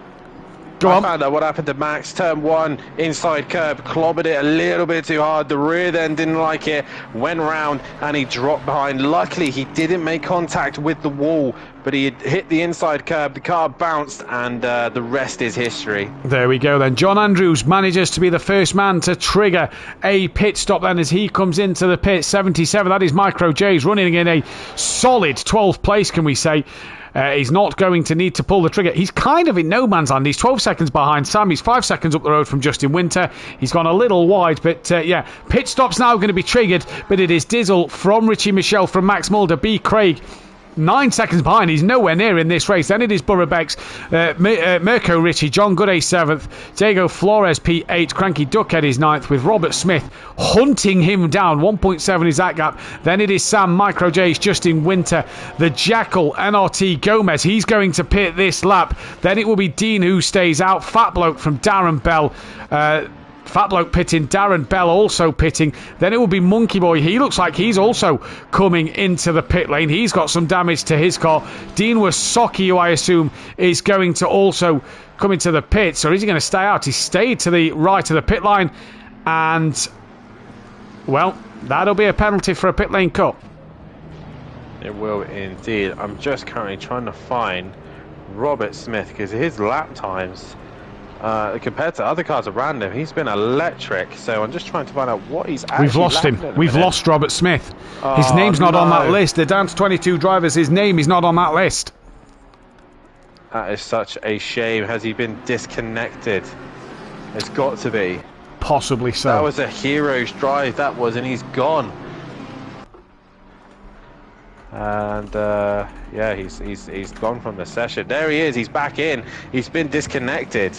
I found out what happened to Max. Turn 1, inside curb, clobbered it a little bit too hard. The rear then didn't like it, went round, and he dropped behind. Luckily, he didn't make contact with the wall, but he had hit the inside curb. The car bounced, and the rest is history. There we go then. John Andrews manages to be the first man to trigger a pit stop then as he comes into the pit. 77, that is Micro J's running in a solid 12th place, can we say. He's not going to need to pull the trigger. He's kind of in no man's land. He's 12 seconds behind Sam. He's 5 seconds up the road from Justin Winter. He's gone a little wide, but yeah, pit stop's now going to be triggered, but it is Dizzle from Richie Michelle, from Max Mulder, B. Craig 9 seconds behind. He's nowhere near in this race. Then it is Borough Becks, Mirko Ritchie, John Gooday 7th, Diego Flores P8, Cranky Duckhead is 9th, with Robert Smith hunting him down. 1.7 is that gap. Then it is Sam, Micro J's, Justin Winter, the Jackal, NRT Gomez. He's going to pit this lap. Then it will be Dean who stays out. Fat Bloke from Darren Bell. Fat Bloke pitting, Darren Bell also pitting. Then it will be Monkey Boy. He looks like he's also coming into the pit lane. He's got some damage to his car. Dean Wasocki, who I assume is going to also come into the pits, or is he going to stay out? He stayed to the right of the pit line, and well, that'll be a penalty for a pit lane cut. It will indeed. I'm just currently trying to find Robert Smith, because his lap times compared to other cars around him, he's been electric. So I'm just trying to find out what he's actually. We've lost him. We've lost Robert Smith. His name's not on that list. They're down to 22 drivers. His name is not on that list. That is such a shame. Has he been disconnected? It's got to be. Possibly so. That was a hero's drive, that was, and he's gone. And yeah, he's gone from the session. There he is. He's back in. He's been disconnected.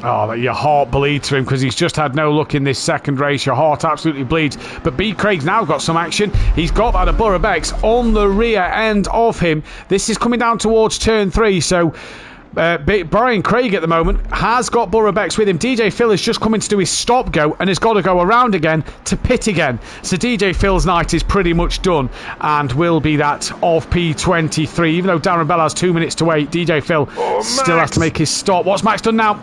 Oh, your heart bleeds for him because he's just had no luck in this second race. Your heart absolutely bleeds. But B. Craig's now got some action. He's got that of Borough Becks on the rear end of him. This is coming down towards turn 3, so Brian Craig at the moment has got Borough Becks with him. DJ Phil has just come in to do his stop go and has got to go around again to pit again. So DJ Phil's night is pretty much done and will be that of P23. Even though Darren Bell has 2 minutes to wait, DJ Phil still has to make his stop. What's Max done now?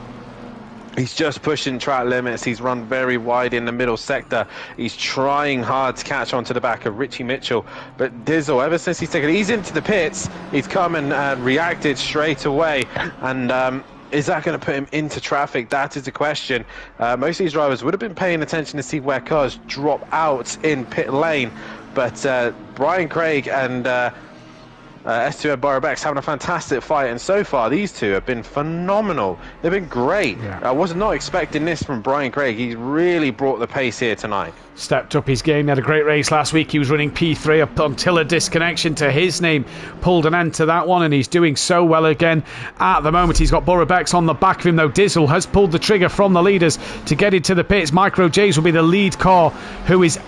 He's just pushing track limits. He's run very wide in the middle sector. He's trying hard to catch onto the back of Richie Mitchell. But Dizzle, ever since he's into the pits, he's come and reacted straight away. And is that going to put him into traffic? That is the question. Most of these drivers would have been paying attention to see where cars drop out in pit lane. But Brian Craig and S2 Borough Becks having a fantastic fight, and so far these two have been phenomenal. They've been great. Yeah. I was not expecting this from Brian Craig. He's really brought the pace here tonight. Stepped up his game. He had a great race last week. He was running P3 up until a disconnection to his name pulled an end to that one, and he's doing so well again at the moment. He's got Borough Becks on the back of him though. Dizzle has pulled the trigger from the leaders to get into the pits. Micro J's will be the lead car who is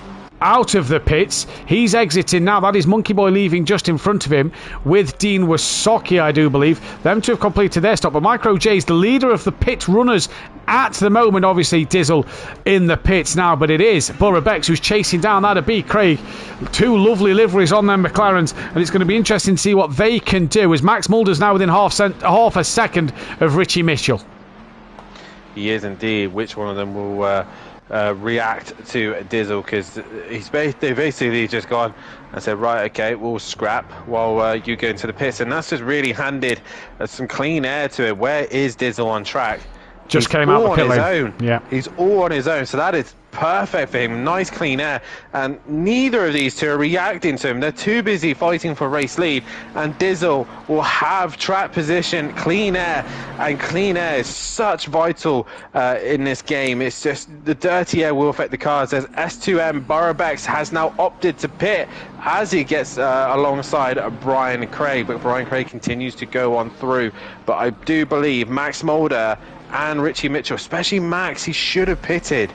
out of the pits. He's exiting now. That is Monkey Boy leaving just in front of him with Dean Wasocki, I do believe. Them two have completed their stop, but Micro J's the leader of the pit runners at the moment. Obviously Dizzle in the pits now, but it is Borough Becks who's chasing down that of B. Craig. Two lovely liveries on them McLarens, and it's going to be interesting to see what they can do, as Max Mulder's now within half a second of Richie Mitchell. He is indeed. Which one of them will react to Dizzle, because they basically just gone and said, right, okay, we'll scrap while you go into the pits, and that's just really handed some clean air to it. Where is Dizzle on track? Just came out the pit lane. Yeah, he's all on his own, so that is perfect for him. Nice clean air, and neither of these two are reacting to him. They're too busy fighting for race lead, and Dizzle will have track position, clean air, and clean air is such vital in this game. It's just the dirty air will affect the cars, as S2M Borough Becks has now opted to pit as he gets alongside Brian Craig, but Brian Craig continues to go on through. But I do believe Max Mulder and Richie Mitchell, especially Max, he should have pitted.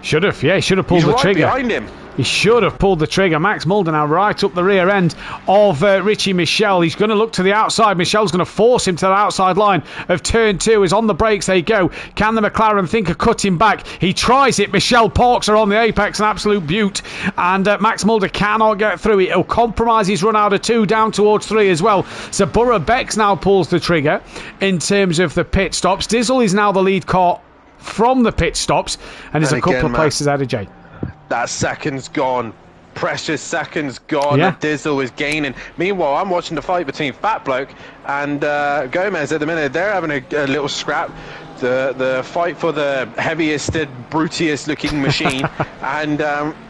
Should have, yeah, he should have pulled the trigger. Behind him. He should have pulled the trigger. Max Mulder now right up the rear end of Richie Michel. He's going to look to the outside. Michel's going to force him to the outside line of turn 2. Is on the brakes. They go. Can the McLaren think of cutting back? He tries it. Michel parks her on the apex. An absolute beaut. And Max Mulder cannot get through. It'll compromise his run out of 2 down towards 3 as well. So Borough Bex now pulls the trigger in terms of the pit stops. Dizzle is now the lead car from the pit stops and is a couple of places out of Jay. That second's gone. Precious seconds gone. Yeah. Dizzle is gaining. Meanwhile, I'm watching the fight between Fat Bloke and Gomez at the minute. They're having a little scrap. The fight for the heaviest, brutiest looking machine. And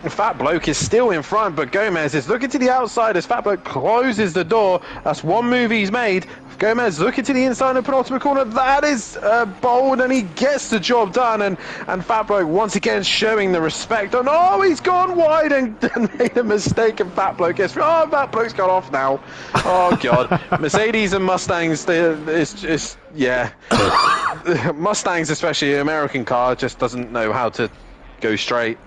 Fat Bloke is still in front, but Gomez is looking to the outside as Fat Bloke closes the door. That's one move he's made. Gomez looking to the inside of the penultimate corner. That is bold, and he gets the job done. And Fat Bloke once again showing the respect. And oh, he's gone wide and made a mistake. And Fat Bloke gets. Oh, Fat Bloke's got off now. Oh God, Mercedes and Mustangs. Yeah. Mustangs, especially an American car, just doesn't know how to go straight.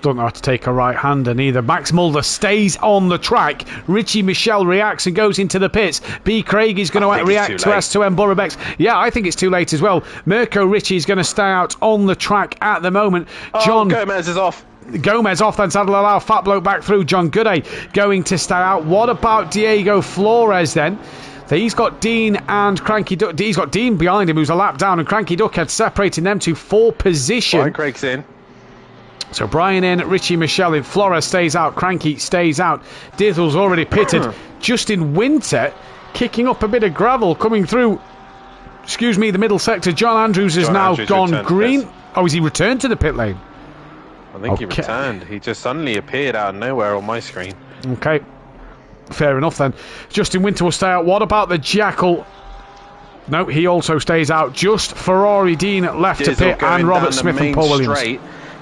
Don't know how to take a right-hander neither. Max Mulder stays on the track. Richie Michel reacts and goes into the pits. B. Craig is going to react to S2M Borough Bex. Yeah, I think it's too late as well. Mirko Richie is going to stay out on the track at the moment. John Gomez is off. Gomez off, then that'll allow Fat Bloke back through. John Gooday going to stay out. What about Diego Flores then? So he's got Dean and Cranky Duck. He's got Dean behind him, who's a lap down, and Cranky Duckhead separating them to 4 position. Brian Craig's in. So Brian in, Richie Michel in, Flores stays out, Cranky stays out, Dizzle's already pitted. Justin Winter kicking up a bit of gravel coming through, the middle sector. John Andrews has now gone green. Oh, has he returned to the pit lane? I think he returned. He just suddenly appeared out of nowhere on my screen. Okay, fair enough then. Justin Winter will stay out. What about the Jackal? No, he also stays out. Just Ferrari Dean left Dizzle to pit, and Robert Smith and Paul Williams. Straight.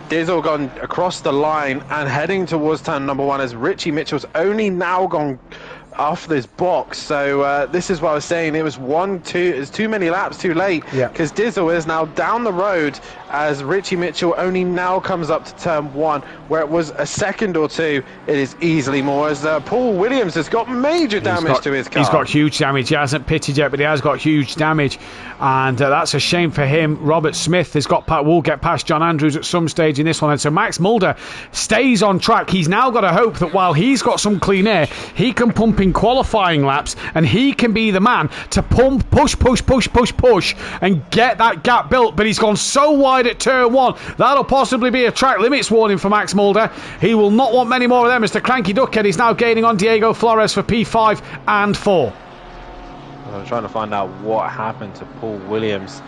Dizzle gone across the line and heading towards turn number 1 as Richie Mitchell's only now gone off this box. So this is what I was saying. It was it's too many laps too late, because Dizzle is now down the road as Richie Mitchell only now comes up to turn 1, where it was a second or 2. It is easily more, as Paul Williams has got major damage to his car. He's got huge damage. He hasn't pitted yet, but he has got huge damage, and that's a shame for him. Robert Smith will get past John Andrews at some stage in this one, and so Max Mulder stays on track. He's now got to hope that while he's got some clean air, he can pump in qualifying laps, and he can be the man to push, and get that gap built. But he's gone so wide at turn 1, that'll possibly be a track limits warning for Max Mulder. He will not want many more of them, as the Cranky Duckhead is now gaining on Diego Flores for P5 and 4. I'm trying to find out what happened to Paul Williams.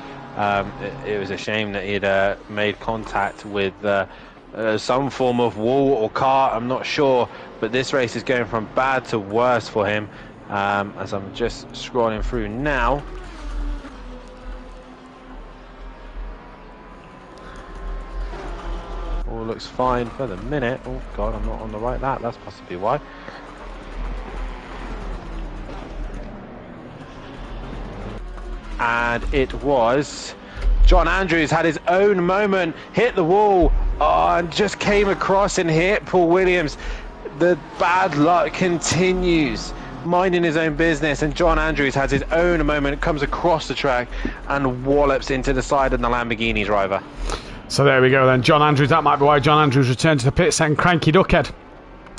It was a shame that he'd made contact with some form of wall or car, I'm not sure, but this race is going from bad to worse for him, as I'm just scrolling through now. All looks fine for the minute. Oh God, I'm not on the right lap. That's possibly why. And it was John Andrews had his own moment, hit the wall, and just came across and hit Paul Williams. The bad luck continues, minding his own business, and John Andrews has his own moment, comes across the track and wallops into the side of the Lamborghini driver. So there we go then. John Andrews, that might be why John Andrews returned to the pit, and Cranky Duckhead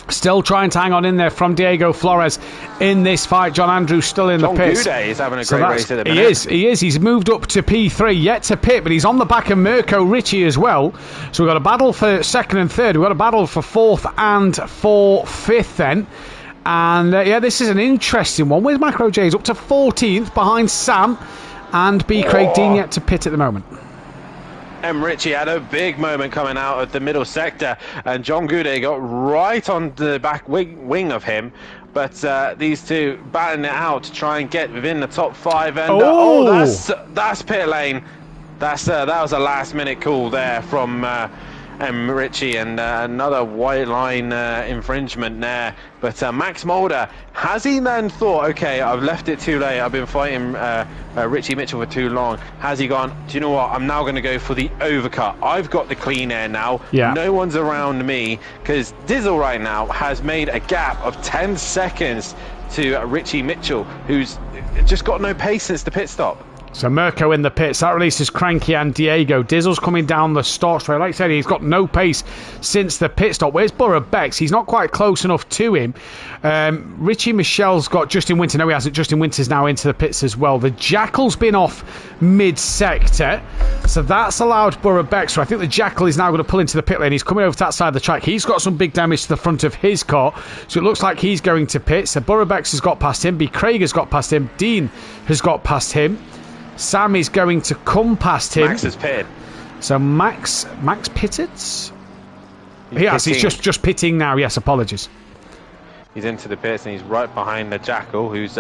still trying to hang on in there from Diego Flores in this fight. John Andrews still in the pits. John Goudet is having a great race at the minute. He is. He's moved up to P3, yet to pit, but he's on the back of Mirko Richie as well. So we've got a battle for second and third. We've got a battle for fourth and for fifth then. And this is an interesting one. Where's Macro J? He's up to 14th behind Sam and B. Craig Dean yet to pit at the moment. M. Ritchie had a big moment coming out of the middle sector, and John Goudet got right on the back wing of him. But these two battling it out to try and get within the top 5. And that's pit lane. That was a last-minute call there from Richie, and another white line infringement there. But Max Mulder, has he then thought, okay, I've left it too late, I've been fighting Richie Mitchell for too long? Has he gone, do you know what, I'm now going to go for the overcut. I've got the clean air now. Yeah. No one's around me, because Dizzle right now has made a gap of 10 seconds to Richie Mitchell, who's just got no pace since the pit stop. So Mirko in the pits. That releases Cranky and Diego. Dizzle's coming down the start straight. Like I said, he's got no pace since the pit stop. Where's Borough Bex? He's not quite close enough to him. Richie Michel's got Justin Winter. No, he hasn't. Justin Winter's now into the pits as well. The Jackal's been off mid-sector. So that's allowed Borough Bex. So I think the Jackal is now going to pull into the pit lane. He's coming over to that side of the track. He's got some big damage to the front of his car. So it looks like he's going to pit. So Borough Bex has got past him. B. Craig has got past him. Dean has got past him. Sam is going to come past him. Max is pitted. So Max pitted? He's just pitting now. Yes, apologies. He's into the pits and he's right behind the Jackal, who's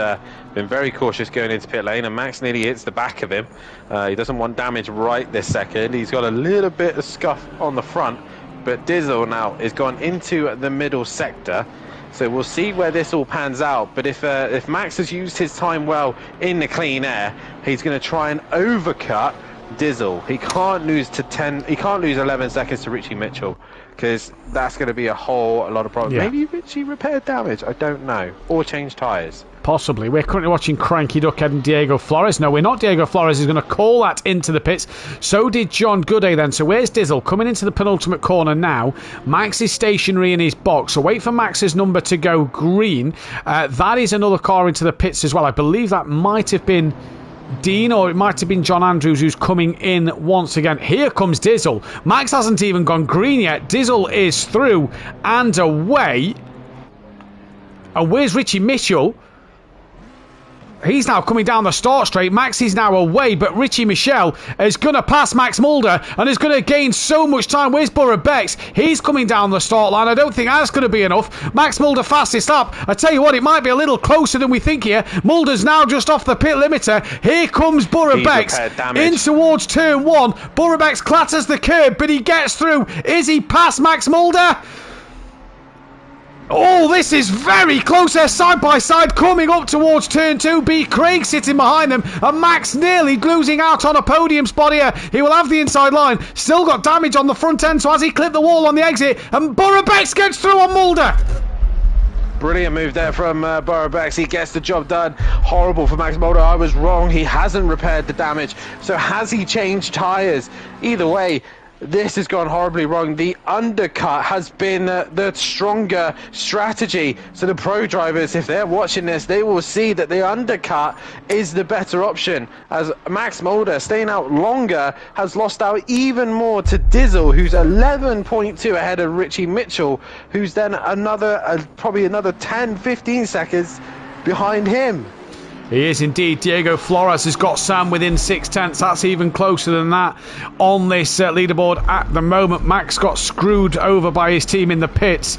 been very cautious going into pit lane, and Max nearly hits the back of him. He doesn't want damage right this second. He's got a little bit of scuff on the front, but Dizzle now is gone into the middle sector. So we'll see where this all pans out. But if Max has used his time well in the clean air, he's going to try and overcut Dizzle. He can't lose to 10. He can't lose 11 seconds to Richie Mitchell, because that's going to be a lot of problems. Yeah. Maybe Richie repaired damage. I don't know, or changed tyres. Possibly. We're currently watching Cranky Duckhead and Diego Flores. No, we're not. Diego Flores is going to call that into the pits. So did John Gooday then. So where's Dizzle? Coming into the penultimate corner now. Max is stationary in his box. So wait for Max's number to go green. That is another car into the pits as well. I believe that might have been Dean, or it might have been John Andrews, who's coming in once again. Here comes Dizzle. Max hasn't even gone green yet. Dizzle is through and away. And where's Richie Mitchell? He's now coming down the start straight. Max is now away, but Richie Michel is going to pass Max Mulder and is going to gain so much time. Where's Borough Bex? He's coming down the start line. I don't think that's going to be enough. Max Mulder fastest up. I tell you what, it might be a little closer than we think here. Mulder's now just off the pit limiter. Here comes Borough Bex in towards turn one. Borough Bex clatters the curb, but he gets through. Is he past Max Mulder? Oh, this is very close. They're side by side coming up towards turn two. B. Craig sitting behind them, and Max nearly losing out on a podium spot here. He will have the inside line. Still got damage on the front end, so as he clipped the wall on the exit, and Borough Bex gets through on Mulder. Brilliant move there from Borough Bex. He gets the job done. Horrible for Max Mulder. I was wrong. He hasn't repaired the damage. So has he changed tyres? Either way, this has gone horribly wrong. The undercut has been the stronger strategy. So the pro drivers, if they're watching this, they will see that the undercut is the better option, as Max Mulder, staying out longer, has lost out even more to Dizzle, who's 11.2 ahead of Richie Mitchell, who's then probably another 10-15 seconds behind him. He is indeed. Diego Flores has got Sam within 0.6. That's even closer than that on this leaderboard at the moment. Max got screwed over by his team in the pits.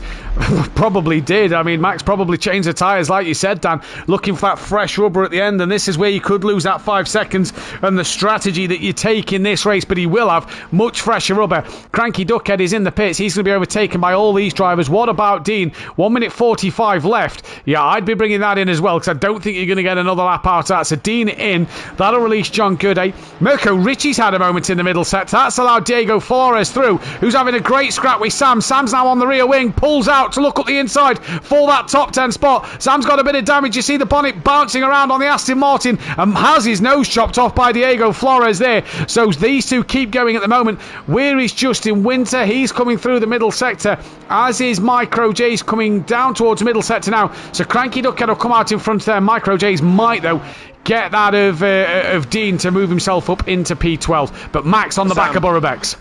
Probably did. I mean, Max probably changed the tyres, like you said, Dan, looking for that fresh rubber at the end, and this is where you could lose that 5 seconds and the strategy that you take in this race, but he will have much fresher rubber. Cranky Duckhead is in the pits. He's going to be overtaken by all these drivers. What about Dean? 1 minute 45 left. Yeah, I'd be bringing that in as well, because I don't think you're going to get another lap out of that. So Dean in. That'll release John Gooday. Mirko Richie's had a moment in the middle set. That's allowed Diego Flores through, who's having a great scrap with Sam. Sam's now on the rear wing, pulls out to look up the inside for that top 10 spot. Sam's got a bit of damage. You see the bonnet bouncing around on the Aston Martin and has his nose chopped off by Diego Flores there. So these two keep going at the moment. Where is Justin Winter? He's coming through the middle sector, as is Micro J's coming down towards the middle sector now. So Cranky Duckhead will come out in front there. Micro J's might, though, get that of Dean to move himself up into P12. But Max on the back of Borough Bex.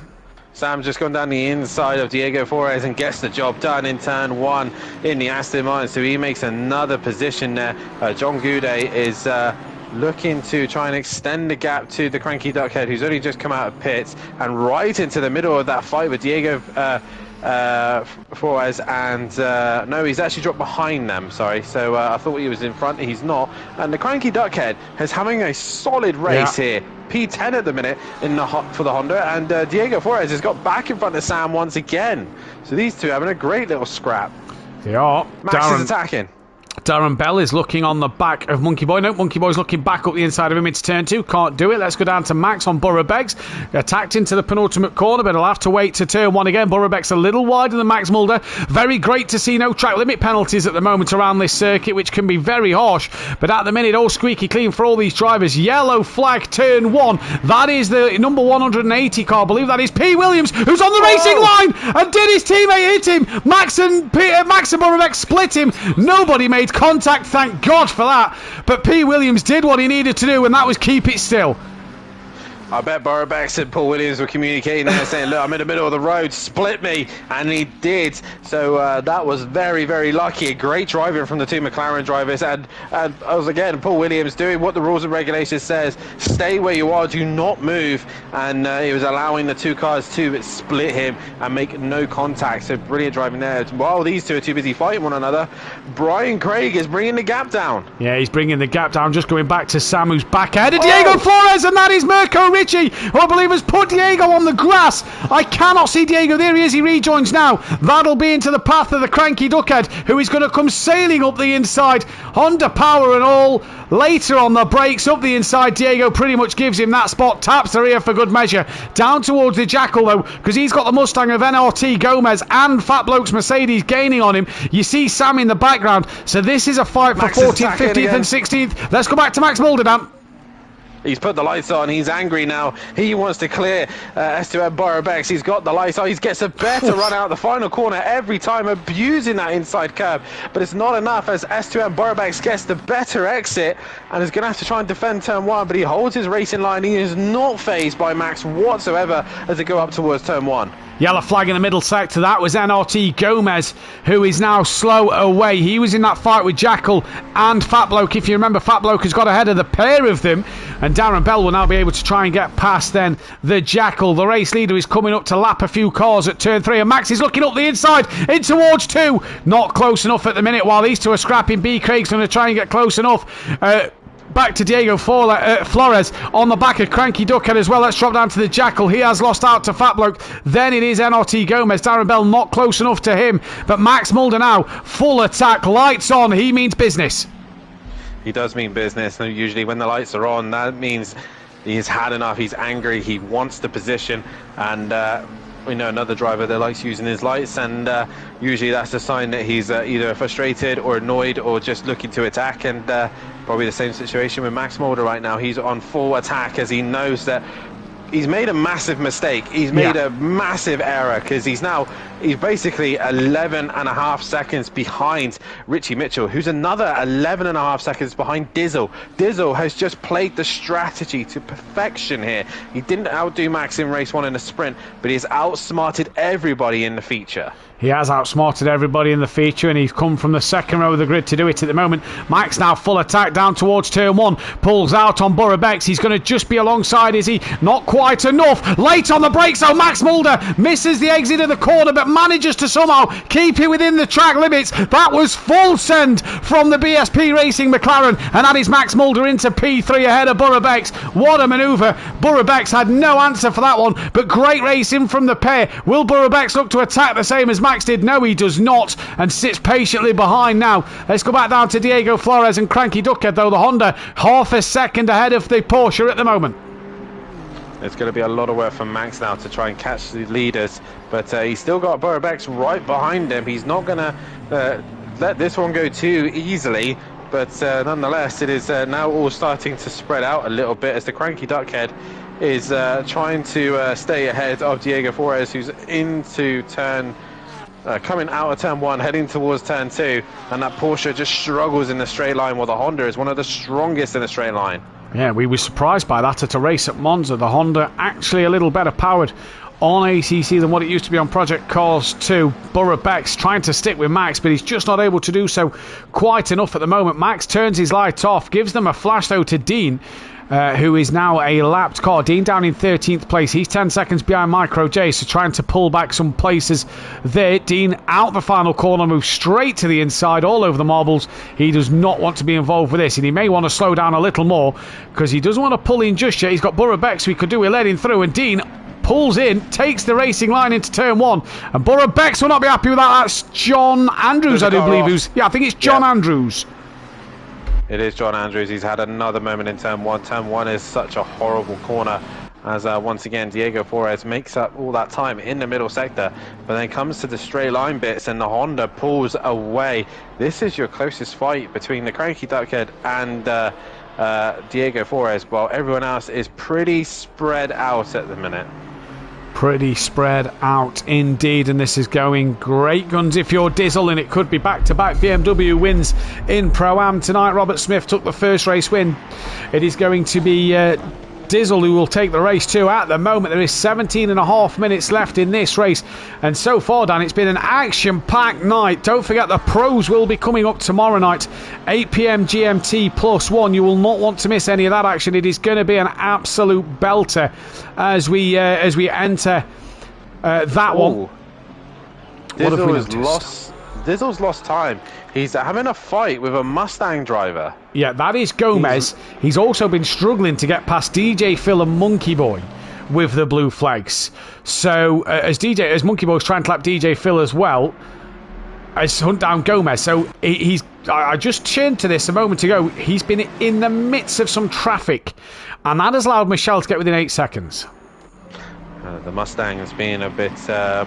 Sam's just gone down the inside of Diego Flores and gets the job done in turn one in the Aston Martin. So he makes another position there. John Gooday is looking to try and extend the gap to the Cranky Duckhead, who's only just come out of pits, and right into the middle of that fight with Diego Flores, and no, he's actually dropped behind them. Sorry, so I thought he was in front. He's not. And the Cranky Duckhead is having a solid race here. P10 at the minute for the Honda, and Diego Flores has got back in front of Sam once again. So these two having a great little scrap. They are. Max is attacking. Darren Bell is looking on the back of Monkey Boy. No, Monkey Boy's looking back up the inside of him into turn 2. Can't do it. Let's go down to Max on Burrow-Beggs. Attacked into the penultimate corner, but he'll have to wait to turn 1 again. Burrow-Beggs a little wider than Max Mulder. Very great to see no track limit penalties at the moment around this circuit, which can be very harsh. But at the minute, all squeaky clean for all these drivers. Yellow flag, turn 1. That is the number 180 car. I believe that is P. Williams, who's on the racing line. And did his teammate hit him? Max and Burrow-Beggs split him. Nobody made contact, thank God for that. But P. Williams did what he needed to do, and that was keep it still. I bet Burrow-Beggs and Paul Williams were communicating there saying, look, I'm in the middle of the road, split me, and he did. So that was very, very lucky. A great driving from the two McLaren drivers, and I was, again, Paul Williams doing what the rules and regulations says, stay where you are, do not move, and he was allowing the two cars to split him and make no contact. So brilliant driving there. While these two are too busy fighting one another, Brian Craig is bringing the gap down. Yeah, he's bringing the gap down, just going back to Sam, who's back ahead of Diego Flores, and that is Mirko Ricci, who I believe has put Diego on the grass. I cannot see Diego. There he is. He rejoins now. That'll be into the path of the Cranky Duckhead, who is going to come sailing up the inside. Honda power and all. Later on the brakes up the inside. Diego pretty much gives him that spot. Taps the rear for good measure. Down towards the Jackal, though, because he's got the Mustang of NRT Gomez and Fat Bloke's Mercedes gaining on him. You see Sam in the background. So this is a fight for 14th, 15th and 16th. Let's go back to Max Mulder, Dan. He's put the lights on. He's angry now. He wants to clear Esteban Burrow-Beggs. He's got the lights on. He gets a better run out the final corner every time, abusing that inside curb. But it's not enough as Esteban Burrow-Beggs gets the better exit and is going to have to try and defend turn 1. But he holds his racing line. He is not fazed by Max whatsoever as they go up towards turn 1. Yellow flag in the middle sector. That was NRT Gomez, who is now slow away. He was in that fight with Jackal and Fat Bloke. If you remember, Fat Bloke has got ahead of the pair of them, and Darren Bell will now be able to try and get past then the Jackal. The race leader is coming up to lap a few cars at turn 3, and Max is looking up the inside in towards 2. Not close enough at the minute. While these two are scrapping, B. Craig's going to try and get close enough. Back to Diego Flores on the back of Cranky Duckhead as well. Let's drop down to the Jackal. He has lost out to Fat Bloke. Then it is NRT Gomez. Darren Bell not close enough to him. But Max Mulder now, full attack, lights on. He means business. He does mean business. And usually when the lights are on, that means he's had enough. He's angry. He wants the position. And we know another driver that likes using his lights, and usually that's a sign that he's either frustrated or annoyed or just looking to attack. And probably the same situation with Max Mulder right now. He's on full attack as he knows that he's made a massive mistake. He's made a massive error because he's basically 11.5 seconds behind Richie Mitchell, who's another 11.5 seconds behind Dizzle. Dizzle has just played the strategy to perfection here. He didn't outdo Max in race 1 in the sprint, but he's outsmarted everybody in the feature. He has outsmarted everybody in the feature, and he's come from the second row of the grid to do it at the moment. Max now full attack down towards turn 1. Pulls out on Burrow-Beggs. He's going to just be alongside, is he? Not quite enough. Late on the brakes, so Max Mulder misses the exit of the corner, but manages to somehow keep it within the track limits. That was full send from the BSP Racing McLaren, and that is Max Mulder into P3 ahead of Burrow-Beggs. What a manoeuvre. Burrow-Beggs had no answer for that one, but great racing from the pair. Will Burrow-Beggs look to attack the same as Max did? No, he does not, and sits patiently behind now. Let's go back down to Diego Flores and Cranky Duckhead, though the Honda half a second ahead of the Porsche at the moment. It's going to be a lot of work for Max now to try and catch the leaders, but he's still got Burrow-Beggs right behind him. He's not going to let this one go too easily, but nonetheless it is now all starting to spread out a little bit as the Cranky Duckhead is trying to stay ahead of Diego Flores, who's into turn coming out of turn 1, heading towards turn 2, and that Porsche just struggles in the straight line, while the Honda is one of the strongest in the straight line. Yeah, we were surprised by that at a race at Monza. The Honda actually a little better powered on ACC than what it used to be on Project Cars 2. Borough Beck's trying to stick with Max, but he's just not able to do so quite enough at the moment. Max turns his light off, gives them a flash though to Dean, who is now a lapped car. Dean down in 13th place. He's 10 seconds behind Micro J, so trying to pull back some places there. Dean out the final corner, moves straight to the inside, all over the marbles. He does not want to be involved with this, and he may want to slow down a little more because he doesn't want to pull in just yet. He's got Borough Beck, so he could do with letting through, and Dean pulls in, takes the racing line into turn 1, and Borough Becks will not be happy with that. That's John Andrews, I do believe. I think it's John Andrews. It is John Andrews. He's had another moment in turn 1. Turn 1 is such a horrible corner as once again Diego Flores makes up all that time in the middle sector, but then comes to the straight line bits and the Honda pulls away. This is your closest fight between the Cranky Duckhead and Diego Flores, while everyone else is pretty spread out at the minute. Pretty spread out indeed, and this is going great guns if you're Dizzle, and it could be back-to-back BMW wins in Pro-Am tonight. Robert Smith took the first race win. It is going to be Dizzle who will take the race too. At the moment there is 17.5 minutes left in this race, and so far, Dan, it's been an action-packed night. Don't forget the pros will be coming up tomorrow night, 8 p.m. GMT +1. You will not want to miss any of that action. It is going to be an absolute belter as we enter that one. Dizzle's lost time. He's having a fight with a Mustang driver. Yeah, that is Gomez. He's also been struggling to get past DJ Phil and Monkey Boy with the blue flags. So as Monkey Boy's trying to lap DJ Phil as well as hunt down Gomez. So I just turned to this a moment ago. He's been in the midst of some traffic, and that has allowed Michelle to get within 8 seconds. The Mustang has been a bit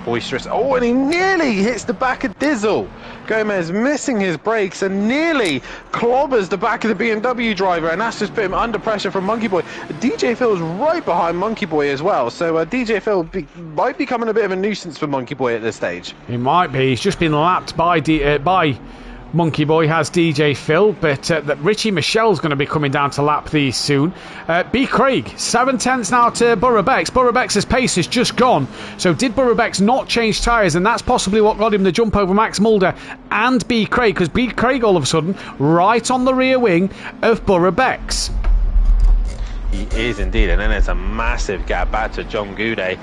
boisterous. Oh, and he nearly hits the back of Dizzle. Gomez missing his brakes and nearly clobbers the back of the BMW driver, and that's just put him under pressure from Monkey Boy. DJ Phil's right behind Monkey Boy as well, so DJ Phil might be becoming a bit of a nuisance for Monkey Boy at this stage. He might be. He's just been lapped by Monkey Boy, has DJ Phil, but Richie Michelle's going to be coming down to lap these soon. B. Craig, 7/10 now to Borough Becks. Borough Becks' pace has just gone. So did Borough Becks not change tyres? And that's possibly what got him the jump over Max Mulder and B. Craig, because B. Craig all of a sudden right on the rear wing of Borough Becks. He is indeed, and then there's a massive gap back to John Goudet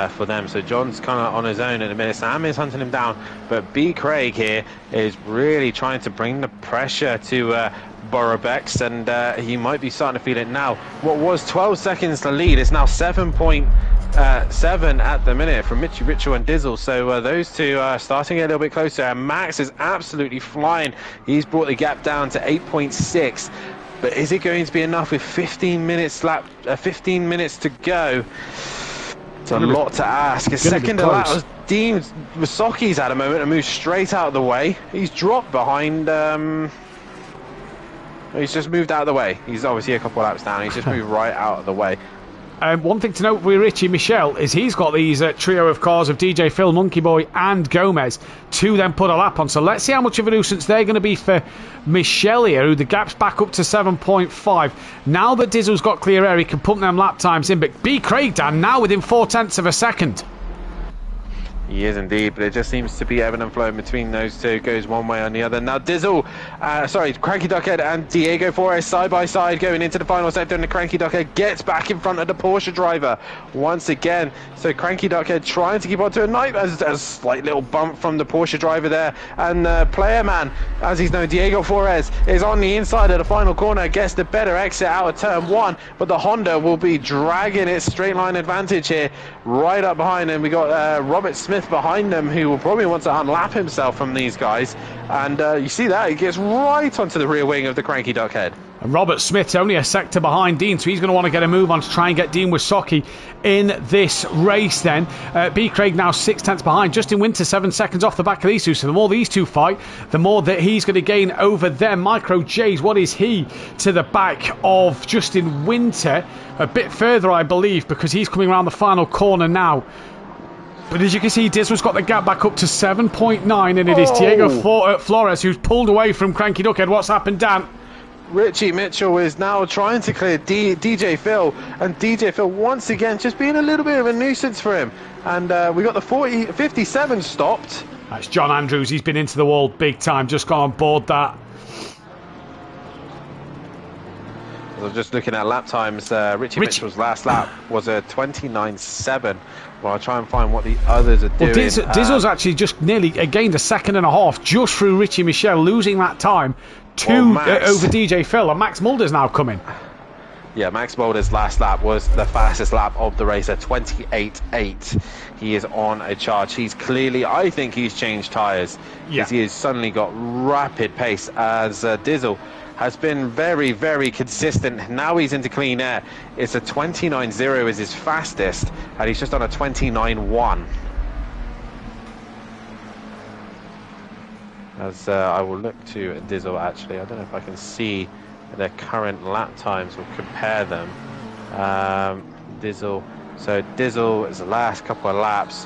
for them. So John's kind of on his own at the minute. Sam is hunting him down, but B. Craig here is really trying to bring the pressure to Borough Becks, and he might be starting to feel it now. What was 12 seconds to lead is now 7.7 at the minute from Mitchie Richel and Dizzle. So those two are starting to get a little bit closer, and Max is absolutely flying. He's brought the gap down to 8.6. But is it going to be enough with 15 minutes to go? It's a lot to ask. A second to that was Dean Wasocki's had a moment and moved straight out of the way. He's dropped behind. He's just moved out of the way. He's obviously a couple of laps down. He's just moved right out of the way. One thing to note with Richie Michelle is he's got these trio of cars of DJ Phil, Monkey Boy and Gomez to then put a lap on. So let's see how much of a nuisance they're going to be for Michelle here, who the gap's back up to 7.5. Now that Dizzle's got clear air, he can pump them lap times in. But B. Craig, Dan, now within 0.4 of a second. He is indeed, but it just seems to be ebbing and flowing between those two. Goes one way or the other. Now Dizzle, Cranky Duckhead and Diego Flores side by side going into the final sector, and the Cranky Duckhead gets back in front of the Porsche driver once again. So Cranky Duckhead trying to keep on to a night. There's a slight little bump from the Porsche driver there, and player man, as he's known, Diego Flores, is on the inside of the final corner, gets the better exit out of turn 1, but the Honda will be dragging its straight line advantage here right up behind him. We got Robert Smith behind them, who will probably want to unlap himself from these guys, and you see that he gets right onto the rear wing of the Cranky Duckhead. And Robert Smith's only a sector behind Dean, so he's going to want to get a move on to try and get Dean Wasocki in this race then. B. Craig now 6/10 behind. Justin Winter 7 seconds off the back of these two, so the more these two fight, the more that he's going to gain over them. Micro J's, what is he to the back of Justin Winter? A bit further, I believe, because he's coming around the final corner now. But as you can see, Dizzle's got the gap back up to 7.9, and it is Diego Flores who's pulled away from Cranky Duckhead. What's happened, Dan? Richie Mitchell is now trying to clear DJ Phil, and DJ Phil once again just being a little bit of a nuisance for him. And we got the 57 stopped. That's John Andrews. He's been into the wall big time. Just got on board that. I was just looking at lap times. Richie Mitchell's last lap was a 29.7. Well, I'll try and find what the others are doing. Well, Dizzle's actually just nearly gained a second and a half just through Richie Michel, losing that time over DJ Phil, and Max Mulder's now coming. Yeah, Max Mulder's last lap was the fastest lap of the race at 28.8. He is on a charge. He's clearly, I think he's changed tyres. Yeah. He has suddenly got rapid pace, as Dizzle has been very, very consistent. Now he's into clean air. It's a 29.0 is his fastest, and he's just on a 29.1. As I will look to Dizzle, actually. I don't know if I can see their current lap times. We'll compare them. Dizzle. So Dizzle's last couple of laps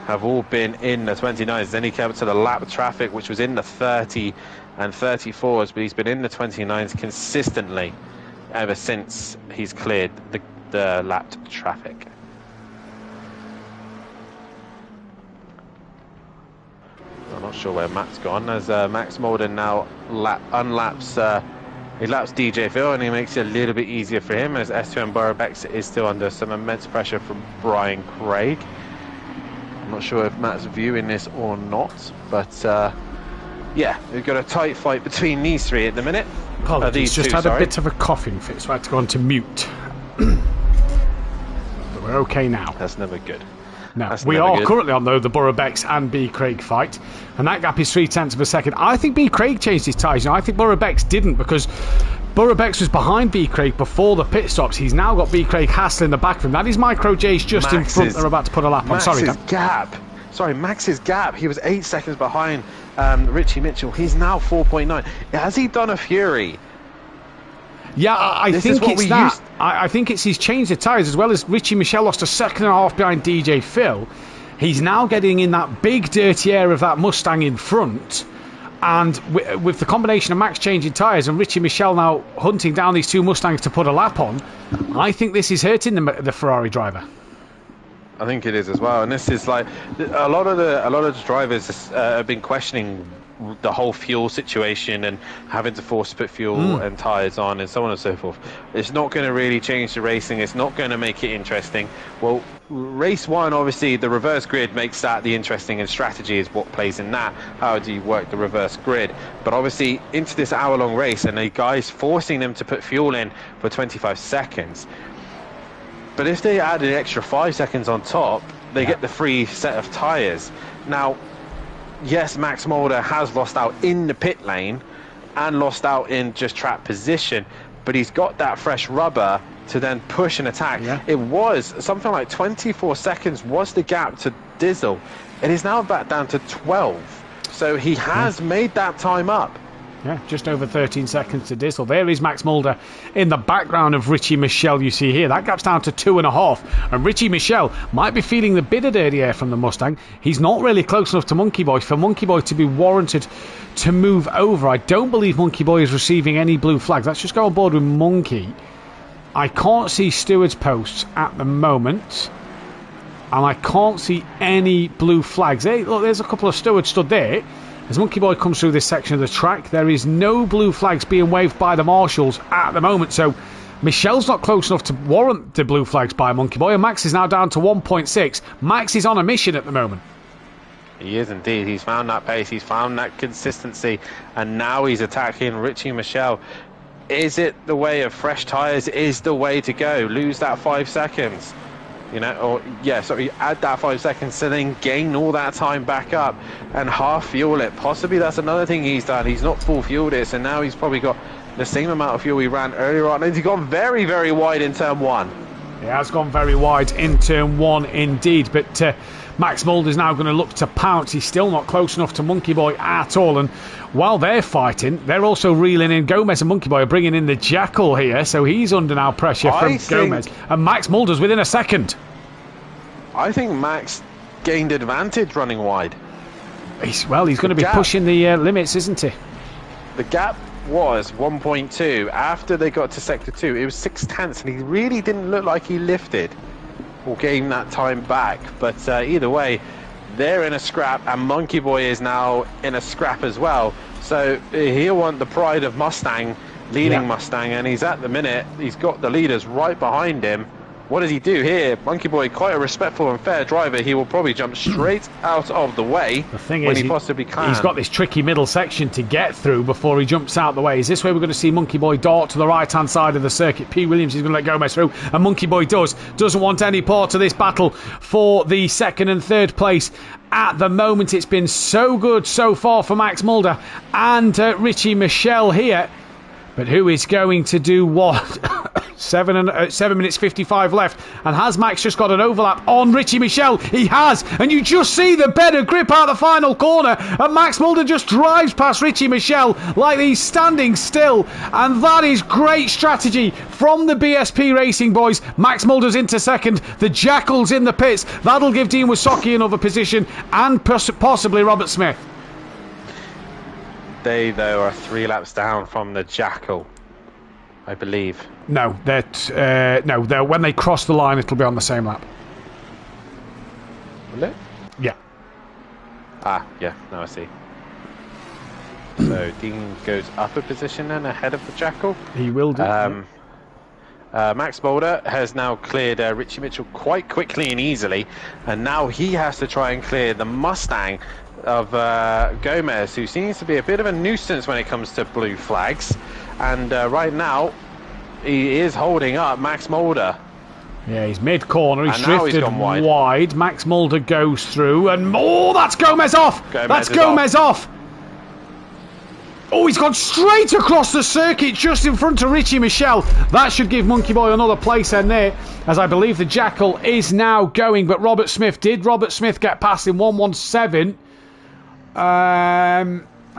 have all been in the 29s. Then he came to the lap traffic, which was in the 30 and 34s, but he's been in the 29s consistently ever since he's cleared the lapped traffic. I'm not sure where Matt's gone, as Max Mulder now unlaps. He laps DJ Phil, and he makes it a little bit easier for him, as S2M Borobex is still under some immense pressure from Brian Craig. I'm not sure if Matt's viewing this or not, but yeah, we've got a tight fight between these three at the minute. Apologies, just had a bit of a coughing fit, so I had to go on to mute. But we're okay now. That's never good. No, we are currently on, though, the Borobex and B. Craig fight, and that gap is 0.3 of a second. I think B. Craig changed his tyres. I think Borobex didn't, because Borobex was behind B. Craig before the pit stops. He's now got B. Craig hassling the back of him. That is Micro J's just in front. They're about to put a lap on. Sorry, Dan. Max's gap. He was 8 seconds behind Richie Mitchell. He's now 4.9. Has he done a Fury? Yeah, I think it's that. I think it's he's changed the tyres, as well as Richie Michel lost a second and a half behind DJ Phil. He's now getting in that big dirty air of that Mustang in front, and with the combination of Max changing tyres and Richie Michel now hunting down these two Mustangs to put a lap on, I think this is hurting the Ferrari driver. I think it is as well, and this is like a lot of the drivers have been questioning the whole fuel situation and having to force put fuel and tyres on and so on and so forth. It's not going to really change the racing. It's not going to make it interesting. Well, race one, obviously the reverse grid makes that the interesting, and strategy is what plays in that. How do you work the reverse grid? But obviously into this hour-long race, and the guys forcing them to put fuel in for 25 seconds. But if they add an extra 5 seconds on top, they get the free set of tyres. Now, yes, Max Mulder has lost out in the pit lane and lost out in just track position, but he's got that fresh rubber to then push and attack. Yeah. It was something like 24 seconds was the gap to Dizzle. It is now back down to 12. So he has made that time up. Yeah, just over 13 seconds to Dizzle. There is Max Mulder in the background of Richie Michel, you see here. That gap's down to 2.5. And Richie Michel might be feeling the bit of dirty air from the Mustang. He's not really close enough to Monkey Boy for Monkey Boy to be warranted to move over. I don't believe Monkey Boy is receiving any blue flags. Let's just go on board with Monkey. I can't see stewards' posts at the moment. And I can't see any blue flags. Hey, look, there's a couple of stewards stood there. As Monkey Boy comes through this section of the track, there is no blue flags being waved by the marshals at the moment. So Michel's not close enough to warrant the blue flags by Monkey Boy. And Max is now down to 1.6. Max is on a mission at the moment. He is indeed. He's found that pace. He's found that consistency. And now he's attacking Richie Michel. Is it the way of fresh tyres? Is the way to go? Lose that 5 seconds. You know, or add that 5 seconds to then gain all that time back up and half fuel it. Possibly that's another thing he's done. He's not full fueled it, so now he's probably got the same amount of fuel he ran earlier on, and he's gone very, very wide in turn one. He has gone very wide in turn one indeed, but Max Mulder's now going to look to pounce. He's still not close enough to Monkey Boy at all, and while they're fighting, they're also reeling in. Gomez and Monkey Boy are bringing in the Jackal here, so he's under now pressure from Gomez, and Max Mulder's within a second. I think Max gained advantage running wide. He's going to be pushing the limits, isn't he? The gap was 1.2. After they got to sector 2, it was 6/10, and he really didn't look like he lifted or gained that time back. But either way, they're in a scrap, and Monkey Boy is now in a scrap as well. So he'll want the pride of Mustang, leading Mustang, and he's at the minute, he's got the leaders right behind him. What does he do here? Monkey Boy, quite a respectful and fair driver. He will probably jump straight out of the way The thing when is, he possibly can. he's got this tricky middle section to get through before he jumps out the way. Is this where we're going to see Monkey Boy dart to the right-hand side of the circuit? P. Williams is going to let Gomez through, and Monkey Boy doesn't want any part of this battle for the second and third place. At the moment, it's been so good so far for Max Mulder and Richie Michelle here. But who is going to do what? 7 minutes 55 left. And has Max just got an overlap on Richie Michelle? He has. And you just see the better grip out the final corner. And Max Mulder just drives past Richie Michelle like he's standing still. And that is great strategy from the BSP Racing boys. Max Mulder's into second. The Jackal's in the pits. That'll give Dean Wysocki another position. And possibly Robert Smith. They, though, are 3 laps down from the Jackal, I believe. No, they're when they cross the line, it'll be on the same lap. Will it? Yeah. Ah, yeah, now I see. So Dean goes up a position then ahead of the Jackal. He will do. Max Mulder has now cleared Richie Mitchell quite quickly and easily, and now he has to try and clear the Mustang of Gomez, who seems to be a bit of a nuisance when it comes to blue flags. And right now, he is holding up Max Mulder. Yeah, he's mid-corner. He's And now drifted he's gone wide. Max Mulder goes through, and that's Gomez off. That's Gomez off. Oh, he's gone straight across the circuit just in front of Richie Michelle. That should give Monkey Boy another place in there, as I believe the Jackal is now going. But Robert Smith get past in 1:17?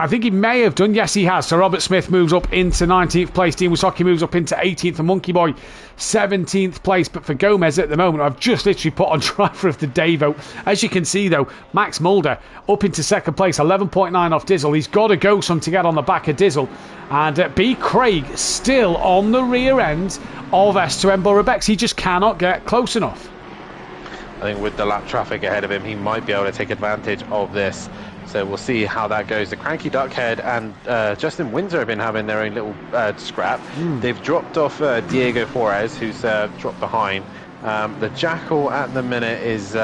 I think he may have done. Yes, he has. So Robert Smith moves up into 19th place. Dean Wysocki moves up into 18th. And Monkey Boy, 17th place. But for Gomez at the moment, I've just literally put on driver of the day vote. As you can see, though, Max Mulder up into second place. 11.9 off Dizzle. He's got to go some to get on the back of Dizzle. And B. Craig still on the rear end of S2M Borobex. He just cannot get close enough. I think with the lap traffic ahead of him, he might be able to take advantage of this. So we'll see how that goes. The Cranky Duckhead and Justin Windsor have been having their own little scrap. They've dropped off Diego Flores, who's dropped behind. The Jackal at the minute is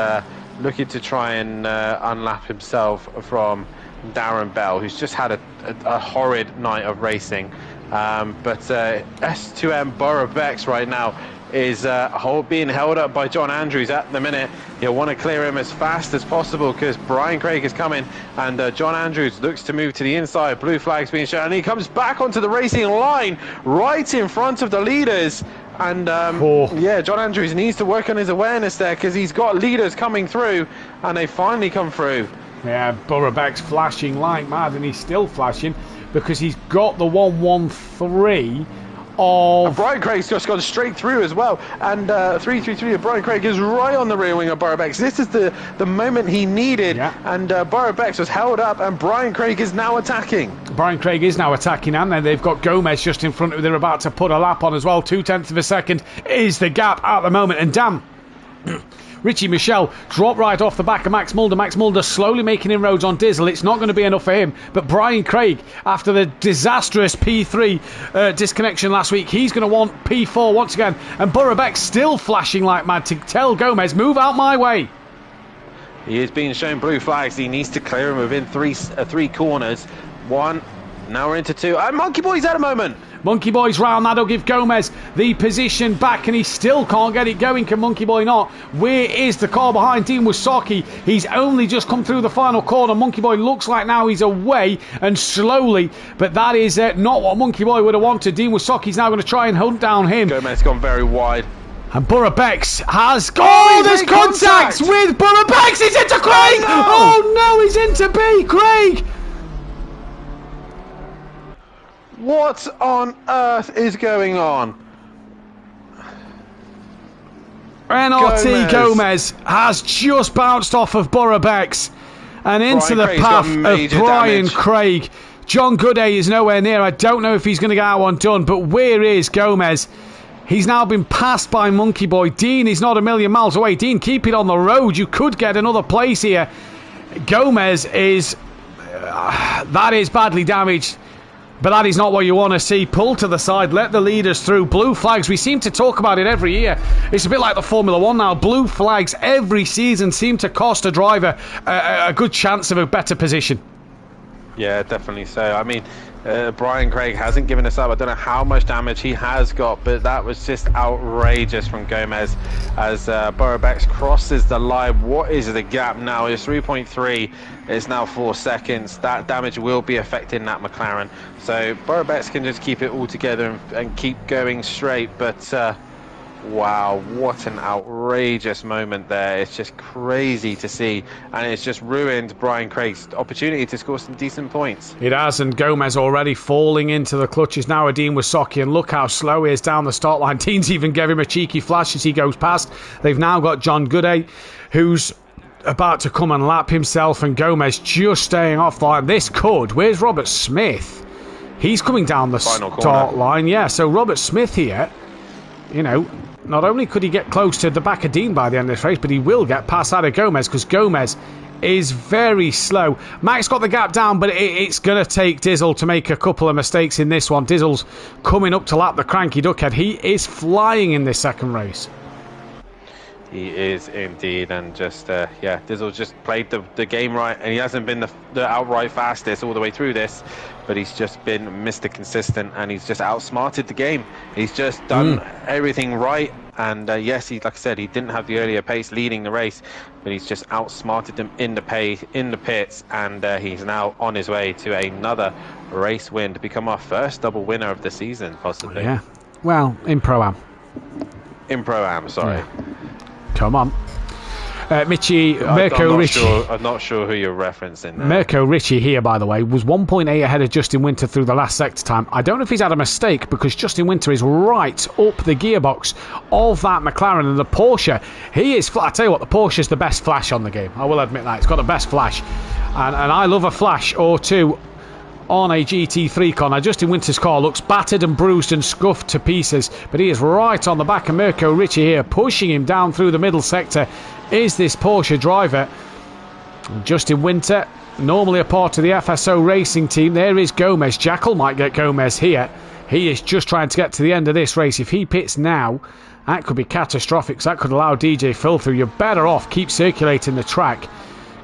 looking to try and unlap himself from Darren Bell, who's just had a horrid night of racing. But S2M Borobex right now is being held up by John Andrews at the minute. He'll want to clear him as fast as possible because Brian Craig is coming, and John Andrews looks to move to the inside. Blue flags being shown, and he comes back onto the racing line right in front of the leaders. And yeah, John Andrews needs to work on his awareness there because he's got leaders coming through, and they finally come through. Yeah, Borobex flashing like mad, and he's still flashing because he's got the 113 of... And Brian Craig's just gone straight through as well, and 333 of Brian Craig is right on the rear wing of Borobex. This is the moment he needed, and Borobex was held up, and Brian Craig is now attacking. Brian Craig is now attacking, and then they've got Gomez just in front of them. They're about to put a lap on as well. 0.2 of a second is the gap at the moment, and damn... Richie Michelle dropped right off the back of Max Mulder. Max Mulder slowly making inroads on Dizzle. It's not going to be enough for him. But Brian Craig, after the disastrous P3 disconnection last week, he's going to want P4 once again. And Borobex still flashing like mad to tell Gomez, move out my way. He is being shown blue flags. He needs to clear him within three corners. One. Now we're into two. And Monkey Boy's at a moment. Monkey Boy's round. That'll give Gomez the position back, and he still can't get it going. Can Monkey Boy not? Where is the car behind Dean Wysocki? He's only just come through the final corner. Monkey Boy looks like now he's away and slowly, but that is not what Monkey Boy would have wanted. Dean Wysocki's now going to try and hunt down him. Gomez gone very wide. And Borobex has... Oh, there's contact with Borobex! He's into Craig! Oh no, he's into B. Craig! What on earth is going on? NRT Gomez has just bounced off of Borobex and into the path of Brian Craig. John Gooday is nowhere near. I don't know if he's going to get that one done, but where is Gomez? He's now been passed by Monkey Boy. Dean is not a million miles away. Dean, keep it on the road. You could get another place here. Gomez is... that is badly damaged. But that is not what you want to see. Pull to the side, let the leaders through. Blue flags, we seem to talk about it every year. It's a bit like the Formula 1 now. Blue flags every season seem to cost a driver a good chance of a better position. Yeah, definitely so. I mean, Brian Craig hasn't given us up. I don't know how much damage he has got, but that was just outrageous from Gomez as Borobex crosses the line. What is the gap now? It's 3.3. It's now 4 seconds. That damage will be affecting that McLaren. So Borobex can just keep it all together and keep going straight. But wow, what an outrageous moment there. It's just crazy to see, and it's just ruined Brian Craig's opportunity to score some decent points. It has, and Gomez already falling into the clutches now of Dean Wysocki, and look how slow he is down the start line. Dean's even gave him a cheeky flash as he goes past. They've now got John Gooday, who's about to come and lap himself, and Gomez just staying off the line. This could... Where's Robert Smith? He's coming down the start line. Yeah, so Robert Smith here, you know, not only could he get close to the back of Dean by the end of this race, but he will get past that of Gomez, because Gomez is very slow. Max got the gap down, but it's going to take Dizzle to make a couple of mistakes in this one. Dizzle's coming up to lap the cranky duckhead. He is flying in this second race. He is indeed, and just yeah, Dizzle just played the game right, and he hasn't been the outright fastest all the way through this, but he's just been Mr. Consistent, and he's just outsmarted the game. He's just done everything right, and yes, like I said, he didn't have the earlier pace leading the race, but he's just outsmarted them in the pits, and he's now on his way to another race win to become our first double winner of the season, possibly. Yeah, well, in Pro-Am. In Pro-Am, sorry. Yeah. Come on. Mirko Ricci. I'm not sure who you're referencing there. Mirko Ricci here, by the way, was 1.8 ahead of Justin Winter through the last sector time. I don't know if he's had a mistake, because Justin Winter is right up the gearbox of that McLaren, and the Porsche, he is... I tell you what, the Porsche is the best flash on the game. I will admit that. It's got the best flash. And I love a flash or two on a GT3 car. Now, Justin Winter's car looks battered and bruised and scuffed to pieces, but he is right on the back of Mirko Ricci here. Pushing him down through the middle sector is this Porsche driver. Justin Winter, normally a part of the FSO racing team. There is Gomez. Jackal might get Gomez here. He is just trying to get to the end of this race. If he pits now, that could be catastrophic, because that could allow DJ Phil through. You're better off keep circulating the track,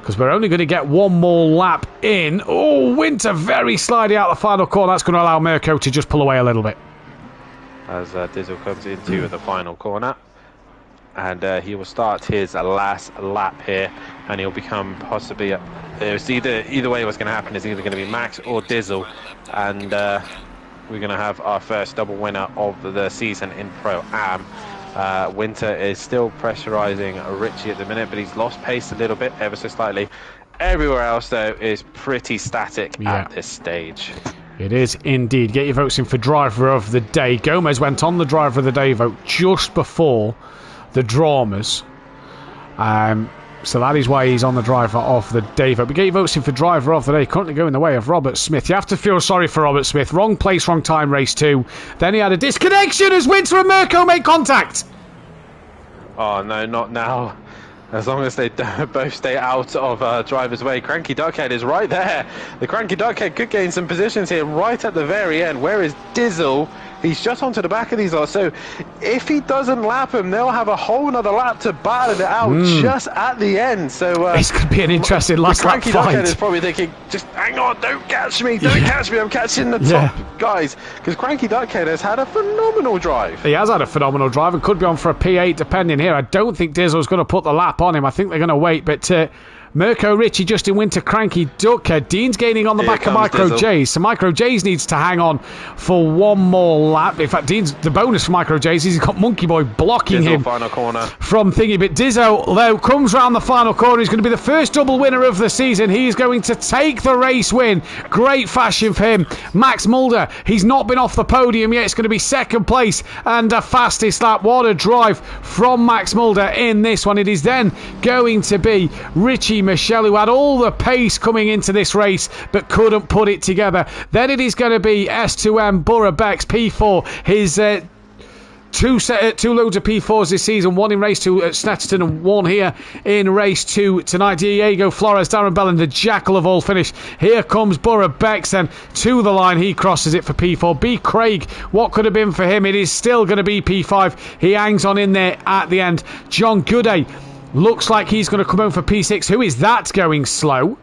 because we're only going to get one more lap in. Oh, Winter very slidey out the final corner. That's going to allow Mirko to just pull away a little bit. As Dizzle comes into the final corner. And he will start his last lap here. And he'll become possibly... It's either way what's going to happen is either going to be Max or Dizzle. And we're going to have our first double winner of the season in Pro-Am. Winter is still pressurising Richie at the minute, but he's lost pace a little bit, ever so slightly. Everywhere else, though, is pretty static at this stage. It is indeed. Get your votes in for Driver of the Day. Gomez went on the Driver of the Day vote just before the dramas. So that is why he's on the Driver of the Day vote. But get your votes in for Driver of the Day. Currently going the way of Robert Smith. You have to feel sorry for Robert Smith. Wrong place, wrong time, race 2. Then he had a disconnection as Winter and Mirko make contact. Oh, no, not now. As long as they both stay out of driver's way. Cranky Duckhead is right there. The Cranky Duckhead could gain some positions here right at the very end. Where is Dizzle? He's just onto the back of these lot. So if he doesn't lap him, they'll have a whole nother lap to battle it out just at the end. So this could be an interesting last lap fight. Cranky Duckhead is probably thinking, just hang on, don't catch me, don't catch me, I'm catching the top guys. Because Cranky Duckhead has had a phenomenal drive. He has had a phenomenal drive and could be on for a P8 depending here. I don't think Dizzle's going to put the lap on him. I think they're going to wait, but Mirko Ricci, Justin Winter, Cranky Duckhead. Dean's gaining on the back of Micro J's. So Micro J's needs to hang on for one more lap. In fact, Dean's the bonus for Micro J's. He's got Monkey Boy blocking him final corner from thingy. But Dizzo, though, comes round the final corner. He's going to be the first double winner of the season. He's going to take the race win. Great fashion for him. Max Mulder, he's not been off the podium yet. It's going to be second place and a fastest lap. What a drive from Max Mulder in this one. It is then going to be Richie Michel, who had all the pace coming into this race but couldn't put it together. Then it is going to be S2M, Borough Bex, P4, his two loads of P4s this season, one in race 2 at Snetterton and one here in race 2 tonight. Diego Flores, Darren Bell, and the jackal of all finish. Here comes Borough Bex, and to the line he crosses it for P4. B. Craig, what could have been for him? It is still going to be P5. He hangs on in there at the end. John Gooday looks like he's going to come home for P6. Who is that going slow?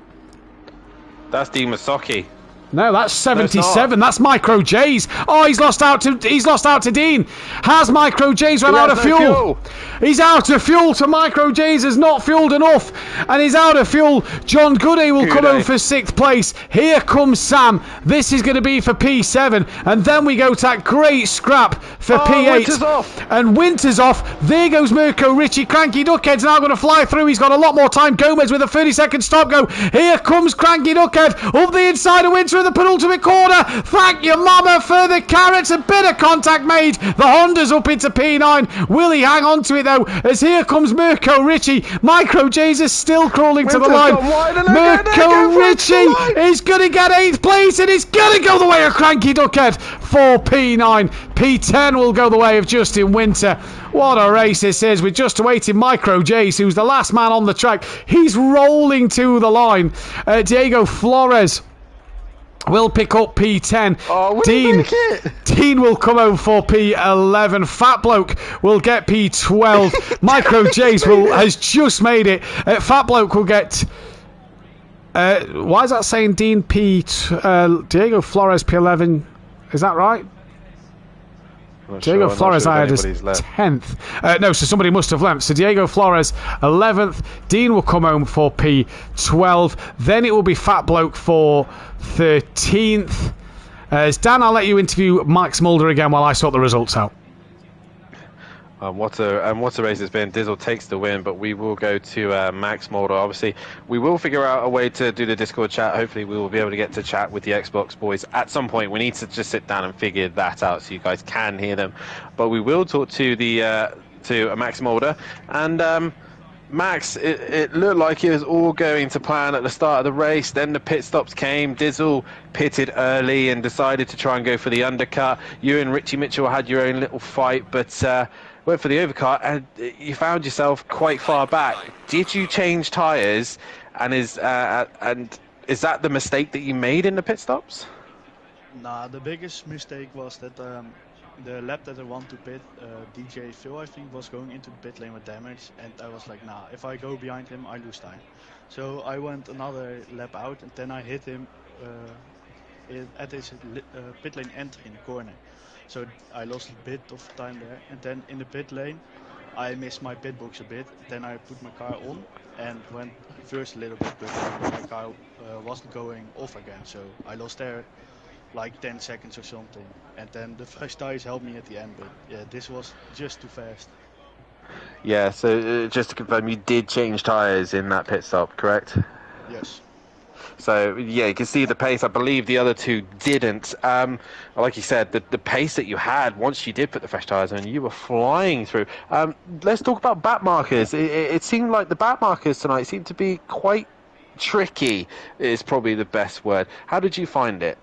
That's Dean Masocki. No, that's 77. That's Micro J's. Oh, he's lost out to Dean. Has Micro J's run out of fuel? He's out of fuel. To Micro J's has not fueled enough, and he's out of fuel. John Gooday will come home for 6th place. Here comes Sam. This is going to be for P7, and then we go to that great scrap for P8. Winter's off. And Winter's off. There goes Mirko Ritchie. Cranky Duckhead's now going to fly through. He's got a lot more time. Gomez with a 30-second stop go. Here comes Cranky Duckhead up the inside of Winter in the penultimate corner. Thank you, mama, for the carrots. A bit of contact made. The Honda's up into P9. Will he hang on to it though? As here comes Mirko Ritchie. Micro J's is still crawling to the line. Mirko Ritchie is going to get 8th place, and it's going to go the way of Cranky Duckhead for P9. P10 will go the way of Justin Winter. What a race this is. We're just awaiting Micro J's, who's the last man on the track. He's rolling to the line. Diego Flores will pick up P10. Dean will come home for P11. Fat Bloke will get P12. Micro J's has just made it. Fat Bloke will get... why is that saying Dean Diego Flores P11? Is that right? Diego Flores I had as 10th. No, so somebody must have left. So Diego Flores 11th. Dean will come home for P12. Then it will be Fat Bloke for 13th. Dan, I'll let you interview Max Mulder again while I sort the results out. What a race it's been. Dizzle takes the win, but we will go to Max Mulder. Obviously, we will figure out a way to do the Discord chat. Hopefully, we will be able to get to chat with the Xbox boys at some point. We need to just sit down and figure that out so you guys can hear them. But we will talk to to Max Mulder. And Max, it looked like it was all going to plan at the start of the race. Then the pit stops came. Dizzle pitted early and decided to try and go for the undercut. You and Richie Mitchell had your own little fight, but went for the overcut, and you found yourself quite far back. Did you change tyres, and is that the mistake that you made in the pit stops? Nah, the biggest mistake was that the lap that I want to pit, DJ Phil, I think, was going into the pit lane with damage, and I was like, nah, if I go behind him, I lose time. So I went another lap out, and then I hit him at his pit lane entry in the corner. So I lost a bit of time there, and then in the pit lane I missed my pit box a bit. Then I put my car on and went first a little bit, but my car wasn't going off again, so I lost there like 10 seconds or something. And then the fresh tires helped me at the end, but yeah, this was just too fast. Yeah, so just to confirm, you did change tyres in that pit stop, correct? Yes. So, yeah, you can see the pace. I believe the other two didn't. Like you said, the pace that you had once you did put the fresh tyres on, you were flying through. Let's talk about back markers. It seemed like the back markers tonight seemed to be quite tricky, is probably the best word. How did you find it?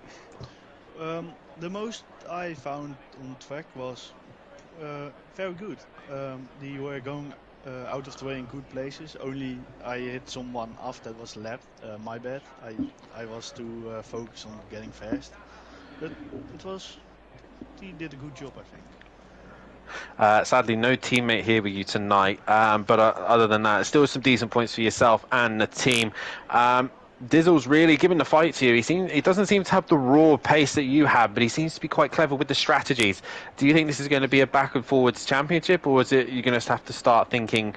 The most I found on track was very good. They were going out of the way in good places. Only I hit someone after that was lapped. My bad. I was too focused on getting fast. But he did a good job, I think. Sadly, no teammate here with you tonight. But other than that, still some decent points for yourself and the team. Dizzle's really giving the fight to you. He doesn't seem to have the raw pace that you have, but he seems to be quite clever with the strategies. Do you think this is going to be a back and forwards championship, or is it you're going to have to start thinking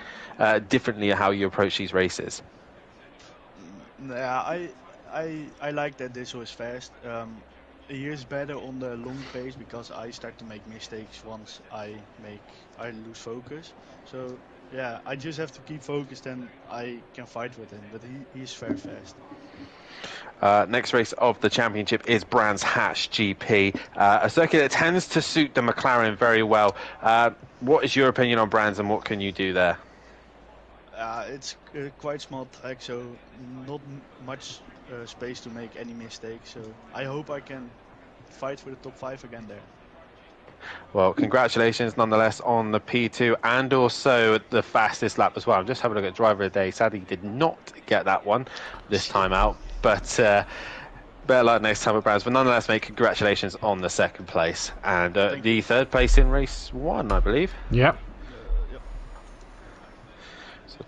differently how you approach these races? Yeah, I like that Dizzle is fast. He is better on the long pace because I start to make mistakes once I lose focus. So yeah, I just have to keep focused and I can fight with him, but he's very fast. Next race of the championship is Brands Hatch GP, a circuit that tends to suit the McLaren very well. What is your opinion on Brands and what can you do there? It's a quite small track, so not much space to make any mistakes. So I hope I can fight for the top 5 again there. Well, congratulations nonetheless on the P2 and also the fastest lap as well. I'm just having a look at driver of the day. Sadly, did not get that one this time out, but better luck next time with Brands. But nonetheless, mate, congratulations on the 2nd place and the 3rd place in race 1, I believe. Yep.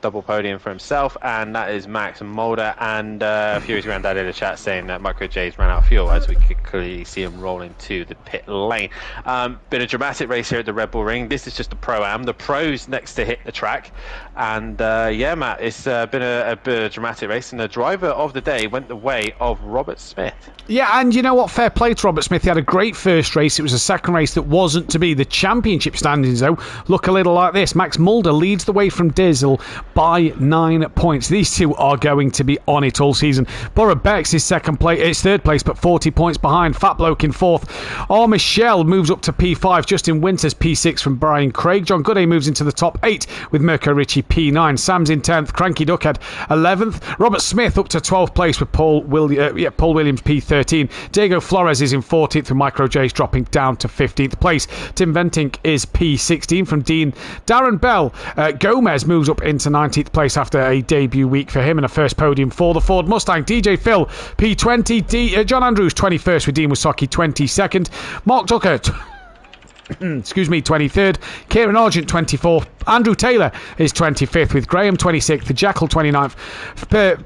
Double podium for himself, and that is Max Mulder. And Fury's granddad in the chat saying that Micro J's ran out of fuel, as we could clearly see him rolling to the pit lane. Been a dramatic race here at the Red Bull Ring. This is just a Pro-Am. The pros next to hit the track, and yeah, Matt, it's been a bit of a dramatic race, and the driver of the day went the way of Robert Smith. Yeah, and you know what? Fair play to Robert Smith. He had a great first race. It was a second race that wasn't to be. The championship standings, though, look a little like this. Max Mulder leads the way from Diesel by 9 points. These two are going to be on it all season. Borough Bex is 3rd place, but 40 points behind. Fat Bloke in 4th. Michelle moves up to P5. Justin Winters P6 from Brian Craig. John Gooday moves into the top 8 with Mirko Ricci P9. Sam's in 10th. Cranky Duckhead 11th. Robert Smith up to 12th place with Paul Williams P13. Diego Flores is in 14th with Micro J's dropping down to 15th place. Tim Ventink is P16 from Dean. Darren Bell Gomez moves up into 19th place after a debut week for him and a first podium for the Ford Mustang. DJ Phil P20. John Andrews 21st with Dean Wasocki 22nd. Mark Tucker 23rd. Kieran Argent 24th. Andrew Taylor is 25th with Graham 26th. Jackal 29th.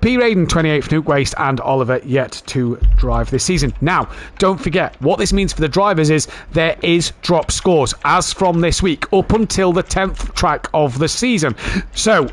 P. Raiden 28th. Nuke Waste and Oliver yet to drive this season. Now, don't forget, what this means for the drivers is there is drop scores as from this week up until the 10th track of the season. So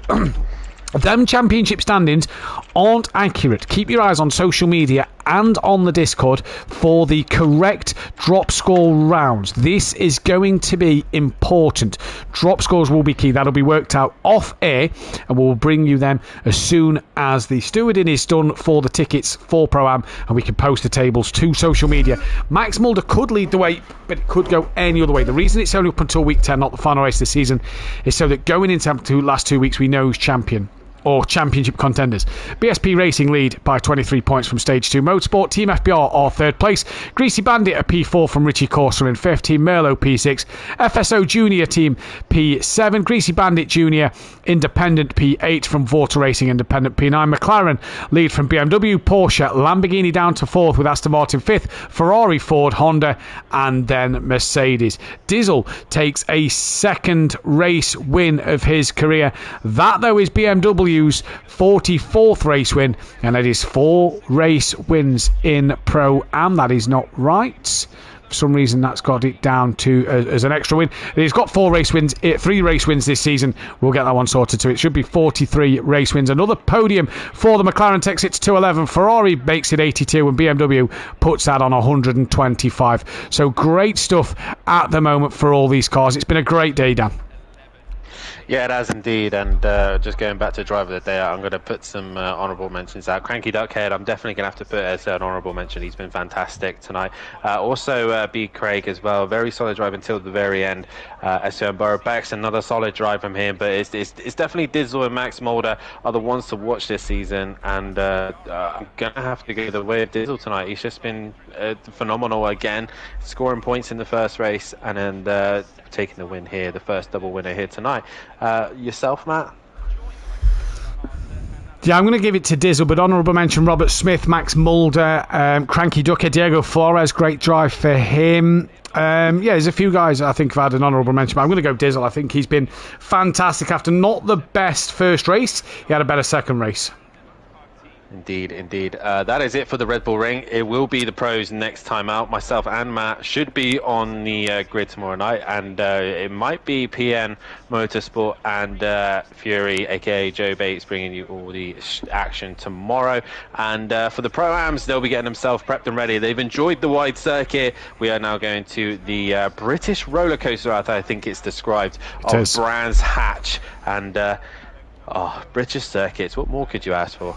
them championship standings aren't accurate. Keep your eyes on social media and on the Discord for the correct drop score rounds. This is going to be important. Drop scores will be key. That'll be worked out off air, and we'll bring you them as soon as the stewarding is done for the tickets for Pro-Am, and we can post the tables to social media. Max Mulder could lead the way, but it could go any other way. The reason it's only up until week 10, not the final race this season, is so that going into the last 2 weeks we know who's champion or championship contenders. BSP Racing lead by 23 points from stage 2. Motorsport Team FBR are 3rd place. Greasy Bandit a P4 from Richie Corsa in 5th. Team Merlot P6. FSO Junior Team P7. Greasy Bandit Junior Independent P8 from Vorta Racing Independent P9. McLaren lead from BMW. Porsche Lamborghini down to 4th with Aston Martin 5th. Ferrari, Ford, Honda and then Mercedes. Diesel takes a 2nd race win of his career. That though is BMW's 44th race win, and it is 4 race wins in Pro-Am. That is not right. For some reason that's got it down to as an extra win. He's got 3 race wins this season. We'll get that one sorted, so it should be 43 race wins. Another podium for the McLaren takes it to 211. Ferrari makes it 82 and BMW puts that on 125. So great stuff at the moment for all these cars. It's been a great day, Dan. Yeah, it has indeed. And just going back to driver of the day, I'm going to put some honourable mentions out. Cranky Duckhead, I'm definitely going to have to put as an honourable mention. He's been fantastic tonight. Also, B. Craig as well. Very solid drive until the very end. SO Borough Bex, another solid drive from him. But it's definitely Dizzle and Max Mulder are the ones to watch this season. And I'm going to have to go the way of Dizzle tonight. He's just been phenomenal again, scoring points in the first race and then taking the win here, the first double winner here tonight. Yourself, Matt? Yeah, I'm going to give it to Dizzle, but honourable mention Robert Smith, Max Mulder, Cranky Ducker, Diego Flores, great drive for him. Yeah, there's a few guys I think have had an honourable mention, but I'm going to go Dizzle. I think he's been fantastic after not the best first race. He had a better second race. Indeed. That is it for the Red Bull Ring. It will be the pros next time out. Myself and Matt should be on the grid tomorrow night, and it might be PN Motorsport and Fury, aka Joe Bates, bringing you all the action tomorrow. And for the Pro-Ams, they'll be getting themselves prepped and ready. They've enjoyed the wide circuit. We are now going to the British roller coaster, I think it's described, of Brands Hatch. And British circuits, what more could you ask for?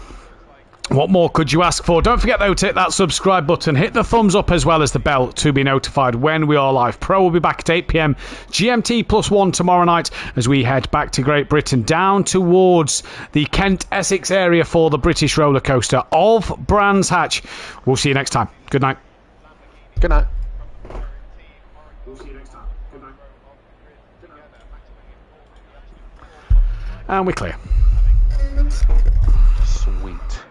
What more could you ask for? Don't forget though to hit that subscribe button, hit the thumbs up as well as the bell to be notified when we are live. Pro will be back at 8 p.m. GMT +1 tomorrow night as we head back to Great Britain down towards the Kent-Essex area for the British roller coaster of Brands Hatch. We'll see you next time. Good night. Good night. We'll see you next time. Good night. And we're clear. Sweet.